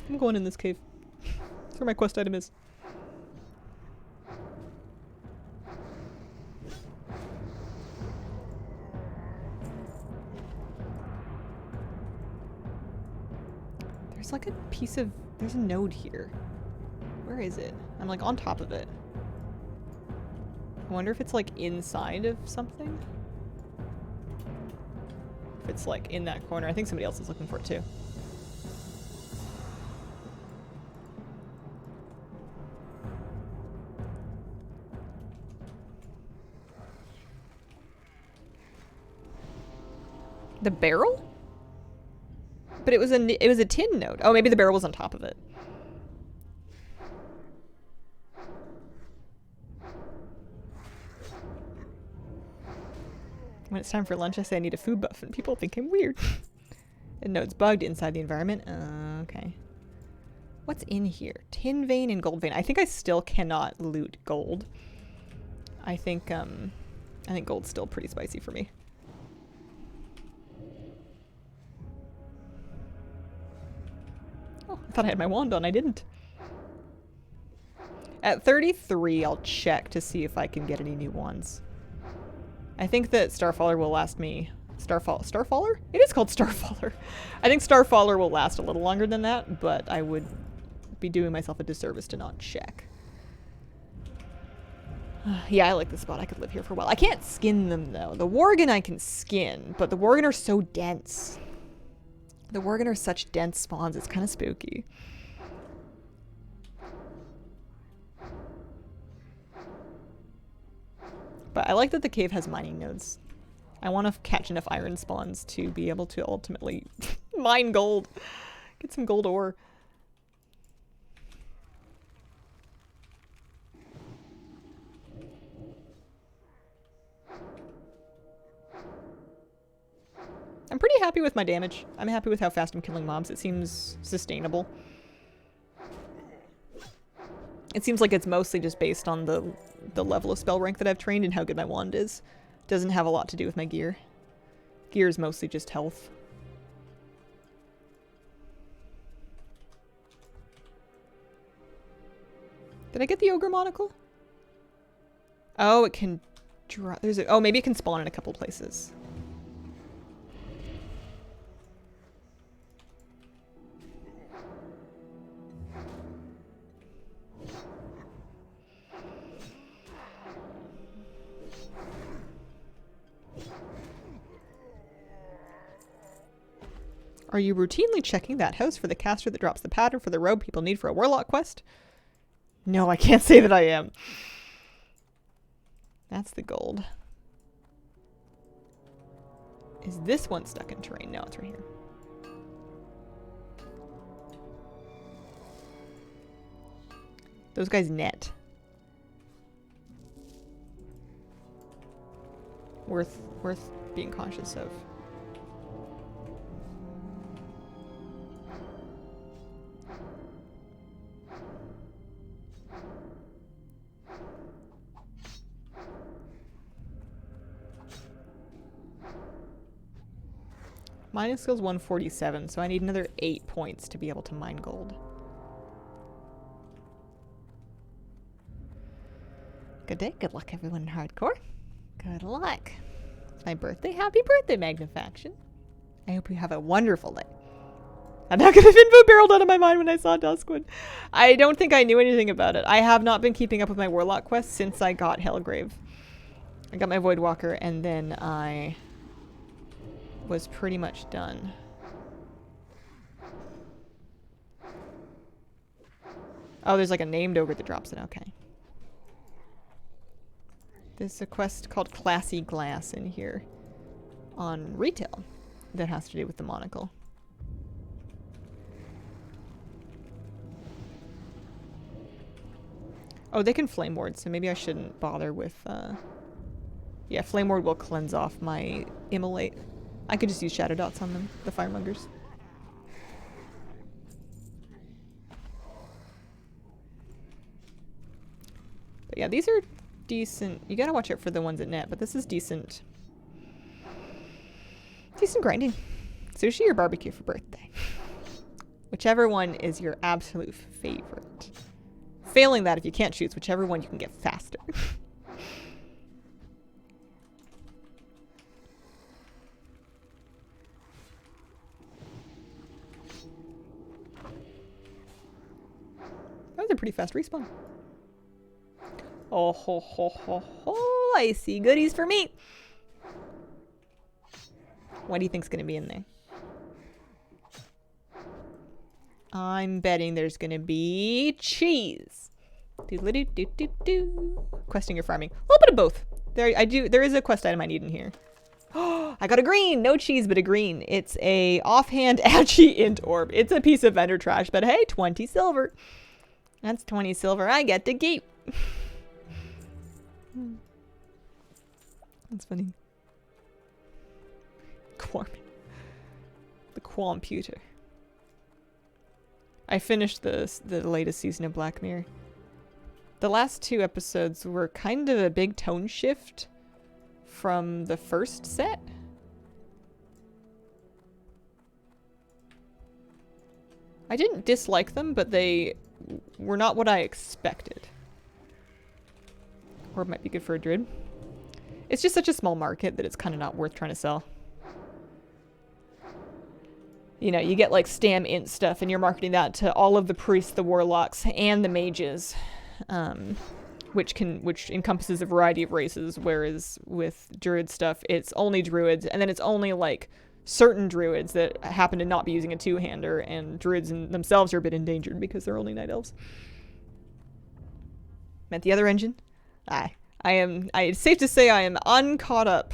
I'm going in this cave. That's where my quest item is. There's like a piece of... There's a node here. Where is it? I'm like on top of it. I wonder if it's like inside of something? If it's like in that corner. I think somebody else is looking for it too. The barrel? But it was a tin node. Oh, maybe the barrel was on top of it. When it's time for lunch, I say I need a food buff, and people think I'm weird. The node's bugged inside the environment. Okay. What's in here? Tin vein and gold vein. I think I still cannot loot gold. I think gold's still pretty spicy for me. Oh, I thought I had my wand on. I didn't. At 33, I'll check to see if I can get any new wands. I think that Starfaller will last me... Starfaller? It is called Starfaller. I think Starfaller will last a little longer than that, but I would be doing myself a disservice to not check. Yeah, I like this spot. I could live here for a while. I can't skin them, though. The Worgen I can skin, but the Worgen are so dense. The Worgen are such dense spawns, it's kind of spooky. But I like that the cave has mining nodes. I want to catch enough iron spawns to be able to ultimately mine gold. Get some gold ore. I'm pretty happy with my damage. I'm happy with how fast I'm killing mobs. It seems sustainable. It seems like it's mostly just based on the level of spell rank that I've trained and how good my wand is. Doesn't have a lot to do with my gear. Gear is mostly just health. Did I get the ogre monocle? Oh, it can draw. Oh, maybe it can spawn in a couple places. Are you routinely checking that house for the caster that drops the pattern for the robe people need for a warlock quest? No, I can't say that I am. That's the gold. Is this one stuck in terrain? No, it's right here. Those guys net. Worth being cautious of. Mining skills 147, so I need another 8 points to be able to mine gold. Good day, good luck everyone in hardcore. Good luck. It's my birthday. Happy birthday, Magnifaction. I hope you have a wonderful day. I'm not gonna info barreled out of my mind when I saw Duskwood. I don't think I knew anything about it. I have not been keeping up with my Warlock quest since I got Hellgrave. I got my Voidwalker and then I was pretty much done. Oh, there's like a named ogre that drops it. Okay. There's a quest called Classy Glass in here on retail that has to do with the monocle. Oh, they can flame ward, so maybe I shouldn't bother with yeah, flame ward will cleanse off my immolate. I could just use shadow dots on them, the firemongers. But yeah, these are decent. You gotta watch out for the ones at net, but this is decent. Decent grinding. Sushi or barbecue for birthday? Whichever one is your absolute favorite. Failing that, if you can't choose, whichever one you can get faster. That was a pretty fast respawn. Oh ho ho ho ho! I see goodies for me. What do you think's gonna be in there? I'm betting there's gonna be cheese. Do. Questing or farming? A little bit of both. There is a quest item I need in here. Oh, I got a green. No cheese, but a green. It's a offhand Agi int orb. It's a piece of vendor trash, but hey, 20 silver. That's 20 silver I get to keep. That's funny. The Quamputer. I finished the latest season of Black Mirror. The last 2 episodes were kind of a big tone shift from the first set. I didn't dislike them, but they were not what I expected. Or it might be good for a druid. It's just such a small market that it's kind of not worth trying to sell. You know, you get like Stam Int stuff and you're marketing that to all of the priests, the warlocks, and the mages. Which encompasses a variety of races, whereas with druid stuff, it's only druids, and then it's only like certain druids that happen to not be using a two-hander, and druids in themselves are a bit endangered because they're only night elves. Meant the other engine? It's safe to say I am uncaught up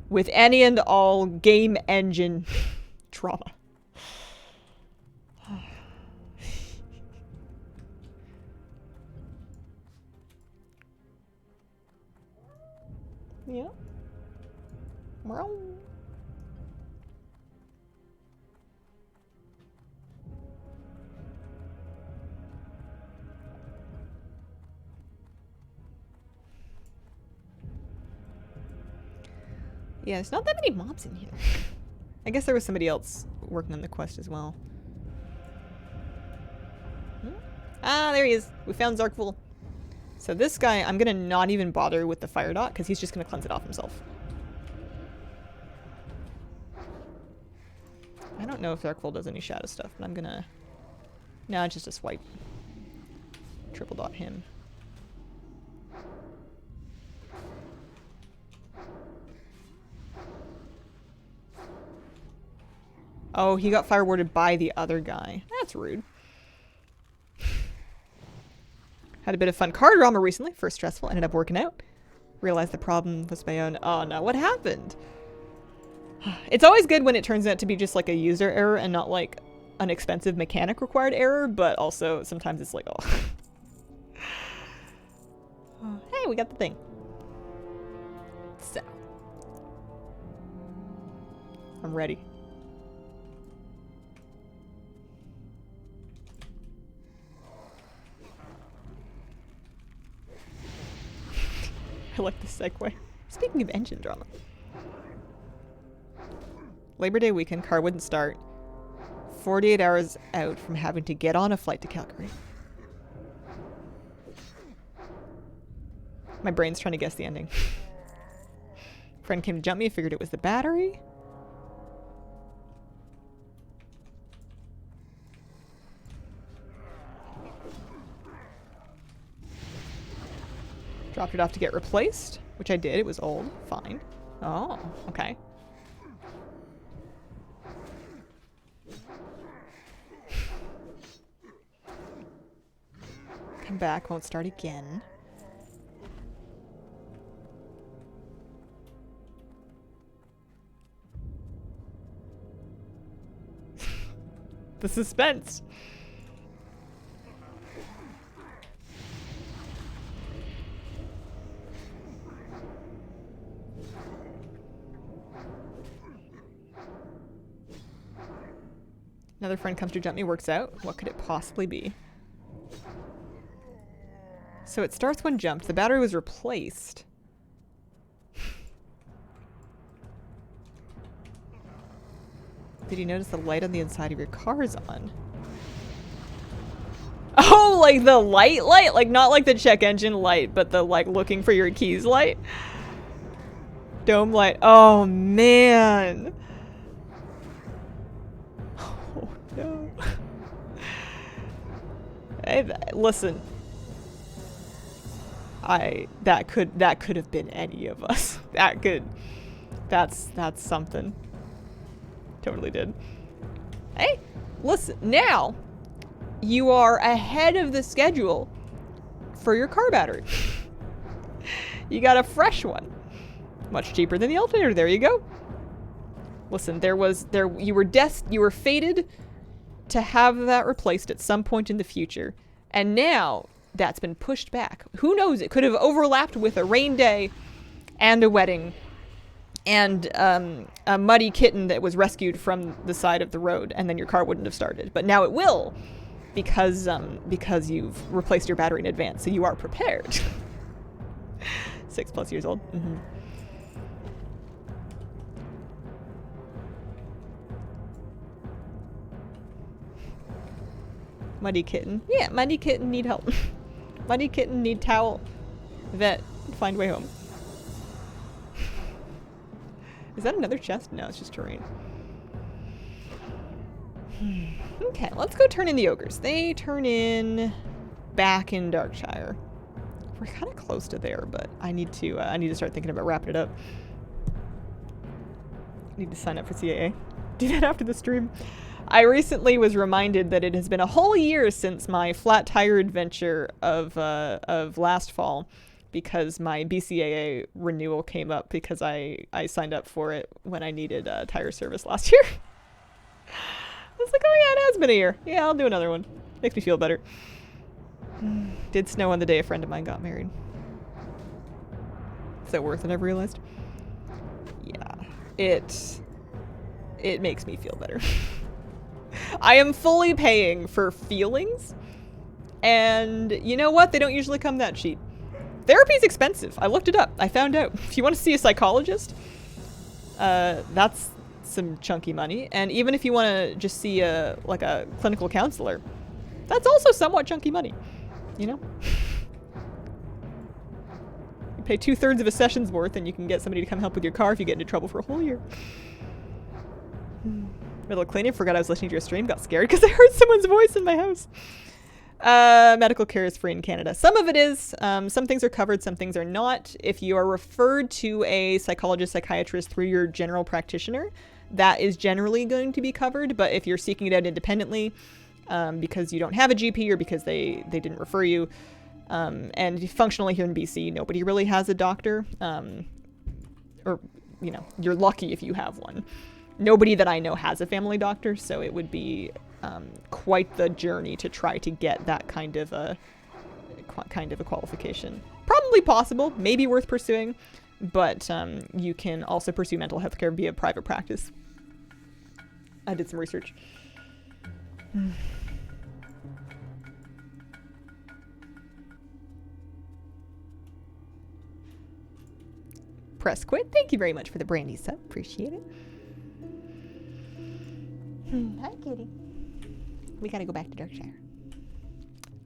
with any and all game engine trauma. Yeah. Meow. Yeah, there's not that many mobs in here. I guess there was somebody else working on the quest as well. Ah, there he is. We found Zarkful. So this guy, I'm gonna not even bother with the fire dot because he's just gonna cleanse it off himself. I don't know if Zarkful does any shadow stuff, but I'm gonna... No, just a swipe. Triple dot him. Oh, he got fire warded by the other guy. That's rude. Had a bit of fun card drama recently. First stressful, ended up working out. Realized the problem was my own. Oh no, what happened? It's always good when it turns out to be just like a user error and not like an expensive mechanic required error, but also sometimes it's like, oh. Hey, we got the thing. So. I'm ready. I like this segue. Speaking of engine drama. Labor Day weekend, car wouldn't start. 48 hours out from having to get on a flight to Calgary. My brain's trying to guess the ending. Friend came to jump me, figured it was the battery. Dropped it off to get replaced, which I did. It was old. Fine. Oh, okay. Come back, won't start again. The suspense. Another friend comes to jump me, works out. What could it possibly be? So it starts when jumped. The battery was replaced. Did you notice the light on the inside of your car is on? Oh, like the light? Like not like the check engine light, but the like looking for your keys light? Dome light. Oh, man. Oh, no. Hey, listen. That could have been any of us. That's something. Totally did. Hey, listen, now you are ahead of the schedule for your car battery. You got a fresh one. Much cheaper than the alternator. There you go. Listen, you were fated to have that replaced at some point in the future. And now that's been pushed back. Who knows? It could have overlapped with a rain day and a wedding and a muddy kitten that was rescued from the side of the road, and then your car wouldn't have started. But now it will, because you've replaced your battery in advance, so you are prepared. 6+ years old. Mm-hmm. Muddy kitten. Yeah, muddy kitten need help. Muddy kitten need towel. Vet, find way home. Is that another chest? No, it's just terrain. Okay, let's go turn in the ogres. They turn in back in Darkshire. We're kind of close to there, but I need to start thinking about wrapping it up. I need to sign up for CAA. Do that after the stream. I recently was reminded that it has been a whole year since my flat tire adventure of last fall, because my BCAA renewal came up because I signed up for it when I needed tire service last year. I was like, oh yeah, it has been a year. Yeah, I'll do another one. Makes me feel better. Did snow on the day a friend of mine got married. Is that worth it, I've realized? Yeah. It makes me feel better. I am fully paying for feelings, and you know what? They don't usually come that cheap. Therapy's expensive. I looked it up. I found out. If you want to see a psychologist, that's some chunky money. And even if you want to just see a clinical counselor, that's also somewhat chunky money. You know? You pay 2/3 of a session's worth, and you can get somebody to come help with your car if you get into trouble for a whole year. Middle of cleaning, forgot I was listening to your stream, got scared because I heard someone's voice in my house. Medical care is free in Canada. Some of it is. Some things are covered, some things are not. If you are referred to a psychologist, psychiatrist through your general practitioner, that is generally going to be covered. But if you're seeking it out independently, because you don't have a GP or because they didn't refer you, and functionally here in BC, nobody really has a doctor, or you know, you're lucky if you have one. Nobody that I know has a family doctor, so it would be quite the journey to try to get that kind of a qualification. Probably possible, maybe worth pursuing, but you can also pursue mental health care via private practice. I did some research. Press quit. Thank you very much for the brandy sub. Appreciate it. Hi, kitty. We gotta go back to Darkshire.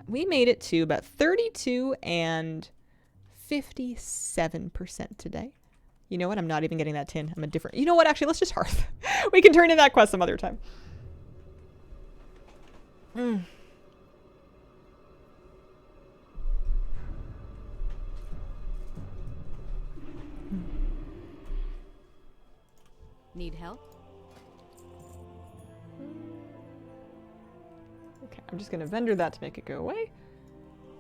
We made it to about 32 and 57% today. You know what? I'm not even getting that tin. I'm a different... You know what? Actually, let's just hearth. We can turn in that quest some other time. Need help? Okay, I'm just going to vendor that to make it go away.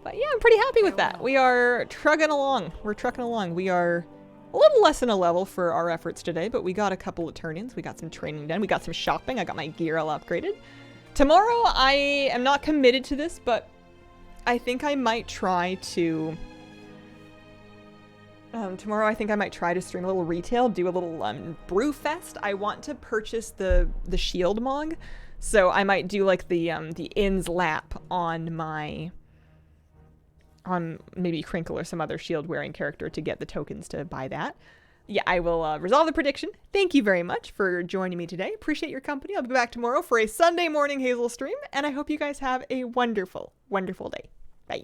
But yeah, I'm pretty happy with that. We are trucking along. We're trucking along. We are a little less than a level for our efforts today, but we got a couple of turn-ins. We got some training done. We got some shopping. I got my gear all upgraded. Tomorrow, I am not committed to this, but I think I might try to... tomorrow, I think I might try to stream a little retail, do a little brew fest. I want to purchase the shield mog, so I might do like the Inn's lap on my... on maybe Crinkle or some other shield-wearing character to get the tokens to buy that. Yeah, I will resolve the prediction. Thank you very much for joining me today. Appreciate your company. I'll be back tomorrow for a Sunday morning Hazel stream, and I hope you guys have a wonderful, wonderful day. Bye.